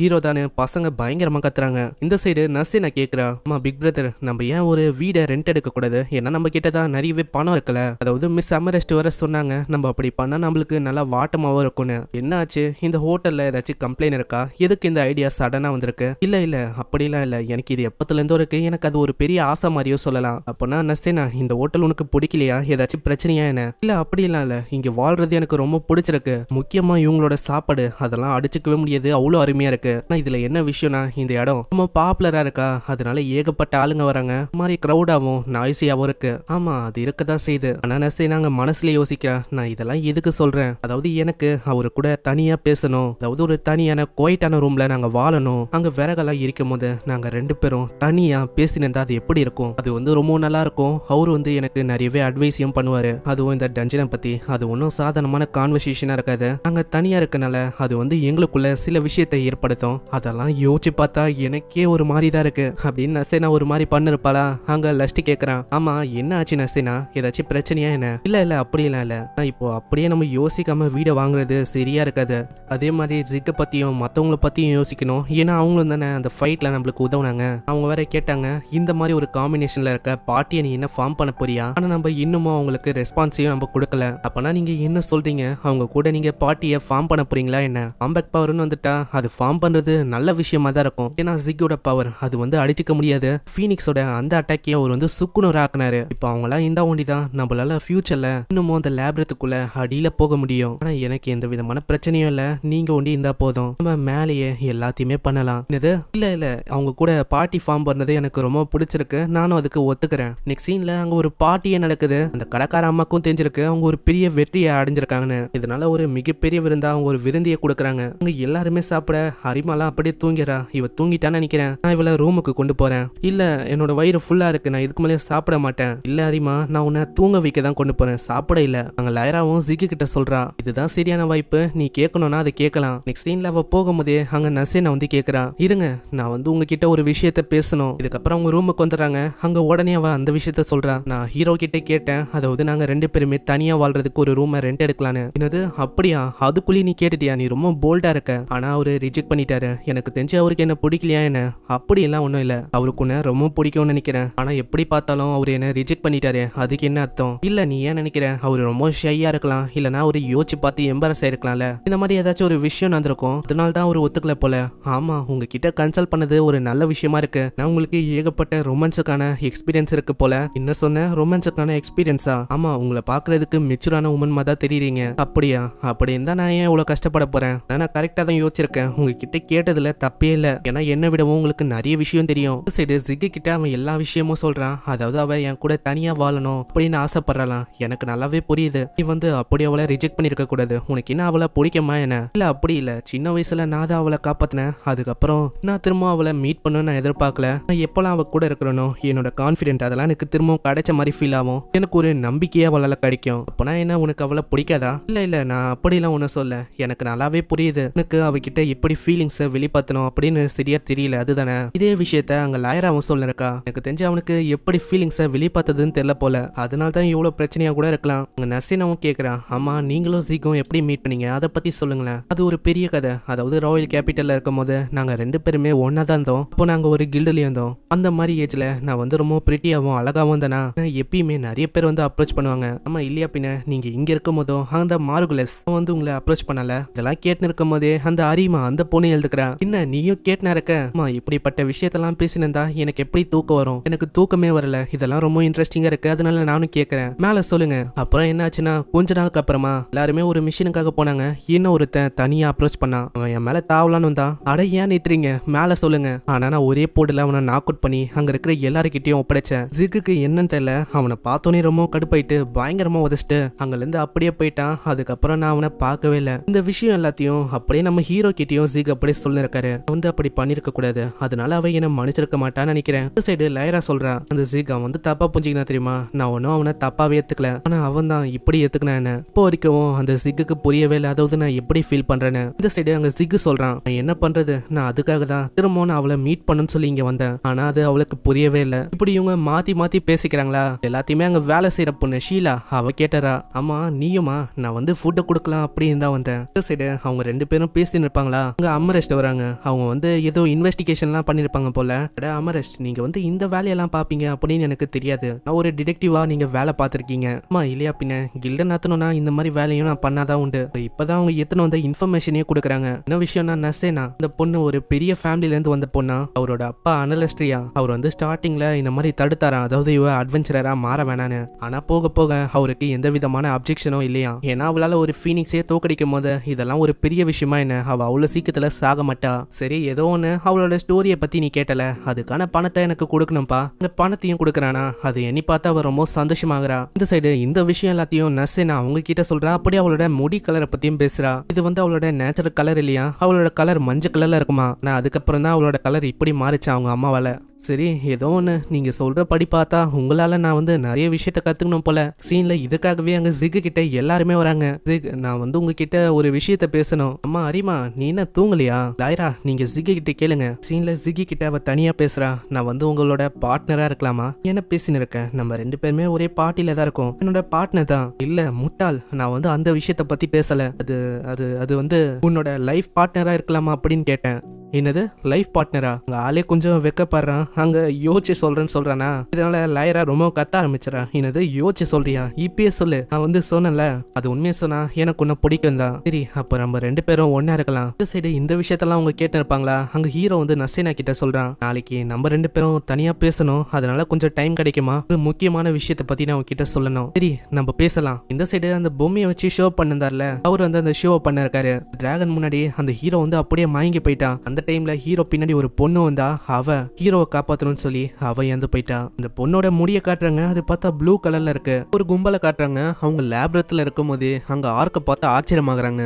ஹீரோ தானே பசங்க பயங்கரமா கத்துறாங்க. இந்த சைடு நசீனா கேக்குறா, அம்மா பிக் பிரதர், நம்ம ஏன் ஒரு வீடை ரெண்ட் எடுக்க கூடாது? ஏன்னா நம்ம கிட்டதான் நிறையவே பணம் இருக்கல. அதாவது மிஸ் அமரஸ்ட் வர சொன்னாங்க, நம்ம அப்படி பண்ணா நம்மளுக்கு நல்லா வாட்டமாவும் இருக்கும்னு. என்ன ஆச்சு, இந்த ஹோட்டல்ல ஏதாச்சும் கம்ப்ளைண்ட் இருக்கா? எதுக்கு இந்த ஐடியா சடனா வந்திருக்கு? இல்ல அப்படிலாம் இல்ல, எனக்கு இது எப்பத்துல இருந்தோ இருக்கு, எனக்கு அது ஒரு பெரிய ஆசை மாதிரியோ சொல்லலாம். அப்பனா நசீனா, இந்த ஹோட்டல் உனக்கு பிடிக்கலையா? ஏதாச்சும் பிரச்சனையா என்ன? இல்ல அப்படிலாம் இல்ல, இங்க வாழ்றது எனக்கு ரொம்ப பிடிச்சிருக்கு. முக்கியமா இவங்களோட சாப்பாடு, அதெல்லாம் அடிச்சுக்கவே முடியாது, அவ்வளவு அருமையா இருக்கு. ஆனா இதுல என்ன விஷயம்னா, இந்த இடம் ரொம்ப பாப்புலரா இருக்கா, அதனால ஏகப்பட்ட ஆளுங்க வராங்க, மாதிரி கிரௌடாவும் நாய்ஸியாவும் இருக்கு. ஆமா, அது இருக்கதான் செய்யுது. ஆனா நசீனா நாங்க மனசுல யோசிக்கிறா, நான் இதெல்லாம் எதுக்கு சொல்றேன்? அதாவது எனக்கு அவரு கூட தனியா பேசணும், அதாவது ஒரு தனியான குவைட்டான ரூம்ல நாங்க வாழணும். அங்க விறகெல்லாம் இருக்கும் போது நாங்க 2 பேரும் தனியா பேசினிருந்தா அது எப்படி இருக்கும்? அது வந்து ரொம்ப நல்லா இருக்கும். அவரு வந்து எனக்கு நிறையவே அட்வைஸையும் பண்ணுவாரு, அதுவும் இந்த டஞ்சனை பத்தி. அது ஒன்றும் சாதாரணமான கான்வர்சேஷனா இருக்காது, நாங்க தனியா இருக்கனால அது வந்து எங்களுக்குள்ள சில விஷயத்தை ஏற்படுத்தும். அதெல்லாம் யோசிச்சு பார்த்தா எனக்கே ஒரு மாதிரி தான் இருக்கு அப்படின்னு நசீனா ஒரு மாதிரி பண்ணிருப்பாளா. அங்க லஸ்ட் கேக்குறான், ஆமா என்ன ஆச்சு நசீனா, ஏதாச்சும் பிரச்சனையா என்ன? இல்ல அப்படிலாம் இல்ல, இப்போ அப்படியே நம்ம யோசிக்காம வீடை வாங்குறது சரியா இருக்காது. அதே மாதிரி ஜிக்க பத்தியும் மத்தவங்கள பத்தியும் யோசிக்கணும், ஏன்னா அவங்களும் தானே அந்த ஃபைட்ல நம்மளுக்கு உதவுனாங்க. அவங்க வேற கேட்டாங்க, இந்த மாதிரி ஒரு காம்பினேஷன்ல இருக்க பார்ட்டியை நீ என்ன ஃபார்ம் பண்ண போறியா? ஆனா நம்ம இன்னமும் அவங்களுக்கு ரெஸ்பான்ஸையும் நம்ம கொடுக்கல. அப்பனா நீங்க என்ன சொல்றீங்க, அவங்க கூட நீங்க பார்ட்டியை ஃபார்ம் பண்ண போறீங்களா என்ன? காம்பேக்ட் பவர்னு வந்துட்டா அது ஃபார்ம் பண்றது நல்ல விஷயமா தான் இருக்கும், ஏன்னா ஜிக்கோட பவர் அது வந்து அடிச்சுக்க முடியாது. ஃபீனிக்ஸோட அந்த அட்டாக்கையும் அவர் வந்து சுக்குநூறு ஆக்குனாரு. இப்போ அவங்களாம் இந்த ஒண்டி தான் நம்மளால ஃபியூச்சர்ல இன்னமும் அந்த லேப்ரத்துக்குள்ள அடியில போக முடியும். ஆனா எனக்கு எந்த விதமான பிரச்சனையும் இல்ல, நீங்க ஒண்டி இருந்தா போதும், நம்ம மேலேயே எல்லாத்தையுமே பண்ணலாம். இல்ல அவங்க கூட பார்ட்டி ஃபார்ம் பண்ணது எனக்கு ரொம்ப பிடிச்சிருக்கு, நானும் அதுக்கு ஒத்துக்கிறேன். நெக்ஸ்ட் சீன்ல அங்க ஒரு பார்ட்டியே நடக்குது. அந்த கடைக்கார அம்மாக்கும் தெரிஞ்சிருக்கு அவங்க ஒரு பெரிய வெற்றியை அடைஞ்சிருக்காங்கன்னு. இதனால ஒரு மிகப்பெரிய விருந்தா அவங்க ஒரு விருந்தியை கொடுக்குறாங்க. அங்க எல்லாருமே சாப்பிட ஹரிமாலாம் அப்படியே தூங்கிறா. இவ தூங்கிட்டான்னு நினைக்கிறேன், நான் இவளை ரூமுக்கு கொண்டு போறேன். இல்ல என்னோட வயிறு ஃபுல்லா இருக்கு, நான் இதுக்கு மேலே சாப்பிட மாட்டேன். இல்ல ஹரிமா, நான் உன்னை தூங்க வைக்க தான் கொண்டு போறேன், சாப்பிட இல்ல. அங்க லைராவும் ஜிக்கு கிட்ட சொல்றா, இதுதான் சரியான வாய்ப்பு, நீ கேட்கணும்னா அதை கேட்கலாம். நெக்ஸ்ட் சீன்ல அவ போகும்போதே அங்க நசீனா வந்து கேக்குறா, இருங்க நான் வந்து உங்ககிட்ட ஒரு விஷயத்த பேசணும். இதுக்கப்புறம் அவங்க ரூமுக்கு வந்துடுறாங்க. அங்க உடனே அவ அந்த விஷயத்த சொல்றா, நான் ஹீரோ கிட்ட கேட்டேன், அதாவது நாங்க 2 பேருமே தனியா வாழ்றதுக்கு ஒரு ரூமை ரெண்ட் எடுக்கலான்னு. என்னது அப்படியா, அதுக்குள்ளேயே நீ கேட்டுட்டியா? நீ ரொம்ப போல்டா இருக்க, ஆனா அவரு ரிஜெக்ட் பண்ணிட்டாரு. எனக்கு தெரிஞ்சு அவருக்கு என்ன பிடிக்கலையா என்ன? அப்படி எல்லாம் ஒண்ணும் இல்ல, அவருக்கு உன்னை ரொம்ப பிடிக்கும்னு நினைக்கிறேன். ஆனா எப்படி பார்த்தாலும் அவரு என்ன ரிஜெக்ட் பண்ணிட்டாரு, அதுக்கு என்ன அர்த்தம்? இல்ல நீ ஏன் நினைக்கிற அவரு ரொம்ப ஷையா இருக்கலாம், இல்லனா அவரு யோசிச்சு பார்த்து எம்பரஸ் ஆயிருக்கலாம்ல, இந்த மாதிரி ஏதாச்சும் ஒரு விஷயம் நடந்திருக்கும், அதனால தான் அவரு ஒத்துக்கல போல. ஆமா, உங்ககிட்ட கன்சல்ட் பண்ணது ஒரு நல்ல விஷயமா இருக்கு. நான் உங்களுக்கு ஏகப்பட்ட ரொமான்ஸுக்கான எக்ஸ்பீரியன்ஸ் இருக்கு போல. என்ன சொன்ன? ரொமான்ஸுக்கான எக்ஸ்பீரியன்ஸா? ஆமா, உங்களை பாக்குறதுக்கு மெச்சூரான உமன் மாதிரி தான் தெரியுறீங்க. அப்படியா? அப்படி இருந்தா நான் ஏன் இவ்வளவு கஷ்டப்பட போறேன்? நான் கரெக்டா தான் யோசிச்சிருக்கேன். உங்ககிட்ட கேட்டதுல தப்பே இல்ல, ஏன்னா என்ன விடவும் உங்களுக்கு நிறைய விஷயம் தெரியும். சரி, ஜிக்கு கிட்ட அவன் எல்லா விஷயமும் சொல்றான். அதாவது அவ என் கூட தனியா வாழணும் அப்படின்னு ஆசைப்படுறாளாம். எனக்கு நல்லாவே புரியுது. நீ அப்படி அவளை ரிஜெக்ட் பண்ணிருக்க கூடாது. உனக்கு என்ன அவளை பிடிக்குமா என்ன? இல்ல அப்படி இல்ல, சின்ன வயசுல நான் தான் அவளை காப்பாத்தினேன். அதுக்கப்புறம் நான் திரும்ப அவளை மீட் பண்ண நான் எதிர்பார்க்கல. நான் எப்பெல்லாம் அவ கூட இருக்கிறனோ என்னோட கான்பிடென்ட் அதெல்லாம் எனக்கு திரும்ப கிடைச்ச மாதிரி ஃபீல் ஆகும். எனக்கு ஒரு நம்பிக்கையா அவளால கிடைக்கும். அப்பனா என்ன, உனக்கு அவளை பிடிக்காதா? இல்ல இல்ல, நான் அப்படிலாம் ஒன்னும் சொல்ல. எனக்கு நல்லாவே புரியுது எனக்கு அவகிட்ட எப்படி ஃபீலிங்ஸை வெளிப்படுத்தணும் அப்படின்னு சரியா தெரியல, அதுதானே. இதே விஷயத்த அங்க லாயராவும் சொல்லிருக்கா. எனக்கு தெரிஞ்சு அவனுக்கு எப்படி ஃபீலிங்ஸை வெளிப்படுத்துதுன்னு தெரியல போல, அதனால தான் இவ்வளவு பிரச்சனையா கூட இருக்கலாம். அங்க நசீனாவும் கேக்குறான், ஆமா நீங்களும் ஜிக்கும் எப்படி மீட் பண்ணீங்க, அதை பத்தி சொல்லுங்களேன். அது ஒரு பெரிய கதை. அதாவது ராயல் கேபிட்டல்ல இருக்கும் போது நாங்க ரெண்டு பேருமே ஒன்னா தான் இருந்தோம். அப்போ நாங்க ஒரு கில்டுலயும் இருந்தோம். அந்த மாதிரி ஏஜ்ல நான் ரொம்ப பிரிட்டியாவும் அழகாவும் தானா. எப்பயுமே நிறைய பேர் அப்ரோச் பண்ணுவாங்க. ஆமா இல்லையா பின்ன, நீங்க இங்க இருக்கும் போதும் அந்த மார்குலஸ் உங்களை அப்ரோச் பண்ணல. இதெல்லாம் கேட்டு இருக்கும் போதே அந்த அரிமா அந்த பொண்ணு எழுதுக்கிறா. என்ன நீயும் கேட்டுனா இருக்க? இப்படிப்பட்ட விஷயத்தெல்லாம் பேசினா எனக்கு எப்படி தூக்கம் வரும்? எனக்கு தூக்கமே வரல. இதெல்லாம் ரொம்ப இன்ட்ரெஸ்டிங்கா இருக்கு, அதனால நானும் கேட்கறேன். மேல சொல்லுங்க. அப்புறம் என்ன ஆச்சுன்னா, கொஞ்ச நாளுக்கு அப்புறமா எல்லாருமே ஒரு மிஷினுக்காக போனாங்க. இன்னும் ஒருத்தன் தனியா அப்ரோச் பண்ணான். அவன் என் மேல தாவலான்னு வந்தான். அட ஏன் நிறுத்துறீங்க, மேல சொல்லுங்க. ஆனா நான் ஒரே போர்டுல அவனை நாக் அவுட் பண்ணி அங்க இருக்கிற எல்லாருக்கிட்டையும் ஒப்படைச்சேன். ஜிக்குக்கு என்னன்னு தெரியல, அவனை பார்த்தோன்னே ரொம்ப கடுப்பாயிட்டு பயங்கரமா உதச்சிட்டு அங்க இருந்து அப்படியே போயிட்டான். அதுக்கப்புறம் நான் அவனை பார்க்கவே இல்லை. இந்த விஷயம் எல்லாத்தையும் அப்படியே நம்ம ஹீரோ கிட்டையும் ஜிக் அப்படியே சொல்லிருக்காரு. அப்படி பண்ணிருக்க கூடாது, அதனால அவ என்ன மன்னிச்சிருக்க மாட்டான்னு நினைக்கிறேன். இந்த சைடு லைரா சொல்றா, அந்த ஜிக் அவன் தப்பா புரிஞ்சுக்கினா தெரியுமா, நான் ஒன்னும் அவனை தப்பாவே ஏத்துக்கல, ஆனா அவன் தான் இப்படி ஏத்துக்கினா என்ன. இப்போ வரைக்கும் அந்த ஜிக்கு புரியவே இல்லை, அதாவது நான் எப்படி ஃபீல் பண்றேன்னு. இந்த சைடு அங்க ஜிக் சொல்றான், நான் என்ன பண்றது, நான் அதுக்காக தான் திரும்ப நான் அவளை மீட் பண்ணணும்னு சொல்லி இங்க வந்தேன், ஆனா அது அவளுக்கு புரியவே இல்லை. இப்படி இவங்க மாத்தி மாத்தி பேசிக்கிறாங்களா. எல்லாத்தையுமே அங்க வேலை செய்யற பொண்ணு ஷீலா அவ கேட்டறா, ஆமா நீயுமா, நான் ஃபுட்டை கொடுக்கலாம் அப்படின்னு தான் வந்தேன். இந்த சைடு அவங்க ரெண்டு பேரும் பேசி நிற்பாங்களா. அங்க அமரெஸ்ட் வராங்க. அவங்க ஏதோ இன்வெஸ்டிகேஷன்லாம் பண்ணிருப்பாங்க போல. அமரெஸ்ட், நீங்க இந்த வேலையெல்லாம் பாப்பீங்க அப்படின்னு எனக்கு தெரியாது. நான் ஒரு டிடெக்டிவா நீங்க வேலை பார்த்திருக்கீங்க. அம்மா இல்லையா பின்ன, கில்ட நடத்தணும்னா இந்த மாதிரி வேலையும் நான் பண்ணாதான் உண்டு. இப்பதான் அவங்க எத்தனை இன்ஃபர்மேஷனே கொடுக்குறாங்க. என்ன விஷயம்னா, நசேனா இந்த பொண்ணு ஒரு பெரிய ஃபேமிலில இருந்து வந்த பொண்ணா. அவரோட அப்பா அனலஸ்ட்ரியா. அவர் ஸ்டார்டிங்ல இந்த மாதிரி தடுத்தாரா, அதாவது இவ அட்வென்ச்சரரா மாற வேணான்னு. ஆனா போக போக அவருக்கு எந்த விதமான அப்ஜெக்ஷனும் இல்லையா. ஏன்னா அவளால ஒரு ஃபீனிக்ஸே தோக்கடிக்கும் போது இதெல்லாம் ஒரு பெரிய விஷயமா என்ன, அவ அவ்வளவு சீக்கிரத்துல சாக மாட்டா. சரி ஏதோ ஒண்ணு, அவளோட ஸ்டோரியை பத்தி நீ கேட்டல, அதுக்கான பணத்தை எனக்கு கொடுக்கணும்பா. இந்த பணத்தையும் கொடுக்கறானா, அது எண்ணி பார்த்தா அவ ரொம்ப சந்தோஷமாகறா. இந்த சைடு இந்த விஷயம் எல்லாத்தையும் நசேனா அவங்க கிட்ட சொல்றா. அப்படியே அவளோட முடி கலரை பத்தியும் பேசுறா. இது அவளோட நேச்சுரல் கலர் இல்லையா, அவளோட கலர் மஞ்சள் கலர்ல இருக்குமா. நான் அதுக்கப்புறம் தான் அவளோட கலர் இப்படி மாறிச்சு அவங்க அம்மாவால. சரி ஏதோ ஒன்று, நீங்க சொல்ற படி பார்த்தா உங்களால நான் நிறைய விஷயத்த கத்துக்கணும் போல. சீன்ல இதுக்காகவே அங்க ஜிக்கு கிட்ட எல்லாருமே வராங்க. ஜிக், நான் உங்ககிட்ட ஒரு விஷயத்த பேசணும். அம்மா அரிமா, நீ என்ன தூங்கலையா? லாயரா, நீங்க ஜிக்கு கிட்ட கேளுங்க. சீன்ல ஜிக்கி கிட்ட அவ தனியா பேசுறா. நான் உங்களோட பார்ட்னரா இருக்கலாமா? என்ன பேசின்னு இருக்கேன், நம்ம ரெண்டு பேருமே ஒரே பார்ட்டில தான் இருக்கோம். என்னோட பார்ட்னர் தான். இல்ல முட்டாள், நான் அந்த விஷயத்த பத்தி பேசல. அது அது அது உன்னோட லைஃப் பார்ட்னரா இருக்கலாமா அப்படின்னு கேட்டேன். என்னது லைஃப் பார்ட்னரா? அங்க ஆளே கொஞ்சம் வெக்கப்படுறான். அங்க யோசிச்சு சொல்றேன்னு சொல்றானா. இதனால லாயரா ரொம்ப கத்த ஆரம்பிச்சிடா. என்னது யோசிச்சு சொல்றியா? இப்பயே சொல்லு. நான் சொன்னல, அது உண்மையை சொன்னா எனக்கு உன்ன பிடிக்கும் தான். சரி அப்ப நம்ம ரெண்டு பேரும் ஒன்னா இருக்கலாம். இந்த சைடு இந்த விஷயத்தெல்லாம் அவங்க கேட்டு இருப்பாங்களா. அங்க ஹீரோ நசீனா கிட்ட சொல்றான், நாளைக்கு நம்ம ரெண்டு பேரும் தனியா பேசணும், அதனால கொஞ்சம் டைம் கிடைக்குமா, ஒரு முக்கியமான விஷயத்தை பத்தி நான் கிட்ட சொல்லணும். சரி நம்ம பேசலாம். இந்த சைடு அந்த பொம்மையை வச்சு ஷோ பண்ணிருந்தார்ல, அவர் அந்த ஷோ பண்ண இருக்காரு. டிராகன் முன்னாடி அந்த ஹீரோ அப்படியே மயங்கி போயிட்டான். அந்த டைம்ல ஹீரோ பின்னாடி ஒரு பொண்ணு வந்தா, அவ ஹீரோவை காப்பாத்தணும்னு சொல்லி அவ இறந்து போயிட்டா. இந்த பொண்ணோட முடிய காட்டுறாங்க, அது பார்த்தா ப்ளூ கலர்ல இருக்கு. ஒரு கும்பலை காட்டுறாங்க. அவங்க லேப்ரத்துல இருக்கும் போது அங்க ஆர்க்க பார்த்து ஆச்சரியமாகறாங்க.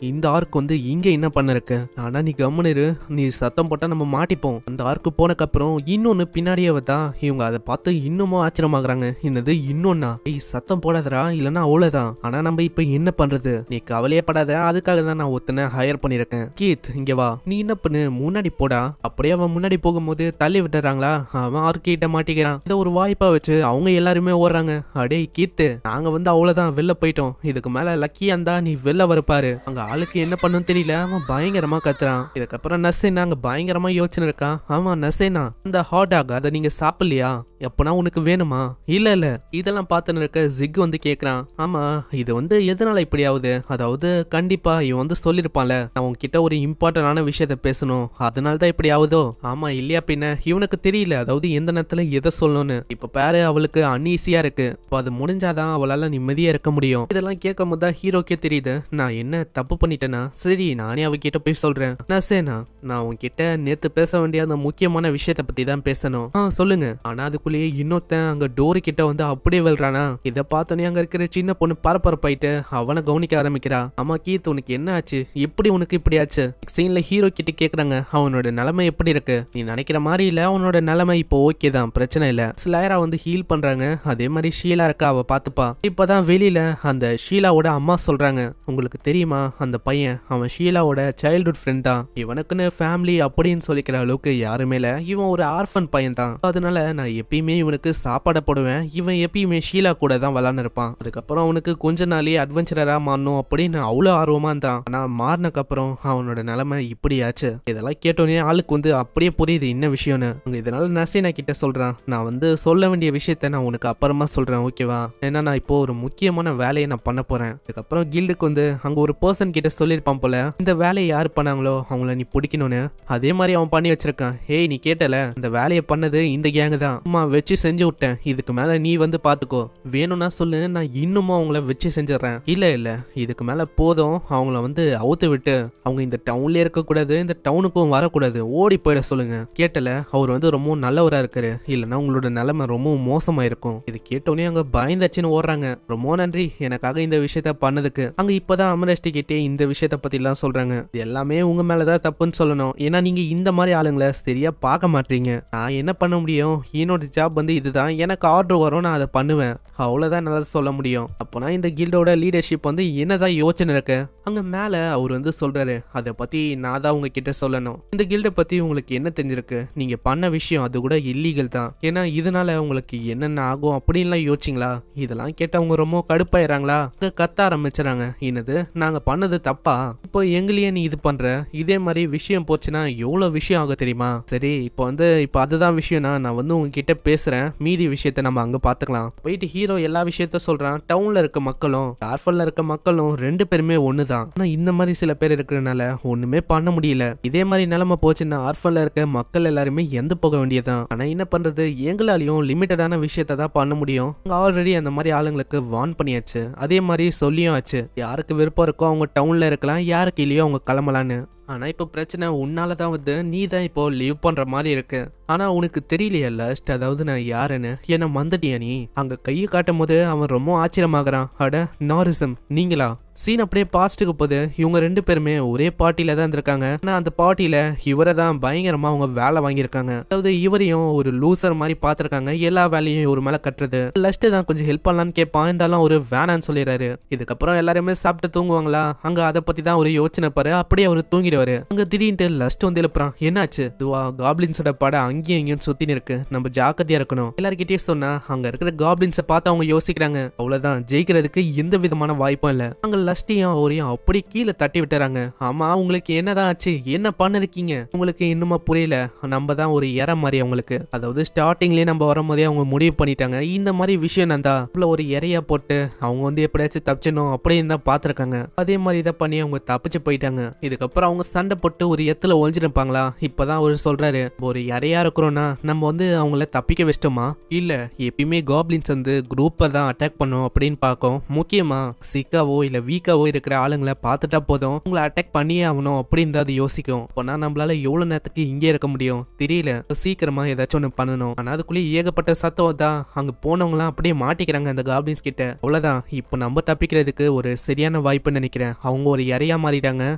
இந்த ஆர்க் இங்க என்ன பண்ண இருக்கு? ஆனா நீ கம்முனு, நீ சத்தம் போட்டா நம்ம மாட்டிப்போம். அந்த ஆர்க்கு போனக்கு அப்புறம் இன்னொன்னு பின்னாடியே வந்தா, இவங்க அதை பார்த்து இன்னமும் ஆச்சரியமாகறாங்க. என்னது இன்னொன்னா? சத்தம் போடாதரா, இல்லன்னா அவ்வளவுதான். ஆனா நம்ம இப்ப என்ன பண்றது? நீ கவலையே படாத, அதுக்காக தான் நான் ஒருத்தனை ஹையர் பண்ணிருக்கேன். கீத் இங்க வா. நீ என்ன பண்ணு, முன்னாடி போடா. அப்படியே அவன் முன்னாடி போகும்போது தள்ளி விடுற பார்த்துட்டுறாங்களா அவன் ஆர்கிட்ட மாட்டிக்கிறான். இதை ஒரு வாய்ப்பா வச்சு அவங்க எல்லாருமே ஓடுறாங்க. அடே கீத்து, நாங்க அவ்வளவுதான் வெளில போயிட்டோம், இதுக்கு மேல லக்கியா இருந்தா நீ வெளில வரப்பாரு. அங்க ஆளுக்கு என்ன பண்ணுன்னு தெரியல, அவன் பயங்கரமா கத்துறான். இதுக்கப்புறம் நசேனா அங்க பயங்கரமா யோசனை இருக்கான். ஆமா நசேனா, இந்த ஹாட் டாக் அதை நீங்க சாப்பிடலையா, எப்பனா உனக்கு வேணுமா? இல்ல இதெல்லாம் பார்த்துன்னு இருக்க ஜிக் கேக்குறான். ஆமா இது எதனால இப்படி ஆகுது, அதாவது கண்டிப்பா இவன் சொல்லிருப்பான்ல நான் உன்கிட்ட ஒரு இம்பார்ட்டன்டான விஷயத்த பேசணும், அதனாலதான் இப்படி ஆகுதோ. ஆமா இல்லையா பின்ன இவனுக்கு தெரியல, அதாவது எந்த நேரத்துல எதை சொல்லணும்னு. இப்ப பாரு அவளுக்கு அன்ஈஸியா இருக்கு, இப்போ அது முடிஞ்சாதான் அவளால நிம்மதியா இருக்க முடியும். இதெல்லாம் கேட்கும் போது தான் ஹீரோக்கே தெரியுது நான் என்ன தப்பு பண்ணிட்டேனா. சரி நானே அவகிட்ட போய் சொல்றேன். நசேனா, நான் உன்கிட்ட நேத்து பேச வேண்டிய அந்த முக்கியமான விஷயத்த பத்தி தான் பேசணும். சொல்லுங்க. ஆனா அதுக்குள்ளேயே இன்னொருத்தன் அங்க டோரு கிட்ட அப்படியே வெல்றானா. இதை பார்த்தோன்னே அங்க இருக்கிற சின்ன பொண்ணு பரபரப்பாயிட்டு அவனை கவனிக்க ஆரம்பிக்கிறா. ஆமா கீத், உனக்கு என்ன ஆச்சு, எப்படி உனக்கு இப்படி ஆச்சு? சீன்ல ஹீரோ கிட்ட கேக்குறாங்க அவனோட நிலைமை எப்படி இருக்கு. நீ நினைக்கிற மாதிரி இல்ல, அவனோட நிலைமை இப்போ ஓகே தான், பிரச்சனை இல்ல. ஸ்லைரா ஹீல் பண்றாங்க. அதே மாதிரி ஷீலா இருக்கா, அவ பாத்துப்பா. இப்பதான் வெளியில அந்த ஷீலாவோட அம்மா சொல்றாங்க, உங்களுக்கு தெரியுமா அந்த பையன் அவன் ஷீலாவோட சைல்ட்ஹுட் ஃப்ரெண்ட் தான், இவனுக்குன்னு ஃபேமிலி அப்படின்னு சொல்லிக்கிற அளவுக்கு யாருமே இல்ல, இவன் ஒரு ஆர்ஃபன் பையன் தான். அதனால நான் எப்பயுமே இவனுக்கு சாப்பாட போடுவேன், இவன் எப்பயுமே ஷீலா கூட தான் விளாண்டு இருப்பான். அதுக்கப்புறம் அவனுக்கு கொஞ்ச நாளே அட்வென்ச்சரா மாறணும் அப்படின்னு அவ்வளவு ஆர்வமா இருந்தான். ஆனா மாறினக்கு அப்புறம் அவனோட நிலைமை இப்படி ஆச்சு. இதெல்லாம் கேட்டோன்னே ஆளுக்கு அப்படியே புரியுது என்ன விஷயம்னு. இதனால நசீனா கிட்ட சொல்றான், நான் சொல்ல வேண்டிய விஷயத்த நான் உனக்கு அப்புறமா சொல்றேன் ஓகேவா, ஏன்னா நான் இப்போ ஒரு முக்கியமான வேலையை நான் பண்ண போறேன். அதுக்கப்புறம் கில்டுக்கு அங்க ஒரு பர்சன் கிட்ட சொல்லிருப்பான் போல, இந்த வேலையை யாரு பண்ணாங்களோ அவங்கள நீ பிடிக்கணும்னு. அதே மாதிரி அவன் பண்ணி வச்சிருக்கான். ஏய் நீ கேட்டல, இந்த வேலையை பண்ணது இந்த கேங்கு தான், அம்மா வச்சு செஞ்சு விட்டேன், இதுக்கு மேல நீ பாத்துக்கோ, வேணும்னா சொல்லு நான் இன்னுமும் அவங்கள வச்சு செஞ்சிடறேன். இல்ல இதுக்கு மேல போதும், அவங்கள அவுத்து விட்டு அவங்க இந்த டவுன்ல இருக்க கூடாது, இந்த டவுனுக்கும் வரக்கூடாது, ஓடி போயிட சொல்லுங்க. கேட்டல, அவர் ரொம்ப நல்லவரா இருக்காரு, இல்லன்னா உங்களோட நிலைமை ரொம்ப மோசமா இருக்கும். இது கேட்டோன்னே அங்க பயந்தாச்சுன்னு ஓடுறாங்க. ரொம்ப நன்றி எனக்காக இந்த விஷயத்த பண்ணதுக்கு. அங்க இப்பதான் அமரஸ்டி கிட்டே இந்த விஷயத்த பத்தி எல்லாம் சொல்றாங்க. இது எல்லாமே உங்க மேலதான் தப்புன்னு சொல்லணும், ஏன்னா நீங்க இந்த மாதிரி ஆளுங்களை சரியா பார்க்க மாட்டீங்க. நான் என்ன பண்ண முடியும், என்னோட ஜாப் இதுதான், எனக்கு ஆர்டர் வரும், நான் அதை பண்ணுவேன், அவ்வளவுதான் நல்லா சொல்ல முடியும். அப்போனா இந்த கில்டோட லீடர்ஷிப் என்னதான் யோசனை இருக்கு. அங்க மேல அவர் சொல்றாரு, அதை பத்தி நான் தான் உங்ககிட்ட சொல்லணும். இந்த கில்ட பத்தி உங்களுக்கு என்ன தெரிஞ்சிருக்கு, நீங்க பண்ண விஷயம் அது கூட இல்லீகல் தான், ஏன்னா இதனால உங்களுக்கு என்னென்ன ஆகும் அப்படின்லாம் யோசிச்சிங்களா. இதெல்லாம் கேட்டு அவங்க ரொம்ப கடுப்பாயிராங்களா, கத்த ஆரம்பிச்சுறாங்க. என்னது நாங்க பண்ணது தப்பா, இப்போ எங்களையே நீ இது பண்ற, இதே மாதிரி விஷயம் போச்சுன்னா எவ்வளவு விஷயம் ஆகும் தெரியுமா. சரி இப்போ இப்போ அதுதான் விஷயம்னா நான் உங்ககிட்ட பேசுறேன், மீதி விஷயத்த நம்ம அங்க பாத்துக்கலாம். போயிட்டு ஹீரோ எல்லா விஷயத்த சொல்றான். டவுன்ல இருக்க மக்களும் டார்ஃபல்ல இருக்க மக்களும் ரெண்டு பேருமே ஒண்ணுதான், ஆனா இந்த மாதிரி சில பேர் இருக்கிறதுனால ஒண்ணுமே பண்ண முடியல. இதே மாதிரி நிலைமை போச்சுன்னா ஆர்ஃபல்ல இருக்க மக்கள் எல்லாருமே எந்த போக வேண்டியதான். ஆனா என்ன பண்றது, எங்களாலையும் லிமிட்டடான விஷயத்த தான் பண்ண முடியும். ஆல்ரெடி அந்த மாதிரி ஆளுங்களுக்கு வார்ன் பண்ணியாச்சு, அதே மாதிரி சொல்லியும் ஆச்சு, யாருக்கு விருப்பம் இருக்கோ அவங்க டவுன்ல இருக்கலாம், யாருக்கு இல்லையோ அவங்க கிளம்பலான்னு. ஆனா இப்ப பிரச்சனை உன்னாலதான் நீ தான் இப்போ லீவ் பண்ற மாதிரி இருக்கு. ஆனா உனக்கு தெரியலையா லாஸ்ட், அதாவது நான் யாருன்னு, என்ன மறந்துட்டியா நீ? அங்க கையை காட்டும் போது அவன் ரொம்ப ஆச்சரியமாகறான். அட நாரிசம் நீங்களா? சீன் அப்படியே பாஸ்ட்டுக்கு போது இவங்க ரெண்டு பேருமே ஒரே பார்ட்டியில தான் இருந்திருக்காங்க. ஆனா அந்த பார்ட்டியில இவரை தான் பயங்கரமா அவங்க வேலை வாங்கியிருக்காங்க. அதாவது இவரையும் ஒரு லூசர் மாதிரி பாத்திருக்காங்க, எல்லா வேலையும் ஒரு மேல கட்டுறது. லஸ்ட் தான் கொஞ்சம் ஹெல்ப் பண்ணலான்னு கேட்பான், இருந்தாலும் ஒரு வேணான்னு சொல்லிடுறாரு. இதுக்கப்புறம் எல்லாருமே சாப்பிட்டு தூங்குவாங்களா, அங்க அதை பத்தி தான் ஒரு யோசனை பாரு, அப்படியே அவரு தூங்கிடுவாரு. அங்க திடீர்னு லஸ்ட் எழுப்புறான். என்னாச்சு? இதுவா காப்ளின்ஸோட படம் அங்கேயும் இங்கேயும் சுத்தின்னு இருக்கு, நம்ம ஜாக்கிரதையா இருக்கணும். எல்லார்கிட்டயும் சொன்னா அங்க இருக்கிற காப்ளின்ஸை பார்த்து அவங்க யோசிக்கிறாங்க, அவ்வளவுதான் ஜெயிக்கிறதுக்கு எந்த விதமான வாய்ப்பும் இல்ல. அங்க லஸ்டியும் அவரையும் அப்படி கீழே தட்டி விட்டுறாங்க. ஆமா உங்களுக்கு என்னதான் ஆச்சு, என்ன பண்ணிருக்கீங்க, உங்களுக்கு இன்னுமா புரியல, நம்ம தான் ஒரு இற மாதிரி அவங்களுக்கு. அதாவது ஸ்டார்டிங்லயே நம்ம வரும்போதே அவங்க முடிவு பண்ணிட்டாங்க, இந்த மாதிரி விஷயம் நந்தா ஒரு இறையா போட்டு அவங்க எப்படியாச்சும் தப்பிச்சணும் அப்படின்னு தான் பாத்துருக்காங்க. அதே மாதிரி இதை பண்ணி அவங்க தப்பிச்சு போயிட்டாங்க. இதுக்கப்புறம் அவங்க சண்டை போட்டு ஒரு இடத்துல ஒழிஞ்சிருப்பாங்களா. இப்பதான் அவரு சொல்றாரு, ஒரு இறையா இருக்கிறோம்னா நம்ம அவங்கள தப்பிக்க வச்சிட்டோமா, இல்ல எப்பயுமே காப்ளின்ஸ் குரூப்பை தான் அட்டாக் பண்ணும் அப்படின்னு பார்க்கும். முக்கியமா சிக்காவோ இல்ல வீக்காவோ இருக்கிற ஆளுங்களை பார்த்துட்டா போதும் உங்களை அட்டாக் பண்ணியே ஆகணும் அப்படின்னு தான் அது யோசிக்கும். அப்போனா நம்மளால எவ்வளவு நேரத்துக்கு இங்கே இருக்க முடியும் தெரியல, சீக்கிரமா ஏதாச்சும் ஒன்று பண்ணணும். ஆனா அதுக்குள்ளேயே ஏகப்பட்ட சத்தம் தான். அங்க போனவங்களாம் அப்படியே மாட்டிக்கிறாங்க அந்த காப்ளின்ஸ் கிட்ட. அவ்வளவுதான், இப்போ நம்ம தப்பிக்கிறதுக்கு ஒரு சரியான வாய்ப்புன்னு நினைக்கிறேன். அவங்க ஒரு இறையா மாறிட்டாங்க,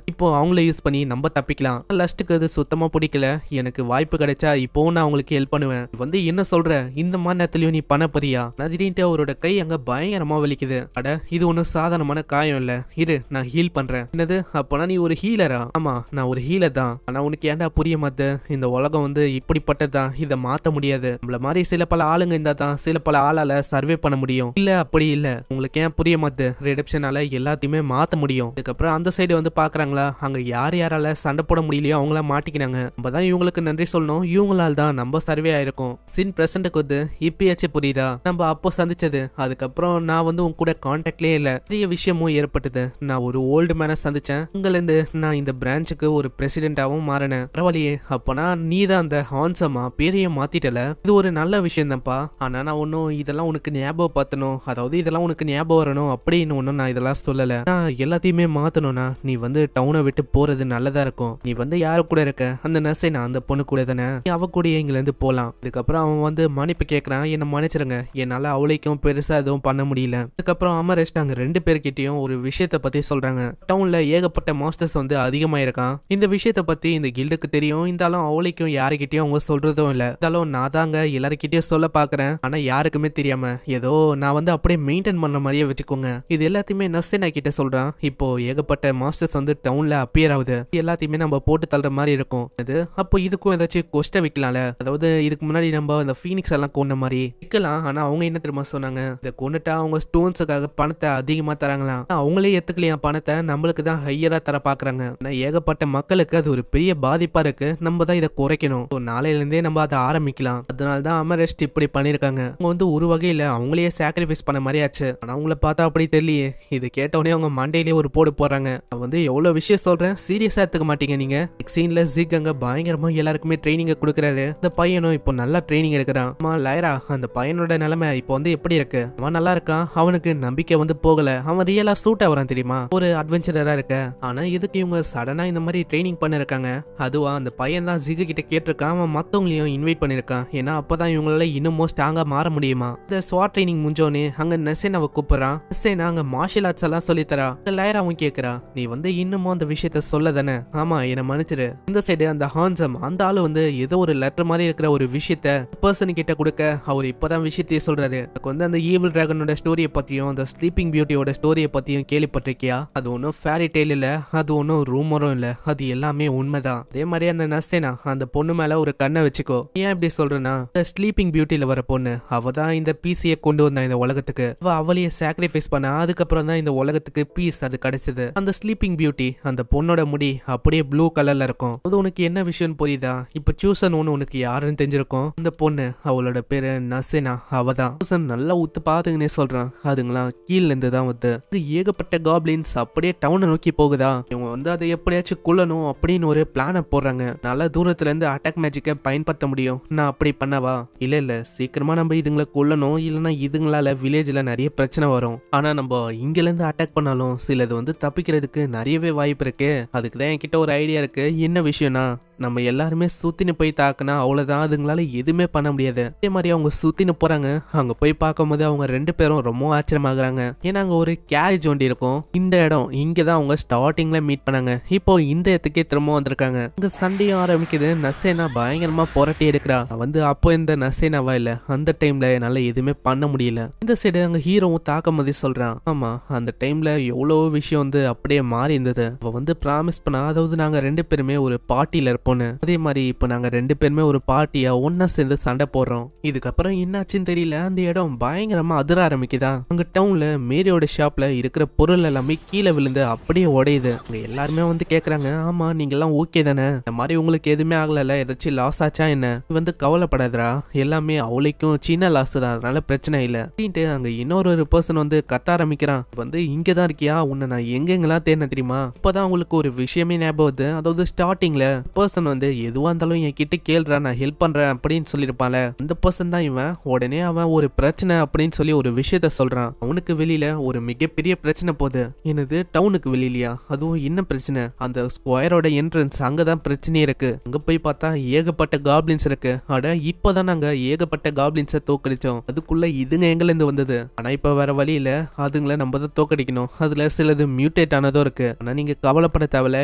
இப்போ அவங்கள யூஸ் பண்ணி பண்ணி நம்ம தப்பிக்கலாம். லாஸ்ட்டுக்கு அது சுத்தமா பிடிக்கல. எனக்கு வாய்ப்பு கிடைச்சா இப்போவும் நான் உங்களுக்கு ஹெல்ப் பண்ணுவேன். வந்து என்ன சொல்ற, இந்த மாதிரி நேரத்துலயும் நீ பண்ண போறியா? திடீர்னு அவரோட கை அங்க பயங்கரமா வலிக்குது. அட இது ஒன்னும் சாதாரணமான காயம் இல்ல, இரு நான் ஹீல் பண்றேன். என்னது, அப்பனா நீ ஒரு ஹீலரா? ஆமா நான் ஒரு ஹீலர் தான். ஆனா உனக்கு ஏன்டா புரிய மாட்டே, இந்த உலகம் வந்து இப்படிப்பட்டதான், இதை மாத்த முடியாது. நம்மள மாதிரி சில பல ஆளுங்க இருந்தா தான் சில பல ஆளால சர்வே பண்ண முடியும். இல்ல அப்படி இல்ல, உங்களுக்கு ஏன் புரிய மாட்டே, ரிடப்ஷனால எல்லாத்தையுமே மாத்த முடியும். அதுக்கப்புறம் அந்த சைடு வந்து பாக்குறாங்களா, அங்க யார் யாரால சண்டை போட முடியலையோ அவங்கள மாட்டிக்கினாங்க. நம்ம தான் இவங்களுக்கு நன்றி சொல்லணும், இவங்களால தான் நம்ம சர்வே ஆயிருக்கும். சின் பிரசன்ட்க்கு வந்து இப்பயாச்சும் புரியுதா, நம்ம அப்போ சந்திச்சது. அதுக்கப்புறம் நான் வந்து உங்க கூட கான்டாக்ட்லயே இல்ல. பெரிய விஷயமும் ஏற்பட்டது. நான் ஒரு ஓல்டு மேனை சந்திச்சேன். உங்களிருந்து நான் இந்த பிரான்ச்சுக்கு ஒரு பிரசிடென்டாவும் மாறினேன். பரவாயில்லையே, அப்பனா நீ தான் அந்த ஹான்சமா பேரைய மாத்திட்டல. இது ஒரு நல்ல விஷயம் தான்ப்பா. ஆனா நான் ஒன்னும் இதெல்லாம் உனக்கு ஞாபகம் பார்த்தனும், அதாவது இதெல்லாம் உனக்கு ஞாபகம் வரணும் அப்படின்னு ஒன்னும் நான் இதெல்லாம் சொல்லல. நான் எல்லாத்தையுமே மாத்தணும்னா நீ வந்து டவுனை விட்டு போறது நல்லதா இருக்கும். நீ வந்து யாரு கூட இருக்க, அந்த நர்ஸை நான் அந்த பொண்ணு கூட தானே, அவ கூட இங்க இருந்து போலாம். இதுக்கப்புறம் அவன் வந்து மன்னிப்பு கேட்கறான், என்ன மன்னிச்சிருங்க, என்னால அவளைக்கும் பெருசா எதுவும் பண்ண முடியல. அதுக்கப்புறம் அமரேஷ் நாங்க 2 பேர்கிட்டயும் ஒரு விஷயத்த பத்தி சொல்றாங்க. டவுன்ல ஏகப்பட்ட மாஸ்டர்ஸ் வந்து அதிகமாயிருக்கான். இந்த விஷயத்த பத்தி இந்த கில்டுக்கு தெரியும். இருந்தாலும் அவளைக்கும் யாருக்கிட்டயும் அவங்க சொல்றதும் இல்ல. இருந்தாலும் நான் தாங்க எல்லாருக்கிட்டயும் சொல்ல பாக்குறேன். ஆனா யாருக்குமே தெரியாம ஏதோ நான் வந்து அப்படியே மெயின்டைன் பண்ண மாதிரியே வச்சுக்கோங்க. இது எல்லாத்தையுமே நர்ஸினா கிட்ட சொல்றான். இப்போ ஏகப்பட்ட மாஸ்டர்ஸ் வந்து டவுன்ல அப்பியர் ஆகுது. எல்லாத்தையுமே நம்ம போட்டு தள்ளுற மாதிரி இருக்கும். அது அப்போ இதுக்கும் ஏதாச்சும் கொஸ்ட வைக்கலாம்ல, அதாவது இதுக்கு முன்னாடி நம்ம இந்த ஃபீனிக்ஸ் எல்லாம் கொண்ட மாதிரி வைக்கலாம். ஆனா அவங்க என்ன தெரியுமா சொன்னாங்க, இதை கொண்டுட்டா அவங்க ஸ்டோன்ஸுக்காக பணத்தை அதிகமா தராங்களாம். அவங்களே ஏத்துக்கலையா பணத்தை, நம்மளுக்கு தான் ஹையரா தர பாக்குறாங்க. ஏகப்பட்ட மக்களுக்கு அது ஒரு பெரிய பாதிப்பா இருக்கு. நம்ம தான் இதை குறைக்கணும். நாளையில இருந்தே நம்ம அதை ஆரம்பிக்கலாம். அதனாலதான் அமரெஸ்ட் இப்படி பண்ணிருக்காங்க. அவங்க வந்து ஒரு வகையில அவங்களையே சாக்ரிஃபைஸ் பண்ண மாதிரி ஆச்சு. ஆனா அவங்கள பார்த்தா அப்படி தெரியலையே. இது கேட்டவனே அவங்க மண்டையிலேயே ஒரு போடு போறாங்க. வந்து எவ்வளவு விஷயம் சொல்றேன், சீரியஸா எடுத்துக்க மாட்டீங்க நீங்க. சீன்ல ஜிக் அங்க பயங்கரமா எல்லாருக்குமே ட்ரைனிங் கொடுக்கறாரு. இந்த பையனும் இப்போ நல்லா ட்ரைனிங் எடுக்கிறான். லைரா, அந்த பையனோட நிலைமை இப்போ வந்து எப்படி இருக்கு? அவன் நல்லா இருக்கான், அவனுக்கு நம்பிக்கை வந்து போகல. அவன் ரியலா சூட் ஆவறான் தெரியுமா, ஒரு அட்வென்ச்சரரா இருக்க. ஆனா இதுக்கு இவங்க சடனா இந்த மாதிரி ட்ரைனிங் பண்ணிருக்காங்க. அதுவா அந்த பையன் தான் ஜிகு கிட்ட கேட்டிருக்கான். அவன் மத்தவங்களையும் இன்வைட் பண்ணிருக்கான். ஏன்னா அப்பதான் இவங்களால இன்னமும் ஸ்ட்ராங்கா மாற முடியுமா. இந்த ஸ்வாட் ட்ரைனிங் முடிஞ்சோனே அங்க நெசேனாவை கூப்பிடுறான். நெசேனா அங்க மார்ஷியல் ஆர்ட்ஸ் எல்லாம் சொல்லித்தரா. லைராவும் கேக்குறா, நீ வந்து இன்னமும் அந்த விஷயத்த சொல்ல தானே? ஆமா என்ன மன்னிச்சிரு. இந்த சைடு அந்த ஹான்சம் அந்த ஆளு வந்து ஏதோ ஒரு லெட்டர் மாதிரி இருக்கிற ஒரு விஷயத்த பர்சன் கிட்ட கொடுக்க அவர் இப்பதான் விஷயத்தையே சொல்றாரு. எனக்கு வந்து அந்த ஈவில் டிராகனோட ஸ்டோரியை பத்தியும் அந்த ஸ்லீப்பிங் பியூட்டியோட ஸ்டோரியை பத்தியும் கேள்விப்பட்டிருக்கியா? அது ஒன்னும் ஃபேரி டெய்ல் இல்ல, அது ஒன்னும் ரூமரும் இல்ல, அது எல்லாமே உண்மைதான். அதே மாதிரி அந்த நர்சேனா அந்த பொண்ணு மேல ஒரு கண்ணை வச்சுக்கோ. ஏன் இப்படி சொல்றேன்னா, ஸ்லீப்பிங் பியூட்டில வர பொண்ணு அவ தான் இந்த பீஸையே கொண்டு வந்தா இந்த உலகத்துக்கு. அவளையே சாக்ரிஃபைஸ் பண்ண, அதுக்கப்புறம் தான் இந்த உலகத்துக்கு பீஸ் அது கிடைச்சது. அந்த ஸ்லீப்பிங் பியூட்டி அந்த பொண்ணோட முடி அப்படியே ப்ளூ கலர்ல இருக்கும். அது உனக்கு என்ன விஷயம் புரியுதா? இப்ப சூசன் ஒன்னு உனக்கு யாருன்னு தெரிஞ்சிருக்கும். அந்த பொண்ணு அவளோட பேரு நசேனா, அவதான். சூசன் நல்லா உத்து பாத்துங்கன்னே சொல்றான். அதுங்களாம் கீழ இருந்து தான் வந்து ஏகப்பட்ட காப்ளின்ஸ் அப்படியே டவுனை நோக்கி போகுதா. இவங்க வந்து அதை எப்படியாச்சும் கொல்லணும் அப்படின்னு ஒரு பிளான போடுறாங்க. நல்ல தூரத்துல இருந்து அட்டாக் மேஜிக்கை பயன்படுத்த முடியும். நான் அப்படி பண்ணவா? இல்ல சீக்கிரமா நம்ம இதுங்களை கொல்லணும், இல்லைன்னா இதுங்களால வில்லேஜ்ல நிறைய பிரச்சனை வரும். ஆனா நம்ம இங்கல இருந்து அட்டாக் பண்ணாலும் சிலது வந்து தப்பிக்கிறதுக்கு நிறையவே வாய்ப்பு இருக்கு. அதுக்குதான் என்கிட்ட ஒரு ஐடியா இருக்கு. என்ன விஷயம்னா, நம்ம எல்லாருமே சுத்தின்னு போய் தாக்குனா அவ்வளவுதான், அதுங்களால எதுவுமே பண்ண முடியாது. அதே மாதிரி அவங்க சுத்தின்னு போறாங்க. அங்க போய் பார்க்கும் போது அவங்க 2 பேரும் ரொம்ப ஆச்சரியமாகறாங்க. ஏன்னா அங்க ஒரு கேரேஜ் வண்டி இருக்கும். இந்த இடம் இங்கதான் அவங்க ஸ்டார்டிங்ல மீட் பண்ணாங்க. இப்போ இந்த இடத்துக்கே திரும்ப வந்திருக்காங்க. இங்க சண்டையும் ஆரம்பிக்குது. நசேனா பயங்கரமா புரட்டி எடுக்கிறா. வந்து அப்போ இந்த நசேனாவா இல்ல, அந்த டைம்ல என்னால எதுவுமே பண்ண முடியல. இந்த சைடு அங்க ஹீரோவும் தாக்கும் போதே சொல்றான், ஆமா அந்த டைம்ல எவ்வளவு விஷயம் வந்து அப்படியே மாறி இருந்தது. அவ வந்து ப்ராமிஸ் பண்ணா, அதாவது நாங்க 2 பேருமே ஒரு பார்ட்டியில இருப்போம். அதே மாதிரி இப்ப நாங்க 2 பேருமே ஒரு பார்ட்டியா ஒன்னா சேர்ந்து சண்டை போடுறோம். இதுக்கப்புறம் என்னாச்சுன்னு தெரியல, அந்த இடம் பயங்கரமா அதிர ஆரம்பிக்குதா. அங்க டவுன்ல மேரியோட ஷாப்ல இருக்கிற பொருள் எல்லாமே கீழே விழுந்து அப்படியே உடையுது. அங்க எல்லாருமே வந்து கேக்குறாங்க, ஆமா நீங்க எல்லாம் ஓகே தானே? இந்த மாதிரி உங்களுக்கு எதுவுமே ஆகல, ஏதாச்சும் லாஸ் ஆச்சா என்ன? வந்து கவலைப்படாதரா, எல்லாமே அவளைக்கும் சின்ன லாஸ் தான், அதனால பிரச்சனை இல்ல அப்படின்ட்டு அங்க இன்னொரு பர்சன் வந்து கத்த ஆரம்பிக்கிறான். வந்து இங்கதான் இருக்கியா, உன்னை நான் எங்கெங்கெல்லாம் தேடின தெரியுமா? இப்பதான் உங்களுக்கு ஒரு விஷயமே ஞாபகம் வருது. அதாவது ஸ்டார்டிங்ல பர்சன் பர்சன் வந்து எதுவா இருந்தாலும் என் கிட்ட கேள்றா நான் ஹெல்ப் பண்றேன் அப்படின்னு சொல்லியிருப்பால அந்த பர்சன் தான் இவன். உடனே அவன் ஒரு பிரச்சனை அப்படின்னு சொல்லி ஒரு விஷயத்த சொல்றான். அவனுக்கு வெளியில ஒரு மிகப்பெரிய பிரச்சனை போகுது. என்னது டவுனுக்கு வெளியிலயா? அதுவும் என்ன பிரச்சனை? அந்த ஸ்கொயரோட என்ட்ரன்ஸ் அங்கதான் பிரச்சனையே இருக்கு. அங்க போய் பார்த்தா ஏகப்பட்ட காப்ளின்ஸ் இருக்கு. அட இப்பதான் நாங்க ஏகப்பட்ட காப்ளின்ஸை தோக்கடிச்சோம். அதுக்குள்ள இதுங்க எங்கல இருந்து வந்தது? ஆனா இப்ப வேற வழியில அதுங்களை நம்ம தான் தோக்கடிக்கணும். அதுல சிலது மியூட்டேட் ஆனதும் இருக்கு. ஆனா நீங்க கவலைப்பட தேவையில்ல.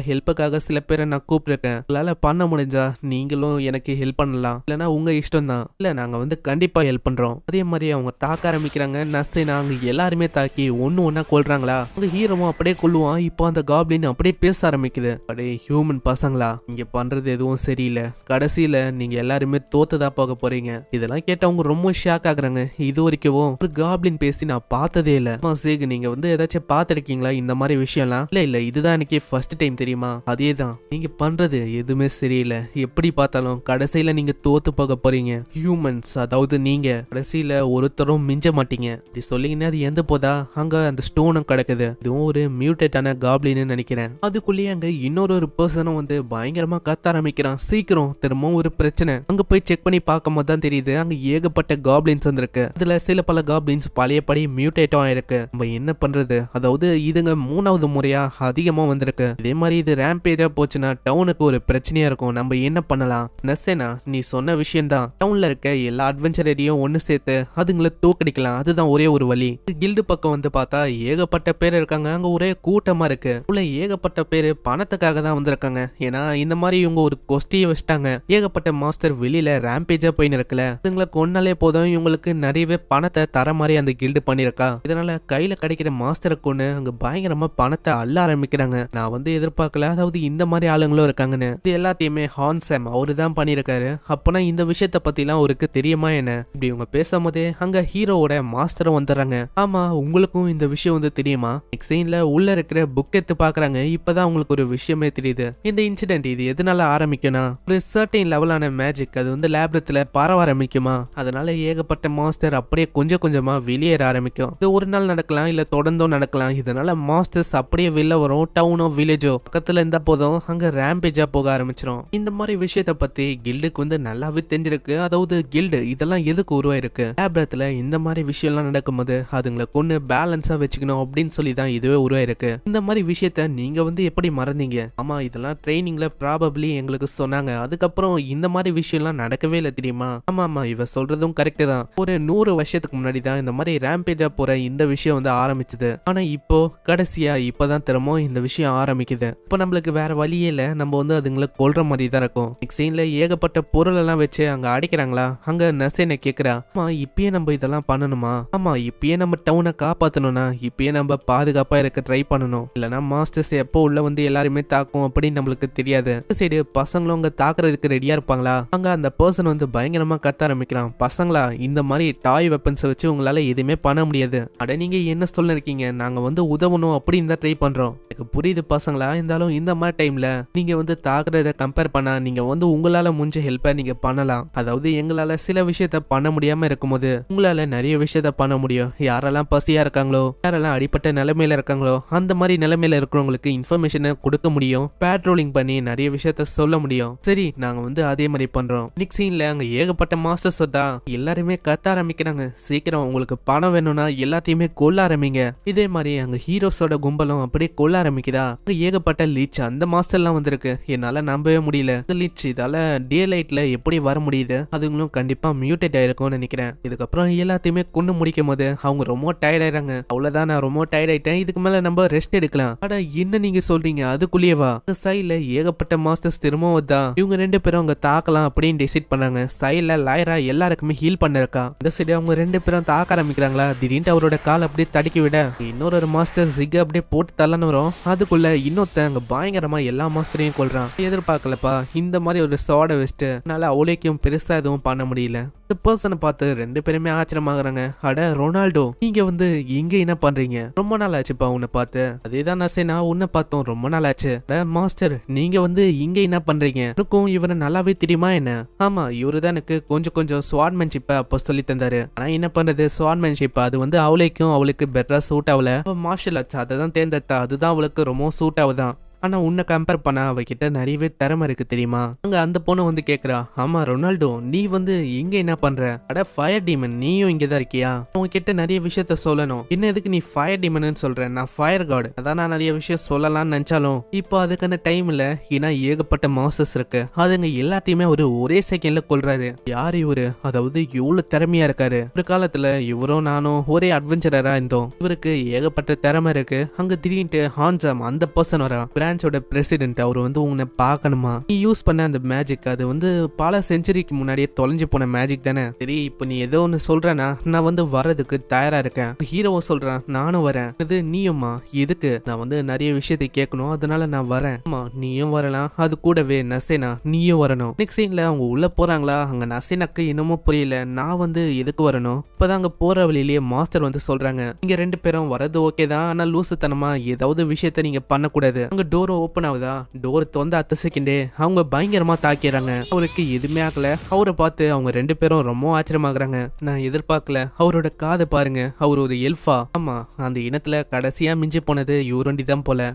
ஹெல்ப்புக்காக சில பேரை நான் கூப்பிட்டுருக்கேன். உங்களால பண்ண முடிஞ்சா நீங்களும் எனக்கு ஹெல்ப் பண்ணலாம். இல்லைன்னா உங்க இஷ்டம் தான். இல்ல நாங்க வந்து கண்டிப்பா ஹெல்ப் பண்றோம். அதே மாதிரி அவங்க தாக்க ஆரம்பிக்கிறாங்க. நசேனா அங்க எல்லாருமே தாக்கி ஒன்னா கொள்றாங்களா? அங்க ஹீரோவும் அப்படியே கொள்ளுவான். இப்போ அந்த காப்ளின் அப்படியே பேச ஆரம்பிக்குது. அப்படியே ஹியூமன் பசங்களா, இங்க பண்றது எதுவும் சரியில்லை. கடைசியில நீங்க எல்லாருமே தோத்துதான் போக போறீங்க. இதெல்லாம் கேட்டு அவங்க ரொம்ப ஷாக் ஆகுறாங்க. இது வரைக்கும் ஒரு காப்ளின் பேசி நான் பார்த்ததே இல்ல. சேக் நீங்க வந்து ஏதாச்சும் பார்த்திருக்கீங்களா இந்த மாதிரி விஷயம்லாம்? இல்ல இதுதான் எனக்கு ஃபர்ஸ்ட் டைம் தெரியுமா? அதேதான் நீங்க பண்றது எதுவுமே சரியில்லை. எப்படி பார்த்தாலும் கடைசியில நீங்க தோத்து போக போறீங்க. ஹியூமன்ஸ் அதாவது நீங்க கடைசியில ஒருத்தரும் மிஞ்ச மாட்டீங்க. இப்படி சொல்லிங்கன்னா அது எந்த போதா அங்க அந்த ஸ்டோனும் கிடக்குது. இதுவும் ஒரு மியூட்டேட்டான காப்ளின்னு நினைக்கிறேன். அதுக்குள்ளேயே அங்க இன்னொரு பர்சனும் வந்து பயங்கரமா கத்த ஆரம்பிக்கிறான். சீக்கிரம் திரும்பவும் ஒரு பிரச்சனை. அங்க போய் செக் பண்ணி பார்க்கும் போது தான் தெரியுது அங்க ஏகப்பட்ட காப்ளின்ஸ் வந்திருக்கு. அதுல சில பல காப்ளின்ஸ் பழையபடி மியூட்டேட்டும் ஆயிருக்கு. நம்ம என்ன பண்றது? அதாவது இதுங்க 3வது முறையா அதிகமா வந்திருக்கு. இதே மாதிரி இது ரேம்பேஜா போச்சுன்னா டவுனுக்கு ஒரு பிரச்சனையா இருக்கும். நம்ம என்ன பண்ணலாம்? நசேனா நீ சொன்ன விஷயம் தான். டவுன்ல இருக்க எல்லா அட்வென்ச்சரையும் ஒன்னு சேர்த்து அதுங்களை தோக்கடிக்கலாம். அதுதான் ஒரே ஒரு வழி. கில்டு பக்கம் வந்து பார்த்தா ஏகப்பட்ட பேர் இருக்காங்க. அங்க ஒரே கூட்டமா இருக்கு. உள்ள ஏகப்பட்ட பேரு பணத்துக்காக தான் வந்திருக்காங்க. ஏன்னா இந்த மாதிரி இவங்க ஒரு கொஸ்டியை வச்சிட்டாங்க. ஏகப்பட்ட மாஸ்டர் வெளியில ரேம்பேஜா போயின்னு இருக்குல்ல, இதுங்களை கொன்னாலே போதும் இவங்களுக்கு நிறையவே பணத்தை தர மாதிரி அந்த கில்டு பண்ணிருக்கா. இதனால கையில கிடைக்கிற மாஸ்டரை கொண்டு அங்க பயங்கரமா பணத்தை அள்ள ஆரம்பிக்கிறாங்க. நான் வந்து எதிர்பார்க்கல, அதாவது இந்த மாதிரி ஆளுங்களும் இருக்காங்கன்னு. இது எல்லாத்தையுமே ஹான்சம் அவரு தான் பண்ணிருக்காரு. அப்பனா இந்த விஷயத்த பத்தி எல்லாம் அவருக்கு தெரியுமா என்ன? இப்படி இவங்க பேசும்போதே அங்க ஹீரோவோட மாஸ்டரும் வந்துடுறாங்க. ஆமா உங்களுக்கும் இந்த விஷயம் வந்து தெரியுமா? நெக்ஸ்ட் சீன்ல உள்ள இருக்கிற புக் எடுத்து பாக்குறாங்க. இப்பதான் உங்களுக்கு ஒரு விஷயமே தெரியுது. இந்த இன்சிடென்ட் இது எதனால ஆரம்பிக்கும்னா ஒரு சர்டைன் லெவலான மேஜிக் அது வந்து லேப்ரத்துல பரவ ஆரம்பிக்குமா. அதனால ஏகப்பட்ட மாஸ்டர் அப்படியே கொஞ்சம் கொஞ்சமா வெளியேற ஆரம்பிக்கும். இது ஒரு நாள் நடக்கலாம், இல்ல தொடர்ந்தும் நடக்கலாம். இதனால மாஸ்டர்ஸ் அப்படியே வெளில வரும். டவுனோ வில்லேஜோ பக்கத்துல இருந்தா போதும் அங்க ரேம்பேஜா போக ஆரம்பிச்சிடும். இந்த மாதிரி விஷயத்த பத்தி கில்டுக்கு வந்து நல்லாவே தெரிஞ்சிருக்கு. அதாவது கில்டு இதெல்லாம் எதுக்கு உருவாயிருக்கு? லேப்ரத்துல இந்த மாதிரி விஷயம் எல்லாம் நடக்கும்போது அதுங்களை கொண்டு பேலன்ஸா வச்சுக்கணும் அப்படின்னு சொல்லி தான் இதுவே உருவாயிருக்கு. இந்த மாதிரி விஷயத்த நீங்க வந்து எப்படி மறந்தீங்க? ஆமா இதெல்லாம் ட்ரைனிங்ல ப்ராபப்ளி எங்களுக்கு சொன்னாங்க. அதுக்கப்புறம் இந்த மாதிரி விஷயம் எல்லாம் நடக்கவே இல்லை தெரியுமா? ஆமா இவ சொல்றதும் கரெக்ட் தான். ஒரு 100 வருஷத்துக்கு முன்னாடி தான் இந்த மாதிரி ரேம்பேஜா போற இந்த விஷயம் வந்து ஆரம்பிச்சது. ஆனா இப்போ கடைசியா இப்பதான் திரும்ப இந்த விஷயம் ஆரம்பிக்குது. இப்போ நம்மளுக்கு வேற வழியே இல்ல, நம்ம வந்து அதுங்களை கொல்ற மாதிரி தான் இருக்கும். நெக்ஸ்ட் சீன்ல ஏகப்பட்ட பொருள் எல்லாம் வச்சு அங்க அடிக்கிறாங்களா. அங்க நசேனை கேக்குறா, ஆமா இப்பயே நம்ம இதெல்லாம் பண்ணணுமா? ஆமா இப்பயே நம்ம டவுனை காப்பாத்தணும்னா இப்பயே நம்ம பாதுகாப்பா இருக்க ட்ரை பண்ணணும். இல்லனா மாஸ்டர்ஸ் எப்போ உள்ள வந்து எல்லாருமே தாக்கும் அப்படின்னு நம்மளுக்கு தெரியாது. சரி பசங்களும் அங்க தாக்குறதுக்கு ரெடியா இருப்பாங்களா? அங்க அந்த பர்சன் வந்து பயங்கரமா கத்த ஆரம்பிக்கிறான். பசங்களா இந்த மாதிரி டாய் வெப்பன்ஸ் வச்சு உங்களால எதுவுமே பண்ண முடியாது. அட நீங்க என்ன சொல்ல இருக்கீங்க? நாங்க வந்து உதவணும் அப்படின்னு தான் ட்ரை பண்றோம். எனக்கு புரியுது பசங்களா. இருந்தாலும் இந்த மாதிரி டைம்ல நீங்க வந்து தாக்குறத கம்பேர் பண்ணா நீங்க வந்து உங்களால முடிஞ்ச ஹெல்ப்பை நீங்க பண்ணலாம். அதாவது எங்களால சில விஷயத்த பண்ண முடியாம இருக்கும்போது உங்களால நிறைய விஷயத்த பண்ண முடியும். யாரெல்லாம் பசியா இருக்காங்களோ, யாரெல்லாம் அடிப்பட்ட நிலைமையில இருக்காங்களோ அந்த மாதிரி நிலைமையில இருக்கிறவங்களுக்கு இன்ஃபர்மேஷனை கொடுக்க முடியும். பேட்ரோலிங் பண்ணி நிறைய விஷயத்த சொல்ல முடியும். சரி நாங்க வந்து அதே மாதிரி பண்றோம். நெக்ஸ்ட் சீன்ல அங்க ஏகப்பட்ட மாஸ்டர்ஸ் தான் எல்லாருமே கத்த ஆரம்பிக்கிறாங்க. சீக்கிரம் உங்களுக்கு பணம் வேணும்னா எல்லாத்தையுமே கொல்ல ஆரம்பிங்க. இதே மாதிரி அங்க ஹீரோஸோட கும்பலும் அப்படியே கொல்ல ஆரம்பிக்குதா. அங்க ஏகப்பட்ட லீச் அந்த மாஸ்டர் எல்லாம் வந்திருக்கு. என்னால நம்பவே முடியல. இந்த லீச் இதால டே லைட்ல எப்படி வர முடியுது? அதுங்களும் கண்டிப்பா மியூட்டேட் ஆயிருக்கும்னு நினைக்கிறேன். இதுக்கப்புறம் எல்லாத்தையுமே கொண்டு முடிக்கும் போது அவங்க ரொம்ப டயர்ட் ஆயிடுறாங்க. அவ்வளவுதான் நான் ரொம்ப டயர்ட் ஆயிட்டேன். இதுக்கு மேல நம்ம ரெஸ்ட் எடுக்கலாம். அட என்ன நீங்க சொல்றீங்க? அதுக்குள்ளேவா? சைட்ல ஏகப்பட்ட மாஸ்டர்ஸ் திரும்பவும் தான் இவங்க 2 பேரும் அங்க தாக்கலாம் அப்படின்னு டிசைட் பண்ணாங்க. சைட்ல லாயரா எல்லாருக்குமே ஹீல் பண்ணிருக்கா. இந்த சைடு அவங்க 2 பேரும் தாக்க ஆரம்பிக்கிறாங்களா. திடீர்னு அவரோட கால் அப்படியே தடுக்கி விட இன்னொரு மாஸ்டர் ஜிக் அப்படியே போட்டு தள்ளன்னு வரும். அதுக்குள்ள இன்னொருத்த அங்க பயங்கரமா எல்லா மாஸ்டரையும் கொல்றான். எதிர்பார்க்கலப்பா இந்த மாதிரி ஒரு சோட வச்சுட்டு அதனால அவளைக்கும் பெருசா எதுவும் பண்ண முடியல. இந்த பர்சனை பார்த்து 2 பேருமே ஆச்சரியமாகறாங்க. அட ரொனால்டோ நீங்க வந்து இங்க என்ன பண்றீங்க? ரொம்ப நாள் ஆச்சுப்பா உன்னை பார்த்து. அதேதான் நசேனா உன்னை பார்த்தோம் ரொம்ப நாள் ஆச்சு. மாஸ்டர் நீங்க வந்து இங்க என்ன பண்றீங்க? எனக்கும் இவரை நல்லாவே தெரியுமா என்ன? ஆமா இவரு தான் எனக்கு கொஞ்சம் ஸ்வாட்மேன்ஷிப்பை அப்போ சொல்லி தந்தாரு. ஆனா என்ன பண்றது, ஸ்வாட்மேன்ஷிப் அது வந்து அவளுக்கு பெட்டரா சூட் ஆகல. மார்ஷல் ஆர்ட்ஸ் அதை தான் தேர்ந்தெடுத்தா. அதுதான் அவளுக்கு ரொம்ப சூட் ஆகுதான். ஆனா உன்னை கம்பேர் பண்ண அவகிட்ட நிறையவே திறமை இருக்கு தெரியுமா. அங்க அந்த பொண்ணு வந்து கேக்குறா, ஆமா ரொனால்டோ நீ வந்து இங்க என்ன பண்ற? அட ஃபயர் டீமன் நீயும் இங்கதான் இருக்கியா? உங்ககிட்ட நிறைய விஷயத்த சொல்லணும். என்ன எதுக்கு நீ ஃபயர் டீமன் சொல்ற? நான் ஃபயர் காட். அதான் நான் நிறைய விஷயம் சொல்லலாம்னு நினைச்சாலும் இப்போ அதுக்கான டைம் இல்ல. ஏன்னா ஏகப்பட்ட மாஸ்டர்ஸ் இருக்கு. அதுங்க எல்லாத்தையுமே ஒரு ஒரே செகண்ட்ல கொல்றாரு. யார் இவரு? அதாவது இவ்வளவு திறமையா இருக்காரு. ஒரு காலத்துல இவரும் நானும் ஒரே அட்வென்ச்சரரா இருந்தோம். இவருக்கு ஏகப்பட்ட திறமை இருக்கு. அங்க திடீர்னு ஹான்சாம் அந்த பர்சன் வரா, பிரான்ச்சோட பிரசிடென்ட். அவர் வந்து உன்னை பார்க்கணுமா? நீ யூஸ் பண்ண அந்த மேஜிக் அது வந்து பல செஞ்சுரிக்கு முன்னாடியே தொலைஞ்சு போன மேஜிக் தானே. சரி இப்போ நீ ஏதோ ஒன்னு சொல்றனா நான் வந்து வர்றதுக்கு தயாரா இருக்கேன். ஹீரோவை சொல்றான், நானும் வரேன். இது நீயுமா? எதுக்கு? நான் வந்து நிறைய விஷயத்தை கேட்கணும், அதனால நான் வரேன். ஆமா நீயும் வரலாம், அது கூடவே நசேனா நீயும் வரணும். நெக்ஸ்ட் சீன்ல அவங்க உள்ள போறாங்களா, அங்க நசேனாக்கு இன்னமும் புரியல நான் வந்து எதுக்கு வரணும். இப்பதான் அங்க போற வழியிலேயே மாஸ்டர் வந்து சொல்றாங்க, நீங்க ரெண்டு பேரும் வரது ஓகே தான், ஆனா லூசுத்தனமா ஏதாவது விஷயத்த நீங்க பண்ணக்கூடாது. அங்க டோர் ஓபன் ஆகுதா, டோர் தொந்த அத்த செகண்டே அவங்க பயங்கரமா தாக்கிறாங்க. அவருக்கு எதுவுமே ஆகல. அவரை பார்த்து அவங்க ரெண்டு பேரும் ரொம்ப ஆச்சரியமாகறாங்க. நான் எதிர்பார்க்கல. அவரோட காதை பாருங்க, அவர் ஒரு எல்ஃபா. ஆமா அந்த இனத்துல கடைசியா மிஞ்சி போனது இவருண்டி தான் போல.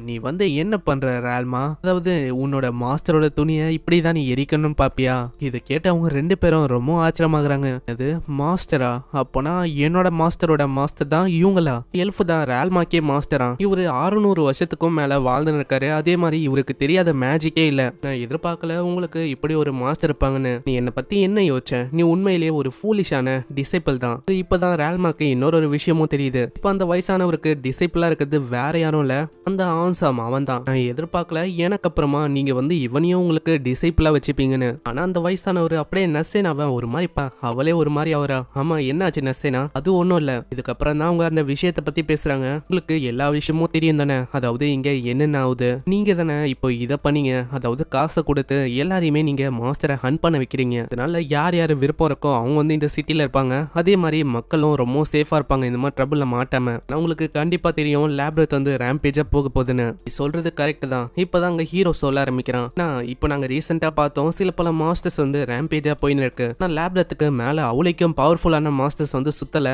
நீ வந்து என்ன பண்ற ரால்மா? அதாவது உன்னோட மாஸ்டரோட துணியை இப்படிதான் நீ எரிக்கணும்னு பாப்பியா? இதை கேட்டு அவங்க ரெண்டு பேரும் ரொம்ப ஆச்சரியமாகறாங்க. அது மாஸ்டரா? அப்போனா என்னோட மாஸ்டரோட மாஸ்டர் தான் இவங்களா? எல்ஃப் தான் ரால்மாக்கே மாஸ்டரா? இவரு 600 வருஷத்துக்கும் மேல வாழ்ந்து இருக்காரு. அதே மாதிரி இவருக்கு தெரியாத மேஜிக்கே இல்ல. நான் எதிர்பார்க்கல உங்களுக்கு இப்படி ஒரு மாஸ்டர் இருப்பாங்கன்னு. நீ என்னை பத்தி என்ன யோசிச்ச? நீ உண்மையிலேயே ஒரு ஃபூலிஷான டிசைபிள் தான். இப்பதான் ரால்மாக்கு இன்னொரு விஷயமும் தெரியுது. இப்ப அந்த வயசானவருக்கு டிசைபிளா இருக்கிறது வேற யாரும் இல்ல, அந்த ஆன்சாம் அவன் தான். நான் எதிர்பார்க்கல எனக்கு அப்புறமா நீங்க வந்து இவனையும் உங்களுக்கு டிசைபிளா வச்சுப்பீங்கன்னு. ஆனா அந்த வயசானவர் அப்படியே நசேனா அவன் ஒரு மாதிரி அவளே ஒரு மாதிரி அவரா. ஆமா என்னாச்சு நசேனா? அது ஒண்ணும் இல்ல. இதுக்கப்புறம் தான் அவங்க அந்த விஷயத்த பத்தி பேசுறாங்க. உங்களுக்கு எல்லா விஷயமும் தெரியும் தானே, அதாவது இங்க என்னென்ன ஆகுது. நீங்க தானே இப்போ இதை பண்ணீங்க, அதாவது காசை கொடுத்து எல்லாரையுமே நீங்க மாஸ்டரை ஹண்ட் பண்ண வைக்கிறீங்க. அதனால யார் யாரு விருப்பம் இருக்கோ அவங்க வந்து இந்த சிட்டில இருப்பாங்க. அதே மாதிரி மக்களும் ரொம்ப சேஃபா இருப்பாங்க இந்த மாதிரி ட்ரபிள்ல மாட்டாம. உங்களுக்கு கண்டிப்பா தெரியும் லேப்ரத் வந்து ரேம்பேஜா போக போகுதுன்னு. சொல்றது கரெக்ட் தான். இப்பதான் அங்க ஹீரோ சொல்ல ஆரம்பிக்கிறான். இப்போ நாங்க ரீசெண்டா பார்த்தோம் சில பல மாஸ்டர்ஸ் வந்து ரேம்பேஜா போயின்னு இருக்கு. நான் லேப்ரத்துக்கு மேல அவளைக்கும் பவர்ஃபுல்லான மாஸ்டர்ஸ் வந்து சுத்தல.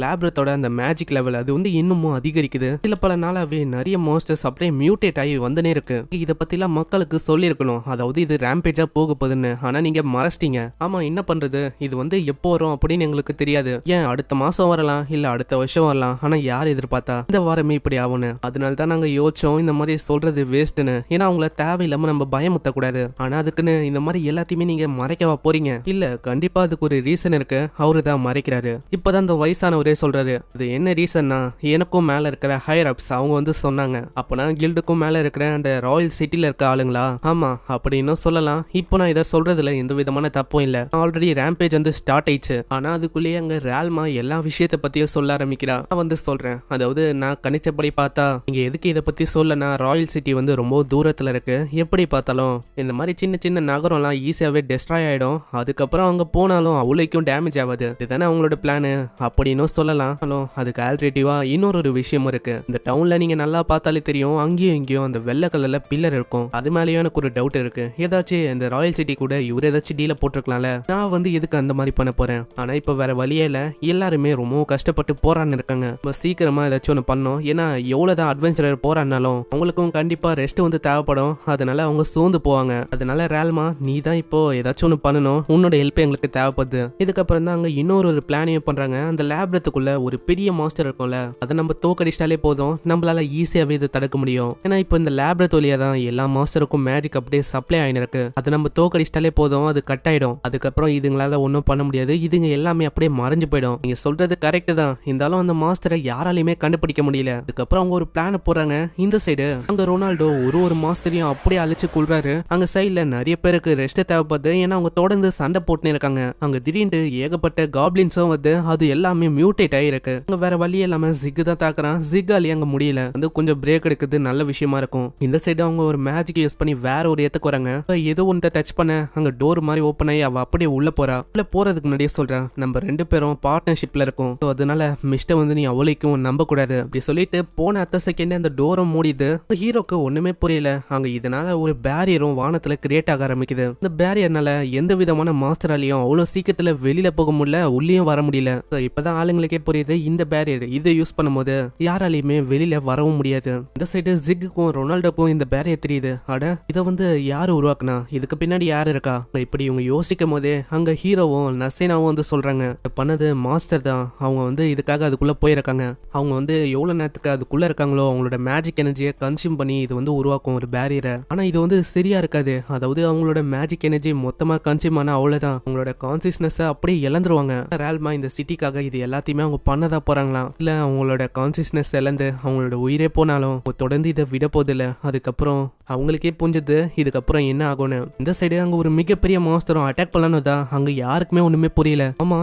லேப்ரத்தோட அந்த மேஜிக் லெவல் அது வந்து இன்னமும் அதிகரிக்குது. சில பல நாளாவே நிறைய மாஸ்டர்ஸ் அப்படியே மியூட்டேட் ஆகி வந்துனே இருக்கு. இதை பத்திலாம் மக்களுக்கு சொல்லி இருக்கணும், அதாவது இது ரேம்பேஜா போக போகுதுன்னு. ஆனா நீங்க மறைச்சிட்டீங்க. ஆமா என்ன பண்றது, இது வந்து எப்போ வரும் அப்படின்னு எங்களுக்கு தெரியாது. ஏன் அடுத்த மாசம் வரலாம், இல்ல அடுத்த வருஷம் வரலாம். ஆனா யார் எதிர்பார்த்தா இந்த வாரமே இப்படி ஆகும்னு. அதனால தான் நாங்க யோசிச்சோம் இந்த மாதிரி சொல்றது வேஸ்ட்னு. ஏன்னா அவங்கள தேவையில்லாம நம்ம பயமுத்த கூடாது. ஆனா அதுக்குன்னு இந்த மாதிரி எல்லாத்தையுமே நீங்க மறைக்கவா போறீங்க? இல்ல கண்டிப்பா அதுக்கு ஒரு ரீசன் இருக்கு, அவரு தான் மறைக்கிறாரு. இப்பதான் அந்த வயசானவரே சொல்றாரு, அது என்ன ரீசன்னா எனக்கும் மேல இருக்கிற ஹையர் அப்ஸ் அவங்க வந்து சொன்னாங்க. அப்பனா கில்டுக்கும் மேல இருக்கிற அந்த ராயல் சிட்டில இருக்க ஆளுங்களா? ஆமா அப்படின்னு சொல்லலாம். இப்போ நான் இதை சொல்றதுல எந்த விதமான தப்பும் இல்ல. ஆல்ரெடி ரேம்பேஜ் வந்து ஸ்டார்ட் ஆயிடுச்சு. ஆனா அதுக்குள்ளேயே அங்க ரால்மா எல்லா விஷயத்த பத்தியும் சொல்ல ஆரம்பிக்கிறா. நான் வந்து சொல்றேன், அதாவது நான் கணிச்சபடி பார்த்தா நீங்க எதுக்கு இதை பத்தி சொல்லனா, ராயல் சிட்டி வந்து ரொம்ப தூரத்துல இருக்கு. எப்படி பார்த்தாலும் இந்த மாதிரி சின்ன சின்ன நகரம்லாம் ஈஸியாவே டெஸ்ட்ராய் ஆயிடும். அதுக்கப்புறம் அவங்க போனாலும் அவளுக்கும் டேமேஜ் ஆகாது. இதுதானே அவங்களோட பிளானு அப்படின்னு சொல்லலாம். அதுக்கு ஆல்டர்னேட்டிவா இன்னொரு விஷயம் இருக்கு. இந்த டவுன்ல நீங்க நல்லா பார்த்தாலே தெரியும், அங்கேயும் இங்கேயும் அந்த வெள்ளை கலர்ல பில்லர் இருக்கும். அது மேலேயும் எனக்கு ஒரு டவுட் இருக்கு. ஏதாச்சும் இந்த ராயல் சிட்டி கூட இவர் ஏதாச்சும் டீல போட்டிருக்கலாம்ல. நான் வந்து எதுக்கு அந்த மாதிரி பண்ண போறேன். ஆனா இப்ப வேற வழியே இல்ல. எல்லாருமே ரொம்ப கஷ்டப்பட்டு போரான்னு இருக்காங்க. சீக்கிரமா ஏதாச்சும் ஒன்று பண்ணோம். ஏன்னா எவ்வளவுதான் அட்வென்ச்சரர் போறான்னாலும் அவங்களுக்கும் கண்டிப்பா ரெஸ்ட் வந்து தேவைப்படும். அதனால அவங்க சோர்ந்து போவாங்க. அதனால ரால்மா நீ தான் இப்போ ஏதாச்சும் ஒன்று பண்ணணும், உன்னோட ஹெல்ப் எங்களுக்கு தேவைப்படுது. இதுக்கப்புறம் தான் அங்க இன்னொரு பிளானையும் பண்றாங்க. அந்த லேப்ரத்துக்குள்ள ஒரு பெரிய மாஸ்டர் இருக்கும்ல, அதை நம்ம தோக்கடிச்சிட்டாலே போதும், நம்மளால ஈஸியாவே இதை தடுக்க முடியும். ஏன்னா இப்போ இந்த லேப்ரத் வழியா தான் எல்லா மாஸ்டருக்கும் மேஜிக் அப்படியே சப்ளை ஆயின்னு இருக்கு. அதை நம்ம தோக்கடிச்சிட்டாலே போதும், அது கட் ஆயிடும். அதுக்கப்புறம் இதுங்களால ஒன்றும் பண்ண முடியாது. இதுங்க எல்லாமே அப்படியே மறைஞ்சு போயிடும். நீங்க சொல்றது கரெக்ட் தான். இருந்தாலும் அந்த மாஸ்டரை யாராலையுமே கண்டுபிடிக்க முடியல. அதுக்கப்புறம் அவங்க ஒரு பிளான போறாங்க. இந்த சைடு அங்க ரொனால்டோ ஒரு மாஸ்டரையும் அப்படியே அழிச்சு கொள்றாரு. அங்க சைட்ல நிறைய பேருக்கு ரெஸ்ட் தேவைப்படுது. ஏன்னா அவங்க தொடர்ந்து சண்டை போட்டுன்னு இருக்காங்க. அங்க திடீர்னு ஏகப்பட்ட காப்ளின்ஸும் வந்து அது எல்லாமே மியூட்டேட் ஆயிருக்கு. அங்க வேற வழி இல்லாம ஜிக் தான் தாக்குறான். ஜிக்காலே அங்க முடியல. வந்து கொஞ்சம் பிரேக் எடுக்குது, நல்ல விஷயமா இருக்கும். இந்த சைடு அவங்க ஒரு மேஜிக் யூஸ் பண்ணி வேற ஒரு இடத்துக்கு வராங்க. ஏதோ ஒன்று டச் பண்ண அங்க டோர் மாதிரி ஓப்பன் ஆகி அவ அப்படியே உள்ள போறா. உள்ள போறதுக்கு முன்னாடியே சொல்றேன், நம்ம ரெண்டு பேரும் பார்ட்னர்ஷிப்ல இருக்கோம். அதனால மிஸ்டர் வந்து நீ அவளைக்கும் நம்ப கூடாது அப்படி சொல்லிட்டு போன அத்த செகண்ட் அந்த டோரும் மூடிது. ஹீரோக்கு ஒண்ணுமே புரியல. அங்க இதனால ஒரு பேரியரும் வானத்துல கிரியேட் ஆக ஆரம்பிக்குது. இந்த பேரியர்னால எந்த விதமான மாஸ்டராலையும் அவ்வளவு சீக்கிரத்துல வெளியில போக முடியல, உள்ளேயும் வர முடியல. இப்பதான் ஆளுங்களுக்கே புரியுது இந்த பேரியர் இதை யூஸ் பண்ணும்போது யாராலையுமே வெளியில வரவும் முடியாது. இந்த சைடு ஜிக்கு ஹீரோக்கும் ரொனால்டோக்கும் இந்த பேரியர் தெரியுது. அட இதை வந்து யாரு உருவாக்குனா, இதுக்கு பின்னாடி யாரு இருக்கா, இப்படி இவங்க யோசிக்கும் போதே அங்க ஹீரோவும் நசீனாவும் வந்து சொல்றாங்க, பண்ணது மாஸ்டர் தான். அவங்க வந்து இதுக்காக அதுக்குள்ள போயிருக்காங்க. அவங்க வந்து எவ்வளவு நேரத்துக்கு அதுக்குள்ள இருக்காங்களோ அவங்களோட மேஜிக் எனர்ஜியை கன்சியூம் பண்ணி இது வந்து உருவாக்கும் ஒரு பேரியரை. ஆனா இது வந்து சரியா இருக்காது. அதாவது அவங்களோட மேஜிக் எனர்ஜி மொத்தமா கன்சியூம் ஆனா அவ்வளவுதான், அவங்களோட கான்சியஸ்னஸ் அப்படியே இழந்துருவாங்க. ரேல்மா இந்த சிட்டிக்காக இது எல்லாத்தையுமே அவங்க பண்ணதா போறாங்களாம். இல்ல அவங்களோட கான்சியஸ்னஸ் இழந்து அவங்களோட உயிரே போனாலும் தொடர்ந்து இதை விட போதில்ல. அதுக்கப்புறம் அவங்களுக்கே புரிஞ்சது இதுக்கப்புறம் என்ன ஆகும்னு. இந்த சைடு அங்க ஒரு மிகப்பெரிய மாஸ்டரும் அட்டாக் பண்ணலான்னு தான் அங்க யாருக்குமே ஒண்ணுமே புரியல. ஆமா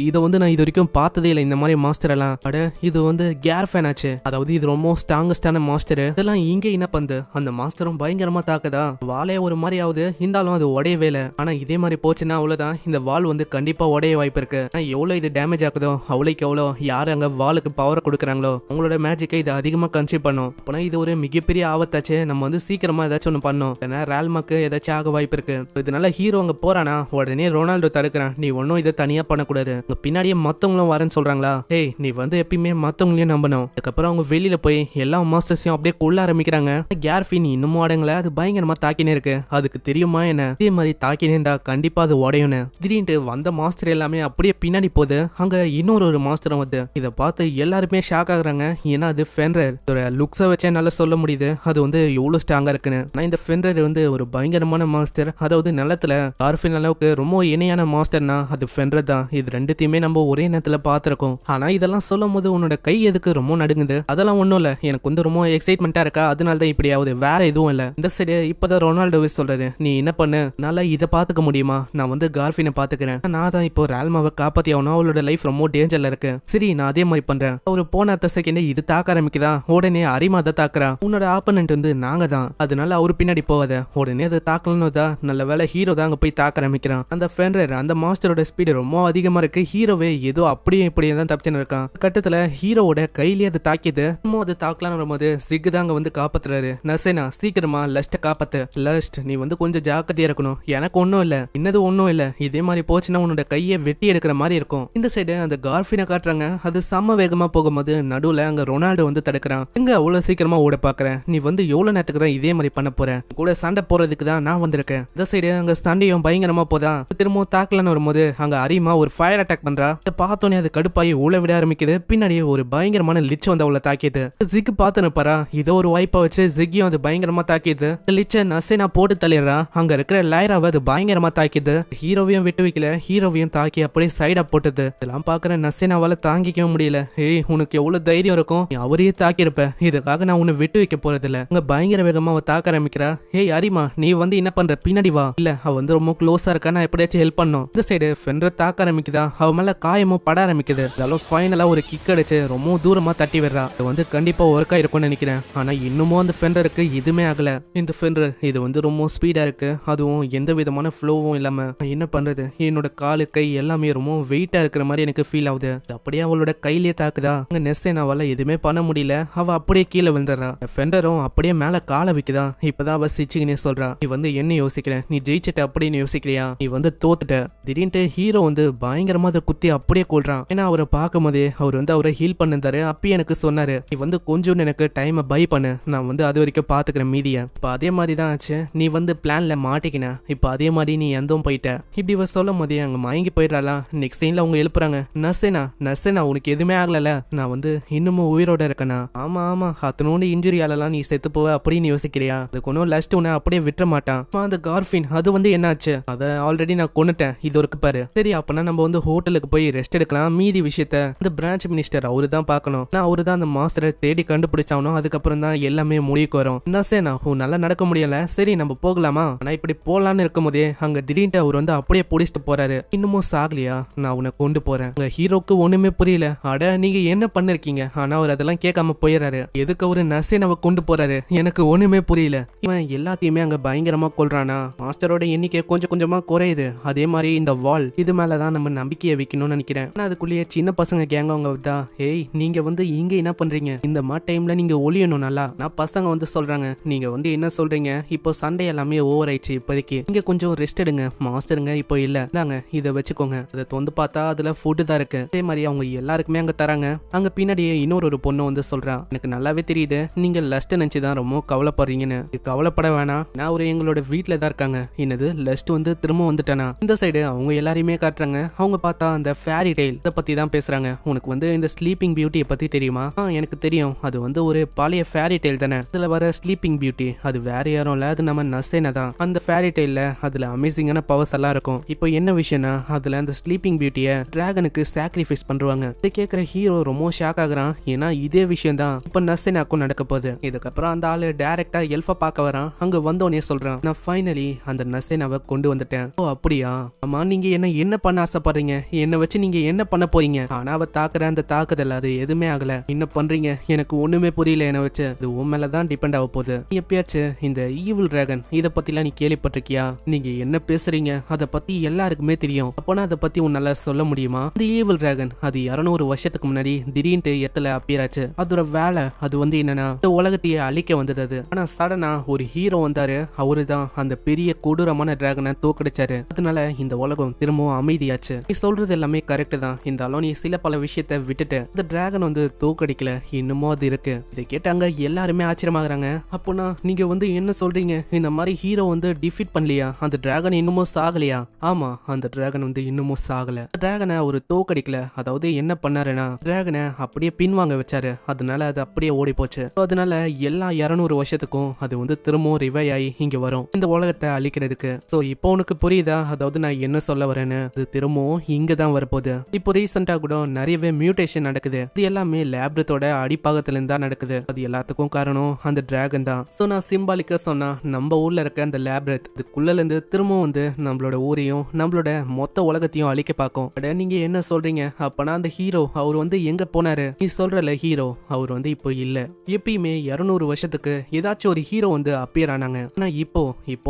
இதை வந்து நான் இது வரைக்கும் பார்த்ததே இல்லை இந்த மாதிரி மாஸ்டர் எல்லாம். அட இது வந்து கேர் ஃபேன் ஆச்சு. அதாவது இது ரொம்ப ஸ்ட்ராங்கஸ்டான மாஸ்டர். இதெல்லாம் இங்க என்ன பண்ணுது, அந்த மாஸ்டரும் பயங்கரமா தாக்குதா. வாலே ஒரு மாதிரி ஆகுது, இருந்தாலும் அது உடையவே இல்லை. ஆனா இதே மாதிரி போச்சுன்னா அவ்வளவுதான், இந்த வால் வந்து கண்டிப்பா உடைய வாய்ப்பு இருக்கு. எவ்வளவு இது டேமேஜ் ஆகுதோ அவ்வளோக்கு எவ்வளோ யாரு அங்க வாலுக்கு பவர் கொடுக்குறாங்களோ அவங்களோட மேஜிக்கை இது அதிகமா கன்சியூம் பண்ணும். அப்பனா இது ஒரு மிகப்பெரிய ஆபத்தாச்சு. நம்ம வந்து சீக்கிரமா ஏதாச்சும் ஒன்று பண்ணோம், ஏன்னா ரேல்மாக்கு ஏதாச்சும் ஆக வாய்ப்பு இருக்கு. இதனால ஹீரோ அங்க போறானா உடனே ரொனால்டோ தடுக்கிறான். நீ ஒன்னும் இதை தனியா பண்ணக்கூடாது, பின்னாடியே மத்தவங்களும் வரேன்னு சொல்றாங்களா. ஏய் நீ வந்து எப்பயுமே மத்தவங்களையும் நம்பணும். அதுக்கப்புறம் அவங்க வெளியில போய் எல்லா மாஸ்டர்ஸையும் அப்படியே கொள்ள ஆரம்பிக்கிறாங்க. கேர்ஃபின் இன்னமும் அடங்கல, அது பயங்கரமா தாக்கினே இருக்கு. அதுக்கு தெரியுமா என்ன, இதே மாதிரி தாக்கினேண்டா கண்டிப்பா அது உடையும்னு. திடீர்னு வந்த மாஸ்டர் எல்லாமே அப்படியே பின்னாடி போகுது. அங்க இன்னொரு மாஸ்டரும் வந்து இதை பார்த்து எல்லாருமே ஷாக் ஆகுறாங்க. ஏன்னா அது ஃபென்ரர். லுக்ஸை வச்சே நல்லா சொல்ல முடியுது அது வந்து எவ்வளவு ஸ்ட்ராங்கா இருக்குன்னு. ஆனா இந்த ஃபென்ரர் வந்து ஒரு பயங்கரமான மாஸ்டர். அதாவது நிலத்துல கார்ஃபின் அளவுக்கு ரொம்ப இணையான மாஸ்டர்னா அது ஃபென்ரர் தான். இது ரெண்டுத்தையுமே நம்ம ஒரே நேரத்துல பார்த்திருக்கோம். ஆனா இதெல்லாம் சொல்லும் போது உன்னோட கை எதுக்கு ரொம்ப நடுங்குது, அதெல்லாம் ஒண்ணும் இல்ல, எனக்கு வந்து ரொம்ப எக்ஸைட்மெண்டா இருக்கா அதனால தான் இப்படி ஆகுது, வேற எதுவும் இல்ல. இந்த சைடு இப்பதான் ரொனால்டோவே சொல்றாரு, நீ என்ன பண்ணு, நல்லா இதை பாத்துக்க முடியுமா, நான் வந்து கார்ஃபினை பாத்துக்கிறேன். நான் தான் இப்போ ரேல்மாவை காப்பாத்தி ஆகணும், அவளோட லைஃப் ரொம்ப டேஞ்சர்ல இருக்கு. சரி நான் அதே மாதிரி பண்றேன். ஒரு போன அடுத்த செகண்ட் இது தாக்க ஆரம்பிக்குதா, உடனே அரிமா தான் தாக்குறா. உன்னோட ஆப்பனண்ட் வந்து நாங்க தான், அதனால அவரு பின்னாடி போகாத. உடனே அதை தாக்கலன்னு தான் நல்ல வேலை ஹீரோ தான் அங்க போய் தாக்க ஆரம்பிக்கிறான். அந்த ஃபென்ரர் அந்த மாஸ்டரோட ஸ்பீடு ரொம்ப அதிகமா இருக்கு. ஹீரோவே ஏதோ அப்படியே இப்படியே தான் தப்பிச்சுன்னு இருக்கான். கட்டத்துல ஹீரோவோட கையிலேயே அது தாக்கிது. அது தாக்கலான்னு வரும்போது சிக்கு தாங்க வந்து காப்பாத்துறாரு. நசேனா சீக்கிரமா லஸ்ட காப்பாத்து. லஸ்ட் நீ வந்து கொஞ்சம் ஜாக்கிரதையா இருக்கணும், எனக்கு ஒன்னும் இல்ல, இன்னது ஒன்னும் இல்ல, இதே மாதிரி போச்சுன்னா உன்னோட கையை வெட்டி எடுக்கிற மாதிரி இருக்கும். இந்த சைடு அந்த கார்ஃபினை காட்டுறாங்க. அது செம்ம வேகமா போகும்போது நடுவுல அங்க ரொனால்டோ வந்து தடுக்கிறான். எங்க அவ்வளவு சீக்கிரமா ஓட பாக்குறேன், நீ வந்து எவ்வளவு நேரத்துக்கு தான் இதே மாதிரி பண்ண போற, கூட சண்டை போறதுக்கு தான் நான் வந்திருக்கேன். இந்த சைடு அங்க சண்டையும் பயங்கரமா போதா. திரும்பவும் தாக்கலன்னு வரும்போது அங்க அரிமா ஒரு ஃபயர் அட்டாக் பண்றா. பார்த்தோன்னே அது கடுப்பாயி ஊழ விட ஆரம்பிக்குது. பின்னாடியே ஒரு பயங்கரமான லிச் வந்து அவளை தாக்கிது. ஜிக் பார்த்துன்னு பாரா, இதோ ஒரு வாய்ப்பா வச்சு ஜிக்கியும் அது பயங்கரமா தாக்கிது. லிச்ச நசேனா போட்டு தள்ளிடுறா. அங்க இருக்கிற லைராவை அது பயங்கரமா தாக்கிது. ஹீரோவையும் விட்டு வைக்கல, ஹீரோவையும் தாக்கி அப்படியே சைடா போட்டுது. இதெல்லாம் பாக்குற நசேனாவால தாங்கிக்கவே முடியல. ஏய் உனக்கு எவ்வளவு தைரியம் இருக்கும், நீ அவரையே தாக்கியிருப்ப, இதுக்காக நான் உன்னை விட்டு வைக்க போறது இல்ல. அங்க பயங்கர வேகமா அவ தாக்க ஆரம்பிக்கிறா. ஏய் அரிமா நீ வந்து என்ன பண்ற, பின்னாடி வா. இல்ல அவ வந்து ரொம்ப க்ளோஸா இருக்கா, நான் எப்படியாச்சும் ஹெல்ப் பண்ணும். இந்த சைடு ஃபென்ரர் தாக்க ஆரம்பிக்குதா. அவ மேல காயமும் பட ஆரம்பிக்குது. அதனால ஃபைனலா ஒரு கிக் அடிச்சு ரொம்ப தூரமா தட்டி விடுறா. இது வந்து கண்டிப்பா ஒர்க் ஆயிருக்கும்னு நினைக்கிறேன். ஆனா இன்னமும் அந்த ஃபென்ரருக்கு இதுமே ஆகல. இந்த ஃபென்ரர் இது வந்து ரொம்ப ஸ்பீடா இருக்கு, அதுவும் எந்த விதமான ஃப்ளோவும் இல்லாம. என்ன பண்றது, என்னோட காலு கை எல்லாமே ரொம்ப வெயிட்டா இருக்கிற மாதிரி எனக்கு ஃபீல் ஆகுது. அப்படியே அவளோட கையிலேயே தாக்குதா. அங்க நெஸ்ஸேனாவால எதுவுமே பண்ண முடியல. அவ அப்படியே கீழே விழுந்துடுறா. ஃபென்டரும் அப்படியே மேல காலை வைக்குதா. இப்பதான் அவ சிச்சிங்கனே சொல்றா, நீ வந்து என்ன யோசிக்கிற, நீ ஜெயிச்சிட்ட அப்படின்னு யோசிக்கிறியா, நீ வந்து தோத்துட்ட. திடீர்னு ஹீரோ வந்து பயங்கரமா அதை குத்தி அப்படியே கொள்றான். ஏன்னா அவரை பார்க்கும் போதே அவர் வந்து அவரை ஹீல் பண்ணிருந்தாரு. அப்பயே எனக்கு சொன்னாரு, நீ வந்து கொஞ்சம் எனக்கு டைமை பை பண்ணு, நான் வந்து அது வரைக்கும் பாத்துக்கிறேன் மீதிய. இப்ப அதே மாதிரி தான் ஆச்சு, நீ வந்து பிளான்ல மாட்டிக்கின, இப்ப அதே மாதிரி நீ எந்தவும் போயிட்ட. இப்படி இவ சொல்லும் போதே அங்க மயங்கி போயிடறாளா. நெக்ஸ்ட் சீன்ல அவங்க எழுப்புறாங்க, நசேனா நசேனா உனக்கு எதுவுமே ஆகல, நான் வந்து இன்னமும் உயிரோட இருக்கேனா. ஆமா ஆமா அத்தனோண்டு இன்ஜுரியாலலாம் நீ செத்து போவ அப்படின்னு யோசிக்கிறியா, அதுக்கு ஒன்னும் லாஸ்ட் உன்னை அப்படியே விட்டுற மாட்டான். அந்த கார்ஃபின் அது வந்து என்னாச்சு, அதை ஆல்ரெடி நான் கொண்டுட்டேன், இது இருக்கு பாரு. சரி அப்பனா நம்ம வந்து ஹோட்டலுக்கு போய் ரெஸ்ட் எடுக்கலாம், மீதி விஷயத்த இந்த பிரான்ச் மினிஸ்டர் அவரு தான் பார்க்கணும். நான் அவரு தான் அந்த மாஸ்டரை தேடி கண்டுபிடிச்சாவணும், அதுக்கப்புறம் தான் எல்லாமே முடிவுக்கு வரும். நசேனா நல்லா நடக்க முடியல, சரி நம்ம போகலாமா. ஆனா இப்படி போலான்னு இருக்கும் போதே அங்க திடீர்னு அவர் வந்து அப்படியே பிடிச்சிட்டு போறாரு. இன்னமும் சாகலையா, நான் உன்னை கொண்டு போறேன். உங்க ஹீரோக்கு ஒண்ணுமே புரியல. அட நீங்க என்ன பண்ணிருக்கீங்க, ஆனா அவர் அதெல்லாம் கேட்காம போயிடறாரு. எதுக்கு அவரு நசேனாவை கொண்டு போறாரு எனக்கு ஒண்ணுமே ஒண்ணுமே புரியல. இவன் எல்லாத்தையுமே அங்க பயங்கரமா கொல்றானா? மாஸ்டரோட எண்ணிக்கை கொஞ்சம் கொஞ்சமா குறையுது. அதே மாதிரி இந்த வால் இது மேலதான் நம்ம நம்பிக்கையை வைக்கணும்னு நினைக்கிறேன். ஆனா அதுக்குள்ளேயே சின்ன பசங்க கேங்க அவங்க தான், ஏய் நீங்க வந்து இங்க என்ன பண்றீங்க? இந்த மாதிரி டைம்ல நீங்க ஒளியணும் நல்லா. நான் பசங்க வந்து சொல்றாங்க, நீங்க வந்து என்ன சொல்றீங்க? இப்போ சண்டே எல்லாமே ஓவர் ஆயிடுச்சு, இப்போதைக்கு இங்க கொஞ்சம் ரெஸ்ட் எடுங்க. மாஸ்டருங்க இப்போ இல்ல, தாங்க இதை வச்சுக்கோங்க. அதை தொந்து பார்த்தா அதுல ஃபுட்டு தான் இருக்கு. அதே மாதிரி அவங்க எல்லாருக்குமே அங்க தராங்க. அங்க பின்னாடியே இன்னொரு பொண்ணு வந்து சொல்றா, எனக்கு நல்லாவே தெரியுது நீங்க லஸ்ட் நினைச்சுதான் ரொம்ப கவலைப்படுறீங்கன்னு. கவலைப்பட வேணாம், நான் ஒரு எங்களோட வீட்டுல தான் இருக்காங்க. என்னது லஸ்ட் வந்து திரும்ப வந்துட்டானா? இந்த சைடு அவங்க எல்லாரையுமே காட்டுறாங்க. அவங்க பார்த்தா அந்த ஃபேரி டெய்ல் இதை பத்தி தான் பேசுறாங்க. உனக்கு வந்து இந்த ஸ்லீப்பிங் பியூட்டியை பத்தி தெரியுமா? எனக்கு தெரியும். அது வந்து ஒரு பழைய ஃபேரி டெய்ல் தானே. அதுல வர ஸ்லீப்பிங் பியூட்டி அது வேற யாரும் இல்ல, அது நம்ம நசேனா தான். அந்த ஃபேரி டெய்ல அதுல அமேசிங்கான பவர்ஸ் எல்லாம் இருக்கும். இப்போ என்ன விஷயம்னா அதுல அந்த ஸ்லீப்பிங் பியூட்டியை டிராகனுக்கு சாக்ரிஃபைஸ் பண்றாங்க. இதை கேட்கிற ஹீரோ ரொம்ப ஷாக் ஆகுறான். ஏன்னா இதே விஷயம் தான் இப்ப நசேனாக்கும் நடக்க போகுது. இதுக்கப்புறம் அந்த ஆளு டைரக்டா எல்ஃபா பார்க்க வரான். அங்க வந்தோடனே சொல்றான், நான் ஃபைனலி அந்த நசேனாவை கொண்டு வந்துட்டேன். ஓ அப்படியா? ஆமா, நீங்க என்ன பண்ண ஆசைப்படுறீங்க? என்ன வச்சு நீங்க என்ன பண்ண போறீங்க? ஆனா அவ தாக்குற அந்த தாக்குதல் அது எதுவுமே ஆகல. என்ன பண்றீங்க எனக்கு ஒண்ணுமே புரியல. என்ன வச்சு அது உன் மேலதான் டிபெண்ட் ஆக போகுது. எப்பயாச்சும் இந்த ஈவில் டிராகன் இதை பத்திலாம் நீ கேள்விப்பட்டிருக்கியா? நீங்க என்ன பேசுறீங்க? அதை பத்தி எல்லாருக்குமே தெரியும். அப்பனா அதை பத்தி உன்னால சொல்ல முடியுமா? இந்த ஈவில் டிராகன் அது 200 வருஷத்துக்கு முன்னாடி திடீர்னு எத்துல அப்பியராச்சு. அதோட வேலை அது வந்து என்னன்னா இந்த உலகத்தையே அழிக்க வந்தது அது. ஆனா சடனா ஒரு ஹீரோ வந்தாரு. அவரு தான் அந்த பெரிய கொடூரமான டிராகனை தோக்கடிச்சாரு. அதனால இந்த உலகம் திரும்பவும் அமைதியாச்சு. நீ சொல்றது எல்லாமே கரெக்ட் தான். இந்த நீ சில பல விஷயத்த விட்டுட்டு இந்த டிராகன் வந்து தோக்கடிக்கல, இன்னமும் அது இருக்கு. இதை கேட்டாங்க எல்லாருமே ஆச்சரியமாகறாங்க. அப்போனா நீங்க வந்து என்ன சொல்றீங்க? இந்த மாதிரி ஹீரோ வந்து டிஃபீட் பண்ணலையா? அந்த டிராகன் இன்னமும் சாகலையா? ஆமா, அந்த டிராகன் வந்து இன்னமும் சாகல. டிராகனை ஒரு தோக்கடிக்கல. அதாவது என்ன பண்ணாருன்னா டிராகனை அப்படியே பின்வாங்க வச்சாரு. அதனால அது அப்படியே ஓடி போச்சு. அதனால எல்லா 200 வருஷத்துக்கும் அது வந்து திரும்பவும் ரிவைவ் ஆகி இங்க வரும் இந்த உலகத்தை அழிக்கிறதுக்கு. சோ இப்போ உனக்கு புரியுதா? அதாவது நான் என்ன சொல்ல வரேன்னு? அது திரும்பவும் இங்க தான் வரப்போகுது. இப்போ ரீசெண்டா கூட நிறையவே மியூட்டேஷன் நடக்குது. இது எல்லாமே லேப்ரத்தோட அடிப்பாகத்துல இருந்தா நடக்குது. அது எல்லாத்துக்கும் காரணம் அந்த டிராகன் தான். சோ நான் சிம்பாலிக்கா சொன்னா நம்ம ஊர்ல இருக்க அந்த லேப்ரத் இதுக்குள்ள இருந்து திரும்பவும் வந்து நம்மளோட ஊரையும் நம்மளோட மொத்த உலகத்தையும் அழிக்க பார்க்கும். நீங்க என்ன சொல்றீங்க? அப்பனா அந்த ஹீரோ அவர் வந்து எங்க போனாரு? நீ சொல்றல ஹீரோ அவர் வந்து இப்போ இல்ல. எப்பயுமே 200 வருஷத்துக்கு ஏதாச்சும் ஒரு ஹீரோ வந்து அப்பியர் ஆனாங்க. ஆனா இப்போ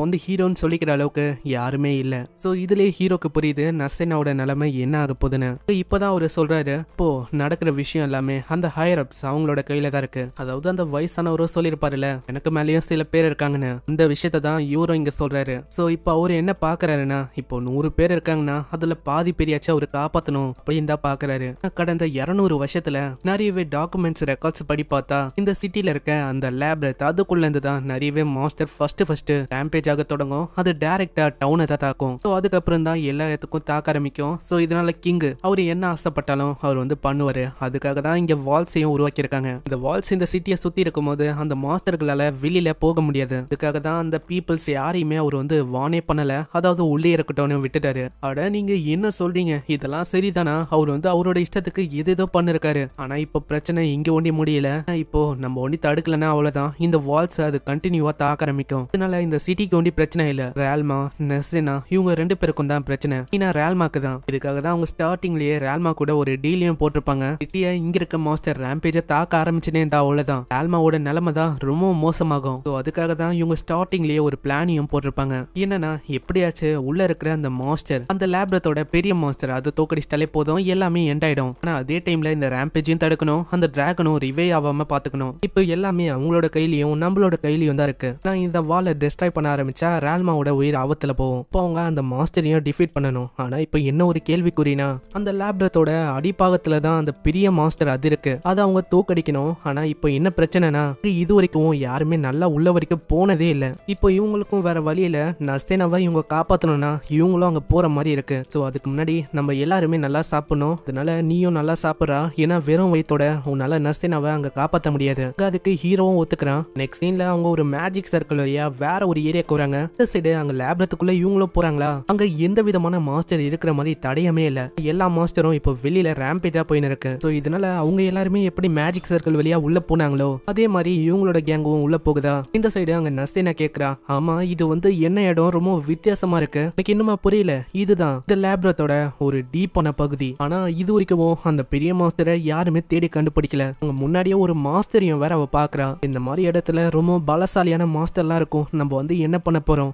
வந்து ஹீரோன்னு சொல்லிக்கிற அளவுக்கு யாருமே இல்ல. சோ இதுலயே ஹீரோக்கு புரியுது நசேனாவோட நிலைமை என்ன ஆக போகுதுன்னு. இப்பதான் அவரு சொல்றாரு, இப்போ நடக்கிற விஷயம் எல்லாமே அந்த ஹையர் அப்ஸ் அவங்களோட கையில தான் இருக்கு. அதாவது அந்த வயசானவரும் சொல்லிருப்பாருல எனக்கு மேலேயும் சில பேர் இருக்காங்கன்னு. இந்த விஷயத்த தான் இவரும் இங்க சொல்றாரு. சோ இப்போ அவரு என்ன பாக்குறாருன்னா இப்போ 100 பேர் இருக்காங்கன்னா அதுல பாதி பேரையாச்சும் அவரு காப்பாத்தணும் அப்படின்னு தான் பாக்குறாரு. கடந்த 200 வருஷத்துல நிறையவே டாக்குமெண்ட்ஸ் ரெக்கார்ட்ஸ் படி பார்த்தா இந்த சிட்டில இருக்க அந்த லேப்ரத் அதுக்குள்ள இருந்து தான் நிறையவே மாஸ்டர் ஃபர்ஸ்ட் ரேம்பேஜ் ஆக தொடங்கும். அது டைரக்டா டவுனை தான் தாக்கும். சோ அதுக்கப்புறம் தான் எல்லா இடத்துக்கும் தாக்க ஆரம்பிக்கும். சோ இதனால கிங் அவரு என்ன ஆசைப்பட்டாலும் அவர் வந்து பண்ணுவாரு. அதுக்காக தான் இங்க வால்ஸையும் உருவாக்கி இருக்காங்க. இந்த வால்ஸ் இந்த சிட்டியை சுத்தி இருக்கும் போது அந்த மாஸ்டர்களால வெளியில போக முடியாது. அதுக்காக தான் அந்த பீப்புள்ஸ் யாரையுமே அவர் வந்து வானே பண்ணல. அதாவது உள்ளே இருக்கட்டும்னு விட்டுட்டாரு. அட நீங்க என்ன சொல்றீங்க? இதெல்லாம் சரிதானா? அவர் வந்து அவரோட இஷ்டத்துக்கு எதோ பண்ணிருக்காரு. ஆனா இப்போ பிரச்சனை இங்க ஒண்டி முடியல. இப்போ நம்ம ஒண்டி தடுக்கலன்னா அவ்வளவுதான் இந்த வால்ஸ் அது கண்டினியூவா தாக்க ஆரம்பிக்கும். அதனால இந்த சிட்டிக்கு ஒண்டி பிரச்சனை இல்ல. ரேல்மா நெசேனா இவங்க 2 பேருக்கும் தான் பிரச்சனை. ஏன்னா ரேல்மாக்கு தான். இதுக்காக தான் அவங்க ஸ்டார்டிங்லயே ரேல்மா கூட ஒரு டீலையும் போட்டிருப்பாங்க. சிட்டியை இங்க இருக்க மாஸ்டர் ரேம்பேஜை தாக்க ஆரம்பிச்சுனே இருந்தா அவ்வளவுதான் ரேல்மாவோட நிலைமை தான் ரொம்ப மோசமாகும். அதுக்காக தான் இவங்க ஸ்டார்டிங்லயே ஒரு பிளானையும் போட்டிருப்பாங்க. என்னன்னா எப்படியாச்சு உள்ள இருக்கிற அந்த மாஸ்டர் அந்த லேப்ரத்தோட பெரிய மாஸ்டர் அதை தோக்கடிச்சிட்டாலே போதும் எல்லாமே எண்ட் ஆயிடும். ஆனா அதே டைம்ல இந்த ரேம்பேஜையும் தடுக்கணும், அந்த டிராகனும் ரிவே ஆகாம பாத்துக்கணும். இப்போ எல்லாமே அவங்களோட கையிலயும் நம்மளோட கையிலயும் தான் இருக்கு. நான் இந்த வாலை டிஸ்ட்ராய் பண்ண ஆரம்பிச்சா ரேல்மாவோட உயிர் ஆபத்துல போகும். இப்போ அவங்க அந்த மாஸ்டரையும் டிஃபீட் பண்ணணும். ஆனா இப்போ என்ன ஒரு கேள்விக்குறினா அந்த லேப்ரத்தோட அடிப்பாகத்துல தான் அந்த பெரிய மாஸ்டர் அது இருக்கு. அதை அவங்க தோக்கடிக்கணும். ஆனா இப்போ என்ன பிரச்சனைனா இது வரைக்கும் யாருமே நல்லா உள்ள வரைக்கும் போனதே இல்ல. இப்போ இவங்களுக்கும் வேற வழியில நசேனாவை இவங்க காப்பாத்தணும்னா இவங்களும் அங்க போற மாதிரி இருக்கு. சோ அதுக்கு முன்னாடி நம்ம எல்லாருமே நல்லா சாப்பிடணும். அதனால நீயும் நல்லா சாப்பிடுறா. ஏன்னா வெறும் வயித்தோட உன்னால நசேனாவை அங்க காப்பாற்ற முடியாது. அதுக்கு ஹீரோவும் ஒத்துக்கிறான். நெக்ஸ்ட் சீன்ல அவங்க ஒரு மேஜிக் சர்க்கிள் வழியா வேற ஒரு ஏரியாக்கு வராங்க. இந்த சைடு அங்க லேப்ரத்துக்குள்ள இவங்களும் போறாங்களா? அங்க எந்த விதமான மாஸ்டர் இருக்கிற மாதிரி தடையமே இல்ல. எல்லா மாஸ்டரும் இப்போ வெளியில ரேம்பேஜா போயின்னு இருக்கு. சோ இதனால அவங்க எல்லாருமே எப்படி மேஜிக் சர்க்கிள் வழியா உள்ள போனாங்களோ அதே மாதிரி இவங்களோட கேங்கும் உள்ள போகுதா? இந்த சைடு அங்க நசேனா கேக்குறா, ஆமா இது வந்து என்ன இடம் ரொம்ப வித்தியாசமா இருக்கு, எனக்கு இன்னுமா புரியல. இதுதான் இந்த லேப்ரத்தோட ஒரு டீப்பான பகுதி. ஆனா இது வரைக்கும் அந்த பெரிய மாஸ்டரை யாருமே தேடி கண்டுபிடிக்கல. அங்க முன்னாடியே ஒரு மாஸ்டரையும் வேற அவ பாக்குறா. இந்த மாதிரி இடத்துல ரொம்ப பலசாலியான மாஸ்டர்லாம் இருக்கும். நம்ம வந்து என்ன பண்ண போறோம்,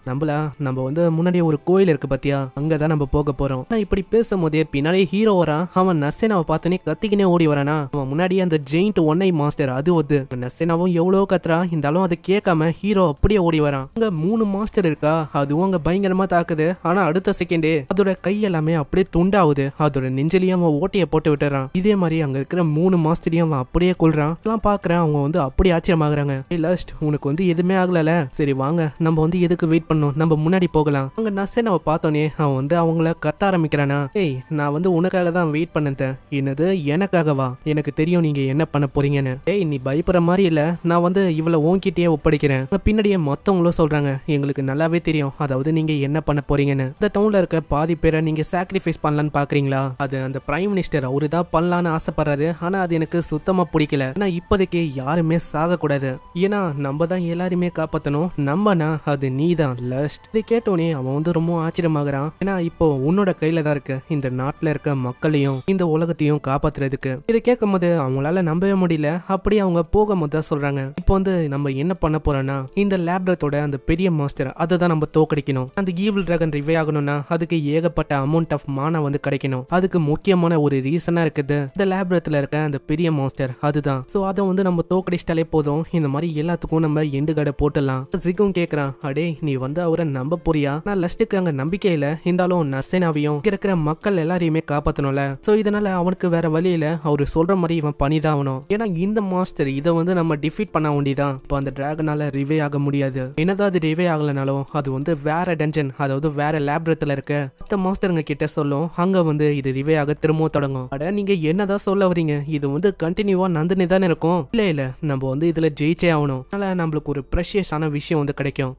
நம்ம வந்து முன்னாடி ஒரு கோயில் இருக்கு பாத்தியா, அங்கதான் நம்ம போக போறோம். நான் இப்படி பேசும்போதே பின்னாடி ஹீரோ வரான். அவன் நசேனாவை பார்த்தோன்னே கத்திக்கினே ஓடி வரானா. அவன் முன்னாடி அந்த ஜெயிண்ட் ஒன்னை மாஸ்டர் அது வந்து நசேனாவும் எவ்வளவு கத்துறா, இருந்தாலும் அதை கேட்காம ஹீரோ அப்படியே ஓடி வரான். அங்க 3 மாஸ்டர் இருக்கா, அதுவும் அங்க பயங்கரமா தாக்குது. ஆனா அடுத்த செகண்டே அதோட கை எல்லாமே அப்படியே துண்டாவுது. அதோட நெஞ்சிலையும் அவன் ஓட்டையை போட்டு விட்டுறான். இதே மாதிரி அங்க இருக்கிற 3 மாஸ்டரையும் அவன் அப்படியே கொள்றான். எல்லாம் பாக்குறேன், அவங்க வந்து அப்படி ஆச்சரியமாகறாங்க. லாஸ்ட் உனக்கு வந்து எதுவுமே ஆகல, சரி வாங்க நம்ம வந்து எதுக்கு வெயிட் பண்ணோம், நம்ம முன்னாடி போகலாம். அங்க நசேனாவை பார்த்தோன்னே அவன் வந்து அவங்கள கத்த ஆரம்பிக்கிறானா. ஏய், நான் வந்து உனக்காக தான் வெயிட் பண்ணேன். என்னது எனக்காகவா? எனக்கு தெரியும் நீங்க என்ன பண்ண போறீங்கன்னு. ஏய், நீ பயப்படுற மாதிரி இல்ல, நான் வந்து இவளை உன்கிட்டயே ஒப்படைக்கிறேன். பின்னாடியே மொத்தவங்களும் சொல்றாங்க, எங்களுக்கு நல்லாவே தெரியும் அதாவது நீங்க என்ன பண்ண போறீங்கன்னு. இந்த டவுன்ல இருக்க பாதி பேரை நீங்க சாக்ரிஃபைஸ் பண்ணலான்னு பாக்குறீங்களா? அது அந்த பிரைம் மினிஸ்டர் அவரு தான் பண்ணலான்னு ஆசைப்படுறாரு. ஆனா அது எனக்கு சுத்தமா பிடிக்கல. ஆனா இப்போதைக்கு யாருமே சாக கூடாது, ஏன்னா நம்ம தான் எல்லாருமே காப்பாத்தணும். நம்பனா அது நீ தான் லாஸ்ட். இதை கேட்டோனே அவன் வந்து ரொம்ப ஆச்சரியமாகறான். ஏன்னா இப்போ உன்னோட கையில தான் இருக்கு இந்த நாட்டுல இருக்க மக்களையும் இந்த உலகத்தையும் காப்பாத்துறதுக்கு. இதை கேட்கும் போது அவங்களால நம்பவே முடியல. அப்படி அவங்க போகும்போது தான் சொல்றாங்க, இப்போ வந்து நம்ம என்ன பண்ண போறோம்னா இந்த லேப்ரத்தோட அந்த பெரிய மாஸ்டர் அதை தான் நம்ம தோக்கடிக்கணும். அந்த ஈவில் டிராகன் ரிவே ஆகணும்னா அதுக்கு ஏகப்பட்ட அமௌண்ட் ஆஃப் மானா வந்து கிடைக்கணும். அதுக்கு முக்கியமான ஒரு ரீசனா இருக்குது இந்த லேப்ரத்துல இருக்க அந்த பெரிய மாஸ்டர் அதுதான். சோ அதை வந்து நம்ம தோக்கடிச்சிட்டாலே போதும், இந்த மாதிரி எல்லாத்துக்கும் நம்ம எண்டு கடை போட்டுடலாம். ஜிகும் கேக்குறான், அடே நீ வந்து அவரை நம்ப போறியா? நான் லஸ்ட்டுக்கு அங்க நம்பிக்கை இல்ல, இருந்தாலும் நசேனாவையும் இருக்கிற மக்கள் எல்லாரையுமே காப்பாத்தணும்ல. சோ இதனால அவனுக்கு வேற வழியில அவரு சொல்ற மாதிரி இவன் பண்ணிதான் ஆகணும். ஏன்னா இந்த மாஸ்டர் இதை வந்து நம்ம டிஃபீட் பண்ண வேண்டியதான். இப்போ அந்த டிராகனால ரிவே ஆக முடியாது. என்னதான் அது ரிவே ஆகலனாலும் அது வந்து வேற டஞ்சன், அதாவது வேற லேப்ரத்துல இருக்க மத்த மாஸ்டருங்க கிட்ட சொல்லும், அங்க வந்து இது ரிவே ஆக திரும்பவும் தொடங்கும். அட நீங்க என்னதான் சொல்ல வரீங்க, இது வந்து கண்டினியூவா நந்தினி தானே இருக்கும். இல்ல நம்ம வந்து இதுல ஜெயிச்சே ஆகணும். அதனால நம்மளுக்கு ஒரு ப்ரெஷியஸான விஷயம் வந்து கிடைக்கும்.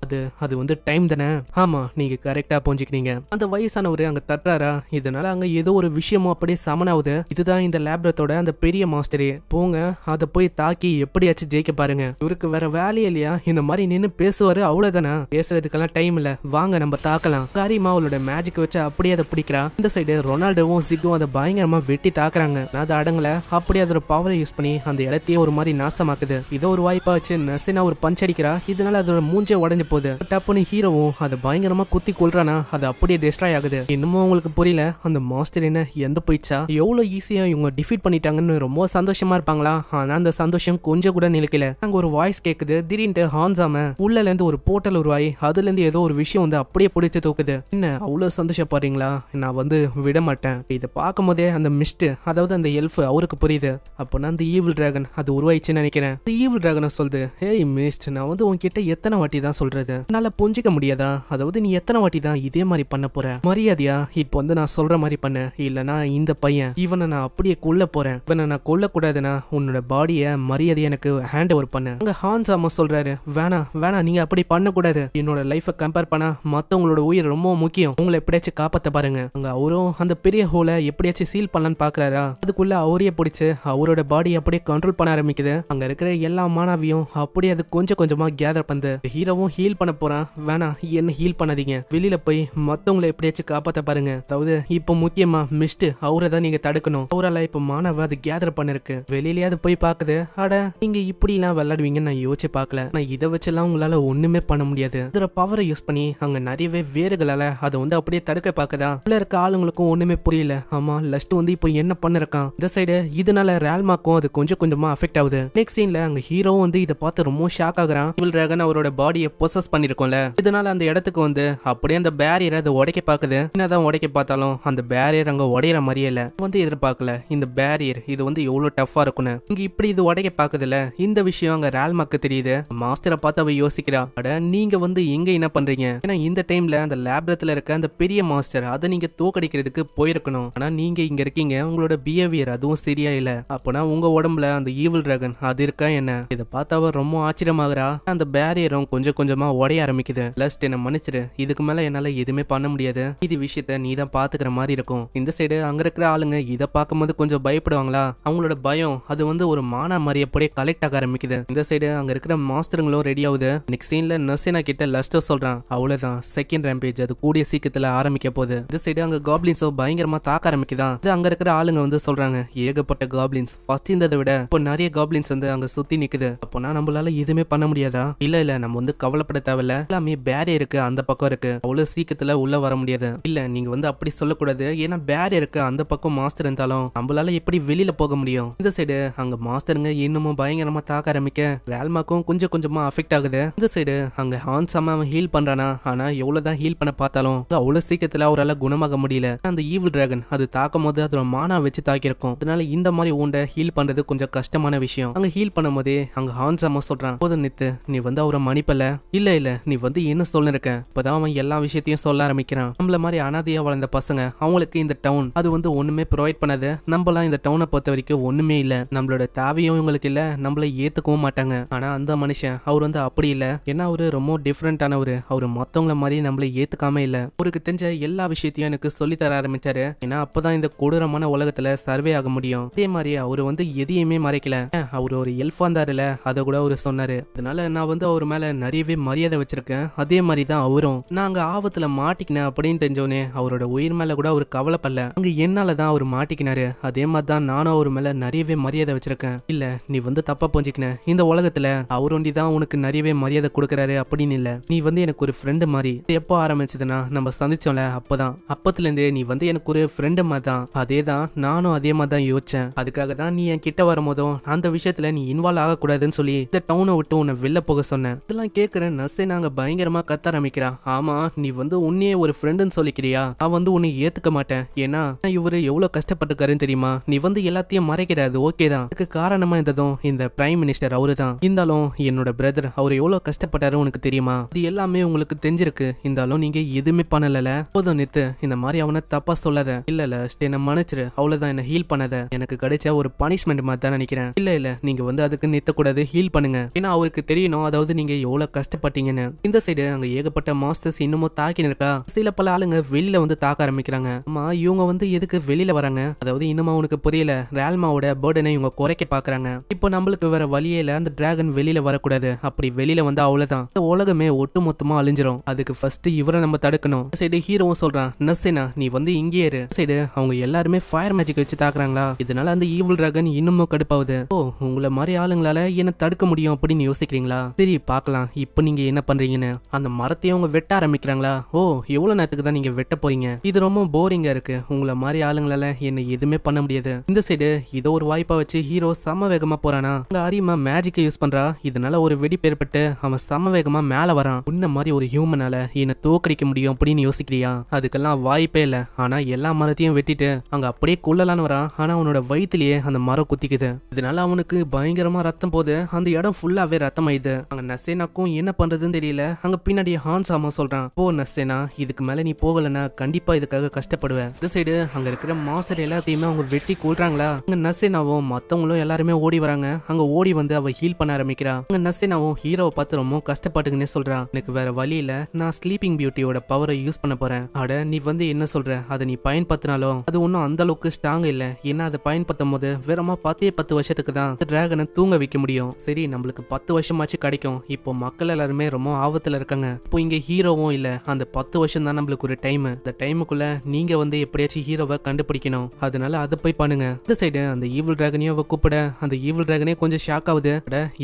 அது வந்து டைம் தானே. ஆமா நீங்க கரெக்டா புரிஞ்சுக்கிறீங்க. அந்த வயசானவரு அங்க தட்டுறாரா, இதனால அங்க ஏதோ ஒரு விஷயமும் அப்படியே சமனாவுது. இதுதான் இந்த லேப்ரத்தோட அந்த பெரிய மாஸ்டரே. போங்க அதை போய் தாக்கி எப்படியாச்சும் ஜெயிக்க பாருங்க. இவருக்கு வேற வேலையே இல்லையா, இந்த மாதிரி நின்னு பேசுவாரு, அவ்வளவுதானே. பேசுறதுக்கெல்லாம் டைம் இல்ல, வாங்க நம்ம தாக்கலாம். காரிமா அவளோட மேஜிக் வச்சு அப்படியே அதை பிடிக்கிறா. இந்த சைடு ரொனால்டோவும் ஜிக்கும் அதை பயங்கரமா வெட்டி தாக்குறாங்க. அது அடங்கல, அப்படியே அதோட பவரை யூஸ் பண்ணி அந்த இடத்தையே ஒரு மாதிரி நாசமாக்குது. இதோ ஒரு வாய்ப்பா வச்சு நசினா ஒரு பஞ்ச் அடிக்கிறா. இதனால அதோட மூஞ்சே உடஞ்சு போகுது. டப்புன்னு ஹீரோவும் அதை பயங்கரமா குத்தி கொள்றானா, அது அப்படியே டெஸ்ட்ராய் ஆகுது. இன்னமும் உங்களுக்கு புரியல அந்த மாஸ்டர் என்ன எந்த போயிச்சா, எவ்வளவு ஈஸியா இவங்க டிஃபீட் பண்ணிட்டாங்கன்னு ரொம்ப சந்தோஷமா இருப்பாங்களா. ஆனா அந்த சந்தோஷம் கொஞ்சம் கூட நிலைக்கல. அங்க ஒரு வாய்ஸ் கேக்குது. திடீர்னு ஹான்சாம உள்ள இருந்து ஒரு போர்ட்டல் உருவாயி அதுல இருந்து ஏதோ ஒரு விஷயம் வந்து அப்படியே பிடிச்சு தூக்குது. என்ன அவ்வளவு சந்தோஷப்படுறீங்களா, நான் வந்து விட மாட்டேன். இதை பார்க்கும் போதே அந்த மிஸ்ட், அதாவது அந்த எல்ஃப் அவருக்கு புரியுது. அப்போனா அந்த ஈவில் டிராகன் அது உருவாயிச்சுன்னு நினைக்கிறேன். ஈவில் டிராகனை சொல்லுது, ஹேய் மிஸ்ட், நான் வந்து உன்கிட்ட எத்தனை வாட்டி தான் சொல்றது, என்னால புரிஞ்சிக்க முடியாதா? அதாவது நீ எத்தனை வாட்டி தான் இதே மாதிரி பண்ண போற? மரியாதையா இப்போ வந்து நான் சொல்ற மாதிரி பண்ண, இல்லனா இந்த பையன் இவனை நான் அப்படியே கொல்ல போறேன். இவனை நான் கொல்ல கூடாதுன்னா உன்னோட பாடிய மரியாதையை எனக்கு ஹேண்ட் ஓவர் பண்ண. அங்க ஹான்சாமா சொல்றாரு, வேணா நீங்க அப்படி பண்ண கூடாது. என்னோட லைஃபை கம்பேர் பண்ணா மத்தவங்களோட உயிர் ரொம்ப முக்கியம். உங்களை எப்படியாச்சும் காப்பாத்த பாருங்க. அங்க அவரும் அந்த பெரிய ஹோலை எப்படியாச்சும் சீல் பண்ணலான்னு பாக்குறாரா. அதுக்குள்ள அவரையே பிடிச்சு அவரோட பாடி அப்படியே கண்ட்ரோல் பண்ண ஆரம்பிக்குது. அங்க இருக்கிற எல்லா மானாவையும் அப்படியே அது கொஞ்சம் கொஞ்சமா கேதர் பண்ணு. ஹீரோவும் ஹீல் பண்ண போறான். வேணா என்ன ஹீல் பண்ணாதீங்க, வெளியில போய் மத்தவங்களை எப்படியாச்சும் காப்பாத்த பாருங்க. அதாவது இப்போ முக்கியமா மிஸ்ட் அவரை தான் நீங்க தடுக்கணும். அவரால் இப்ப மானவ அது கேதர் பண்ணிருக்கு. வெளியிலேயே அது போய் பாக்குது. அட நீங்க இப்படி எல்லாம் விளையாடுவீங்கன்னு நான் யோசிச்சு பார்க்கல. நான் இதை வச்செல்லாம் உங்களால ஒண்ணுமே பண்ண முடியாது. இதோட பவரை யூஸ் பண்ணி அங்க நிறையவே வேறுகளால அதை வந்து அப்படியே தடுக்க பாக்குதா. உள்ள இருக்க ஆளுங்களுக்கும் ஒண்ணுமே புரியல. ஆமா லஸ்ட் வந்து இப்போ என்ன பண்ணிருக்கான். இந்த சைடு இதனால ரேல்மாக்கும் அது கொஞ்சம் கொஞ்சமா அஃபெக்ட் ஆகுது. நெக்ஸ்ட் சீன்ல அங்க ஹீரோவும் வந்து இதை பார்த்து ரொம்ப ஷாக் ஆகுறான். ஈவில் டிராகன் அவரோட பாடியை பொசஸ் பண்ணிருக்கோம்ல, இதனால அந்த இடத்துக்கு வந்து அப்படியே அந்த பேரியரை அதை உடைக்க பாக்குது. என்னதான் உடைக்க பார்த்தாலும் அந்த பேரியர் அங்க உடையிற மாதிரியே இல்ல. வந்து எதிர்பார்க்கல இந்த பேரியர் இது வந்து எவ்வளவு டஃபா இருக்குன்னு. இங்க இப்படி இது உடைக்க பாக்குதுல, இந்த விஷயம் அங்க ரேல்மாக்கு தெரியுது. மாஸ்டரை பார்த்து அவ யோசிக்கிறா, அட நீங்க வந்து எங்க என்ன பண்றீங்க? ஏன்னா இந்த டைம்ல அந்த லேப்ரத்துல இருக்க அந்த பெரிய மாஸ்டர் அதை நீங்க தோக்கடிக்கிறதுக்கு போயிருக்கணும். ஆனா நீங்க இங்க இருக்கீங்க, உங்களோட பிஹேவியர் அதுவும் சரியா இல்ல. அப்பனா உங்க உடம்புல அந்த ஈவில் டிராகன் அது இருக்கா என்ன? இதை பார்த்து அவ ரொம்ப ஆச்சரியமாகறா. அந்த பேரியரும் கொஞ்சம் கொஞ்சமா உடைய ஆரம்பிக்குது. லஸ்ட் என்ன மன்னிச்சிரு, இதுக்கு மேல என்னால எதுவுமே பண்ண முடியாது. இது விஷயத்த நீ தான் பாத்துக்கிற மாதிரி இருக்கும். இந்த சைடு அங்க இருக்கிற ஆளுங்க இதை பார்க்கும்போது கொஞ்சம் பயப்படுவாங்களா. அவங்களோட பயம் அது வந்து ஒரு மானா மாதிரி அப்படியே கலெக்ட் ஆக ஆரம்பிக்குது. இந்த சைடு அங்க இருக்கிற மாஸ்டருங்களும் ரெடி ஆகுது. நெக்ஸ்ட் சீன்ல நர்சினா கிட்ட லஸ்டோ சொல்றான், அவ்வளவுதான் செகண்ட் ரேம்பேஜ் அது கூடிய சீக்கிரத்துல ஆரம்பிக்க போகுது. இந்த சைடு அங்க காப்ளின்ஸோ பயங்கரமா தாக்க ஆரம்பிக்குதான். இது அங்க இருக்கிற ஆளுங்க வந்து சொல்றாங்க, ஏகப்பட்ட காப்ளின்ஸ், ஃபர்ஸ்ட் இருந்ததை விட இப்போ நிறைய காப்ளின்ஸ் வந்து அங்க சுத்தி நிக்குது. அப்போனா நம்மளால நம்மளால எதுவுமே பண்ண முடியாதா? இல்ல இல்ல நம்ம வந்து கவலைப்பட தேவையில்ல, எல்லாமே பேரியருக்கு அந்த பக்கம் இருக்கு, அவ்வளவு சீக்கிரத்துல உள்ள வர முடியாது. இல்ல நீங்க வந்து அப்படி சொல்லக்கூடாது, ஏன்னா பேரியருக்கு அந்த பக்கம் மாஸ்டர் இருந்தாலும் நம்மளால எப்படி வெளியில போக முடியும்? இந்த சைடு அங்க மாஸ்டருங்க இன்னமும் பயங்கரமா தாக்க ஆரம்பிக்க ரேல்மாக்கும் கொஞ்சம் கொஞ்சமா அஃபெக்ட் ஆகுது. இந்த சைடு அங்க ஹான்சாம அவன் ஹீல் பண்றானா, ஆனா எவ்வளவுதான் ஹீல் பண்ண பார்த்தாலும் அவ்வளவு சீக்கிரத்துல அவரால் குணமாக முடியல. அந்த ஈவில் டிராகன் அது தாக்கும் போது அதோட மானா வச்சு தாக்கியிருக்கும். அதனால இந்த மாதிரி ஊண்ட ஹீல் பண்றது கொஞ்சம் கஷ்டமான விஷயம். அங்க ஹீல் பண்ணும் போதே அங்க ஹான்சாமா சொல்றான், போதும் நித்து, நீ வந்து அவரை மன்னிப்பல. இல்ல இல்ல நீ வந்து என்ன சொல்லிருக்க? இப்பதான் அவன் எல்லா விஷயத்தையும் சொல்ல ஆரம்பிக்கிறான். நம்மள மாதிரி அனாதையா வளர்ந்த பசங்க அவங்களுக்கு இந்த டவுன் அது வந்து ஒண்ணுமே ப்ரொவைட் பண்ணாது. நம்மளாம் இந்த டவுனை பொறுத்த வரைக்கும் ஒண்ணுமே இல்ல, நம்மளோட தேவையும் இவங்களுக்கு இல்ல, நம்மள ஏத்துக்கவும் மாட்டாங்க. ஆனா அந்த மனுஷன் அவர் வந்து அப்படி இல்ல, ஏன்னா அவரு ரொம்ப டிஃபரெண்டானவரு. அவரு மத்தவங்கள மாதிரி நம்மள ஏத்துக்காம இல்ல, அவருக்கு தெரிஞ்ச எல்லா விஷயத்தையும் எனக்கு சொல்லி தர ஆரம்பிச்சாரு. ஏன்னா அப்பதான் இந்த கொடூரமான உலகத்துல சர்வே ஆக முடியும். அதே மாதிரி அவரு வந்து எதையுமே மறைக்கல. அவரு ஒரு எல்ஃபா இருந்தாருல, அதை கூட அவரு சொன்னாரு. அதனால நான் வந்து அவர் மேல நிறையவே மரியாதை வச்சிருக்கேன். அதே மாதிரி தான் அவரும். நாங்க ஆபத்துல மாட்டிக்கினேன் அப்படின்னு தெரிஞ்சோனே அவரோட உயிர் மேல கூட அவர் கவலைப்படல. அங்க என்னாலதான் அவர் மாட்டிக்கினாரு. அதே மாதிரி தான் நானும் அவர் மேல நிறையவே மரியாதை வச்சிருக்கேன். இல்ல நீ வந்து தப்பா புரிஞ்சுக்கின, இந்த உலகத்துல அவர் ஒண்டி தான் உனக்கு நிறையவே மரியாதை கொடுக்கறாரு அப்படின்னு இல்ல. நீ வந்து எனக்கு ஒரு ஃப்ரெண்டு மாதிரி. எப்போ ஆரம்பிச்சதுன்னா நம்ம சந்திச்சோம்ல அப்பதான், அப்பத்துல இருந்தே நீ வந்து எனக்கு ஒரு ஃப்ரெண்டு மாதிரி தான். அதே தான் நானும் அதே மாதிரி தான் யோசிச்சேன். அதுக்காக தான் நீ என் கிட்ட வரும்போதும் அந்த விஷயத்துல நீ இன்வால்வ் ஆகக்கூடாதுன்னு சொல்லி இந்த டவுனை விட்டு உன்னை வெளில போக சொன்னேன். இதெல்லாம் கேட்கிற நர்ஸே நாங்க பயங்கரமா கத்த ஆரம்பிக்கிறா. ஆமா நீ வந்து உன்னையே ஒரு ஃப்ரெண்டுன்னு சொல்லிக்கிறியா? நான் வந்து உன்னை ஏத்துக்க மாட்டேன். ஏன்னா இவரு எவ்வளவு கஷ்டப்பட்டுக்காருன்னு தெரியுமா? நீ வந்து எல்லாத்தையும் மறைக்கிறாது ஓகே தான், அதுக்கு காரணமா இருந்ததும் இந்த பிரைம் மினிஸ்டர் அவரு தான். இருந்தாலும் என்னோட பிரதர் அவர் எவ்வளவு கஷ்டப்பட்டாரு உனக்கு தெரியுமா? இது எல்லாமே உங்களுக்கு தெரிஞ்சிருக்கு. இருந்தாலும் நீங்க எதுவுமே பண்ணல. போதும் நித்து, இந்த மாதிரி அவனை தப்பா சொல்லாத. இல்ல இல்ல என்ன மன்னிச்சிரு, அவ்வளவுதான், என்ன ஹீல் பண்ணாத. எனக்கு கிடைச்ச ஒரு பனிஷ்மெண்ட் மாதிரி தான் நினைக்கிறேன். இல்ல இல்ல நீங்க வந்து அதுக்கு நிறுத்தக்கூடாது, ஹீல் பண்ணுங்க. ஏன்னா அவருக்கு தெரியணும் அதாவது நீங்க எவ்வளவு கஷ்டப்பட்டீங்கன்னு. இந்த சைடு அங்க ஏகப்பட்ட மாஸ்டர்ஸ் இன்னமும் தாக்கின்னு இருக்கா. சில பல ஆளுங்க வெளியில வந்து தாக்க ஆரம்பிக்கிறாங்க. ஆமா இவங்க வந்து எதுக்கு வெளியில வராங்க? அதாவது இன்னும் அவனுக்கு புரியல. ரேல்மாவோட பர்டனை இவங்க குறைக்க பாக்குறாங்க. இப்போ நம்மளுக்கு வேற வழியே இல்ல, அந்த டிராகன் வெளியில வரக்கூடாது. அப்படி வெளியில வந்து அவ்வளவுதான், இந்த உலகமே ஒட்டு மொத்தமா அழிஞ்சிரும். அதுக்கு ஃபர்ஸ்ட் இவரை நம்ம தடுக்கணும். சைடு ஹீரோவும் சொல்றான், நர்ஸேனா நீ வந்து இங்கே இரு. சைடு அவங்க எல்லாருமே ஃபயர் மேஜிக் வச்சு தாக்குறாங்களா, இதனால அந்த ஈவில் டிராகன் இன்னமும் கடுப்பாகுது. ஓ உங்களை மாதிரி ஆளுங்களால என்ன தடுக்க முடியும் அப்படின்னு யோசிக்கிறீங்களா? சரி பார்க்கலாம் இப்போ நீங்க என்ன பண்றீங்கன்னு. அந்த மரத்தையும் அவங்க வெட்ட ஆரம்பிக்கிறாங்களா? ஓ எவ்வளவு நேரத்துக்கு தான் நீங்க வெட்ட போறீங்க? இது ரொம்ப போரிங்கா இருக்கு, உங்களை மாதிரி ஆளுங்களால என்ன எதுவுமே பண்ண முடியாது. இந்த சைடு இதோ ஒரு வாய்ப்பா வச்சு ஹீரோ சம வேகமா போறானா. அங்க அரிமா மேஜிக்கை யூஸ் பண்றா. இதனால ஒரு வெடிப்பு ஏற்பட்டு அவன் சம வேகமா மேல வரான். உன்ன மாதிரி ஒரு ஹியூமனால என்ன தோக்கடிக்க முடியும் அப்படின்னு யோசிக்கிறியா? அதுக்கெல்லாம் வாய்ப்பே இல்ல. ஆனா எல்லா மரத்தையும் வெட்டிட்டு அங்க அப்படியே கொள்ளலான்னு வரான். ஆனா அவனோட வயிற்றுலயே அந்த மரம் குத்திக்குது. இதனால அவனுக்கு பயங்கரமா ரத்தம் போகுது. அந்த இடம் ஃபுல்லாவே ரத்தம் ஆயிடுது. அங்க நசேனாக்கும் என்ன பண்றதுன்னு தெரியல. அங்க பின்னாடி ஹான்சாமா சொல்றான், போ நசேனா, இதுக்கு மேல நீ போகலன்னா கண்டிப்பா இதுக்காக கஷ்டப்படுவேன். இந்த சைடு அங்க இருக்கிற மாஸ்டர் எல்லாத்தையுமே அவங்க வெட்டி கொள்றாங்களா. அங்க நசேனாவும் மத்தவங்களும் எல்லாருமே ஓடி வராங்க. அங்க ஓடி வந்து அவ ஹீல் பண்ண ஆரம்பிக்கிறா. அங்க நசேனாவும் ஹீரோவை பார்த்து ரொம்ப கஷ்டப்பட்டுக்குன்னே சொல்றான், எனக்கு வேற வழி இல்ல, நான் ஸ்லீப்பிங் பியூட்டியோட பவரை யூஸ் பண்ண போறேன். அட நீ வந்து என்ன சொல்ற, அதை நீ பயன்படுத்தினாலும் அது ஒன்னும் அந்த அளவுக்கு ஸ்ட்ராங் இல்ல. ஏன்னா அதை பயன்படுத்தும் போது வெறுமா 10 வருஷத்துக்கு தான் டிராகனை தூங்க வைக்க முடியும். சரி நம்மளுக்கு 10 வருஷமாச்சு கிடைக்கும். இப்போ மக்கள் எல்லாருமே ரொம்ப ஆபத்துல இருக்காங்க. இப்போ இங்க ஹீரோவும் இல்ல, அந்த 10 வருஷம் தான் நம்மளுக்கு ஒரு டைம். இந்த டைமுக்குள்ள நீங்க வந்து எப்படியாச்சும் ஹீரோவை கண்டுபிடிக்கணும். அதனால அதை போய் பண்ணுங்க. இந்த சைடு அந்த ஈவில் டிராகனையும் அவ கூப்பிட அந்த ஈவில் டிராகனே கொஞ்சம் ஷாக் ஆகுது.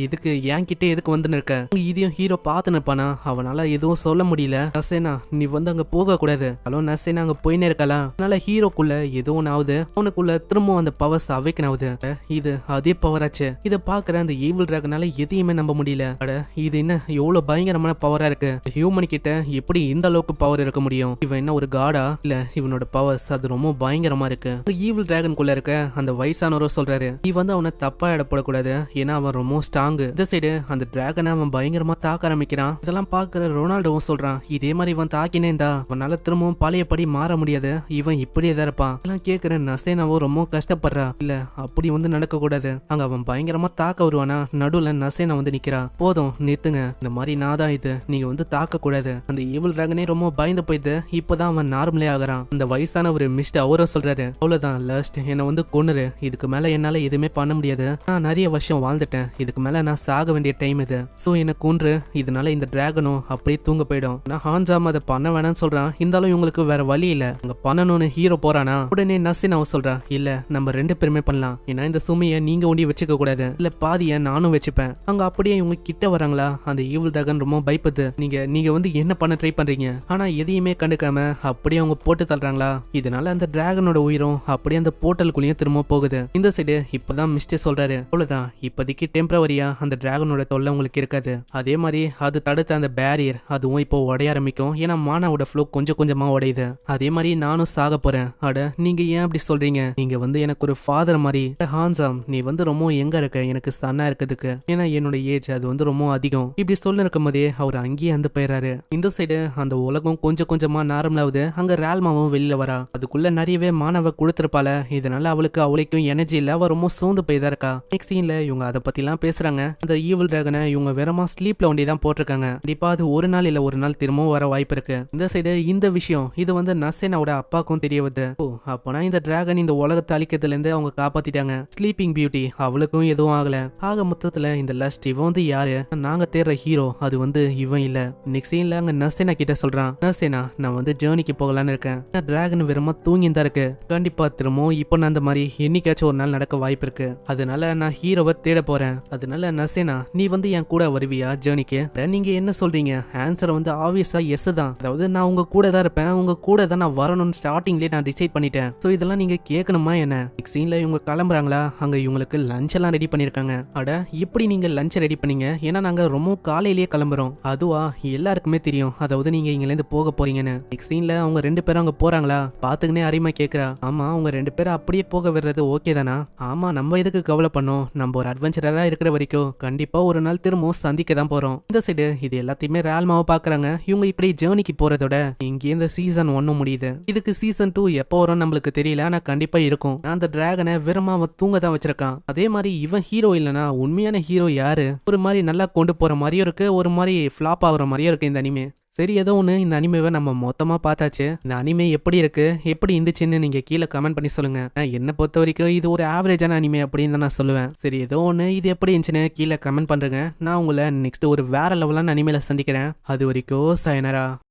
இதுக்கு என் கிட்டே எதுக்கு வந்து இருக்க? இதையும் ஹீரோ பார்த்து நிற்பானா? அவனால எதுவும் சொல்ல முடியல. நசேனா நீ வந்து அங்க போக கூடாது. ஹலோ நசேனா அங்க போயினே இருக்கலாம். அதனால ஹீரோக்குள்ள ஏதோ ஒன்று ஆகுது. அவனுக்குள்ள திரும்பவும் அந்த பவர்ஸ் அவைக்கன் ஆகுது. இது அதே பவர் ஆச்சு. இதை பாக்குற அந்த ஈவில் டிராகனால எதையுமே நம்ப முடியல. அட இது என்ன எவ்வளவு பயங்கரமான பவரா இருக்கு? ஹியூமன் கிட்ட எப்படி இந்த அளவுக்கு பவர் இருக்க முடியும்? இவன் என்ன ஒரு காடா? இல்ல இவனோட பவர்ஸ் அது ரொம்ப பயங்கரமா இருக்கு. ஈவில் டிராகனுக்குள்ள இருக்க அந்த வயசானவரோ சொல்றாரு, நீ வந்து அவனை தப்பா இடப்படக்கூடாது, ஏன்னா அவன் ரொம்ப ஸ்ட்ராங். இந்த சைடு அந்த டிராகனை அவன் பயங்கரமா தாக்க ஆரம்பிக்கிறான். இதெல்லாம் பாக்குற ரொனால்டோவும் சொல்றான், இதே மாதிரி இவன் தாக்கினே இருந்தா அவனால திரும்பவும் பழையபடி மாற முடியாது, இவன் இப்படியே தான் இருப்பான். இதெல்லாம் கேட்கிற நசேனாவோ ரொம்ப கஷ்டப்படுறா. இல்ல அப்படி வந்து நடக்க கூடாது. அங்க அவன் பயங்கரமா தாக்க வருவானா, நடுவுல நசேனா வந்து நிக்கிறா. போதும் நிறுத்துங்க, இந்த மாதிரி நான் தான் இது, நீங்க வந்து தாக்க கூடாது. அந்த ஈவில் டிராகனே ரொம்ப பயந்து போயிட்டு இப்பதான் அவன் நார்மலே ஆகிறான். அந்த வயசான ஒரு மிஸ்டர் அவரும் சொல்றாரு, அவ்வளவுதான் லாஸ்ட், என்ன வந்து கொன்னுரு, இதுக்கு மேல என்னால எதுவுமே பண்ண முடியாது, நான் நிறைய வருஷம் வாழ்ந்துட்டேன், இதுக்கு மேல நான் சாக வேண்டிய டைம் இது, சோ என்ன கொன்று, இதனால இந்த டிராகனும் அப்படியே தூங்க போயிடும். நான் ஹான்சாம் அதை பண்ண வேணாம்னு சொல்றான். இருந்தாலும் இவங்களுக்கு வேற வழி இல்ல, அங்க பண்ணணும்னு ஹீரோ போறானா. உடனே நசீனாவும் சொல்றான், இல்ல நம்ம 2 பேருமே பண்ணலாம், ஏன்னா இந்த சுமையை நீங்க ஒண்டி வச்சுக்க கூடாது, இல்ல பாதிய நானும் வச்சுப்பேன். அங்க அப்படியே இவங்க கிட்ட வராங்களா அந்த ஈவில் டிராகன் ரொம்ப பயப்படுது. நீங்க வந்து என்ன பண்ண ட்ரை பண்றீங்க? ஆனா எதையுமே கண்டுக்காம அப்படியே அவங்க போட்டு தள்ளுறாங்களா. இதனால அந்த டிராகனோட உயிரும் அப்படியே அந்த போர்ட்டலுக்குள்ளேயும் திரும்ப போகுது. இந்த சைடு இப்பதான் மிஸ்டர் சொல்றாரு, அவ்வளவுதான் இப்போதைக்கு டெம்பரவரியா அந்த டிராகனோட தொல்லை உங்களுக்கு இருக்காது. அதே மாதிரி அது தடுத்த அந்த பேரியர் அதுவும் இப்போ உடைய ஆரம்பிக்கும். ஏன்னா மானாவோட ஃப்ளோ கொஞ்சம் கொஞ்சமா உடையுது. அதே மாதிரி நானும் சாக போறேன். அட நீங்க ஏன் அப்படி சொல்றீங்க? நீங்க வந்து எனக்கு ஒரு ஃபாதர் மாதிரி. ஹான்சாம் நீ வந்து ரொம்ப எங்க இருக்க எனக்கு சன்னா இருக்கிறதுக்கு? ஏன்னா என்னோட ஏஜ் அது வந்து ரொம்ப அதிகம். இப்படி சொல்ல இருக்கும் போதே அவர் அங்கேயே அந்த போயிறாரு. இந்த சைடு அந்த உலகம் கொஞ்சம் கொஞ்சமா நார்மலாவது. அங்க ரால்மாவும் வெளியில வரா. அதுக்குள்ள நிறையவே மாணவ கொடுத்திருப்பால. இதனால அவளுக்கும் எனர்ஜி இல்ல. அவ ரொம்ப சோர்ந்து போய்தான் இருக்கா. நெக்ஸ்ட் சீன்ல இவங்க அதை பத்தி எல்லாம் பேசுறாங்க. அந்த ஈவில் டிராகனை இவங்க வெறுமா ஸ்லீப்ல ஒண்டி தான் போட்டிருக்காங்க. கண்டிப்பா அது ஒரு நாள் இல்ல ஒரு நாள் திரும்பவும் வர வாய்ப்பு இருக்கு. இந்த சைடு இந்த விஷயம் இது வந்து நசேனாவோட அப்பாக்கும் தெரிய வருது. ஓ அப்பனா இந்த டிராகன் இந்த உலகத்தை அழிக்கிறதுல இருந்து அவங்க காப்பாத்திட்டாங்க. ஸ்லீப்பிங் பியூட்டி அவளுக்கும் எதுவும் ஆகல. ஆக மொத்தத்துல இந்த லஸ்ட் இவன் வந்து யாரு? நாங்க தேடுற ஹீரோ அது வந்து இவன் இல்ல. நெக்ஸ்ட் சீன்ல அங்க நசேனா கிட்ட சொல்றான், நசேனா நான் வந்து ஜேர்னிக்கு போகலான்னு இருக்கேன். டிராகன் வெறுமா தூங்கிதான் இருக்கு. கண்டிப்பா திரும்பவும் இப்போ நான் அந்த மாதிரி என்னைக்காச்சும் ஒரு நாள் நடக்க வாய்ப்பு இருக்கு. அதனால நான் ஹீரோவை தேட போறேன். அதனால நசேனா நீ வந்து என் கூட வருவியா ஜேர்னிக்கு? நீங்க என்ன சொல்றீங்க? ஆன்சர் வந்து ஆப்வியஸா எஸ் தான். அதாவது நான் உங்க கூட தான் இருப்பேன். உங்க கூட தான் நான் வரணும்னு ஸ்டார்டிங்லேயே நான் டிசைட் பண்ணிட்டேன். சோ இதெல்லாம் நீங்க கேட்கணுமா என்ன? நெக்ஸ்ட் சீன்ல இவங்க கிளம்புறாங்களா. அங்க இவங்களுக்கு லஞ்ச் எல்லாம் ரெடி பண்ணிருக்காங்க. அட எப்படி நீங்க லஞ்ச் ரெடி பண்ணீங்க? ஏன்னா நாங்க ரொம்ப காலையிலேயே கிளம்புறோம். அதுவா எல்லாருக்குமே தெரியும். அதாவது நீங்க இங்க இருந்து போக போறீங்கன்னு. நெக்ஸ்ட் சீன்ல அவங்க 2 பேரும் அங்க போறாங்களா. பாத்துக்கினே அரிமா கேக்குறா, ஆமா அவங்க 2 பேரும் அப்படியே போக விடுறது ஓகே தானா? ஆமா நம்ம எதுக்கு கவலை பண்ணோம்? நம்ம ஒரு அட்வென்ச்சரா இருக்கிற வரைக்கும் கண்டிப்பா ஒரு நாள் திரும்பவும் சந்திக்க தான் போறோம். இந்த சைடு இது எல்லாத்தையுமே ரால்மாவை பாக்குறாங்க. இவங்க இப்படி ஜேர்னிக்கு போறதோட இங்கே இந்த சீசன் 1 முடியுது. இதுக்கு சீசன் 2 எப்போ வரும் நம்மளுக்கு தெரியல. ஆனா கண்டிப்பா இருக்கும். அந்த டிராகனை வெறுமா அவன் தூங்க தான் வச்சிருக்கான். அதே மாதிரி இவன் ஹீரோ இல்லனா உண்மையான ஹீரோ யாரு? ஒரு மாதிரி நல்லா கொண்டு போற மாதிரியும் இருக்கு, ஒரு மாதிரி ஃபிளாப் ஆகுற மாதிரியும் இருக்கு இந்த அனிமே. சரி ஏதோ ஒன்று இந்த அனிமேவை நம்ம மொத்தமா பார்த்தாச்சு. இந்த அனிமே எப்படி இருக்கு எப்படி இருந்துச்சுன்னு நீங்க கீழே கமெண்ட் பண்ணி சொல்லுங்க. என்னை பொறுத்த வரைக்கும் இது ஒரு ஆவரேஜான அனிமே அப்படின்னு தான் நான் சொல்லுவேன். சரி ஏதோ ஒன்று இது எப்படி இருந்துச்சுன்னு கீழே கமெண்ட் பண்றேங்க. நான் உங்களை நெக்ஸ்ட் ஒரு வேற லெவலான அனிமேல சந்திக்கிறேன். அது வரைக்கும் சயனரா.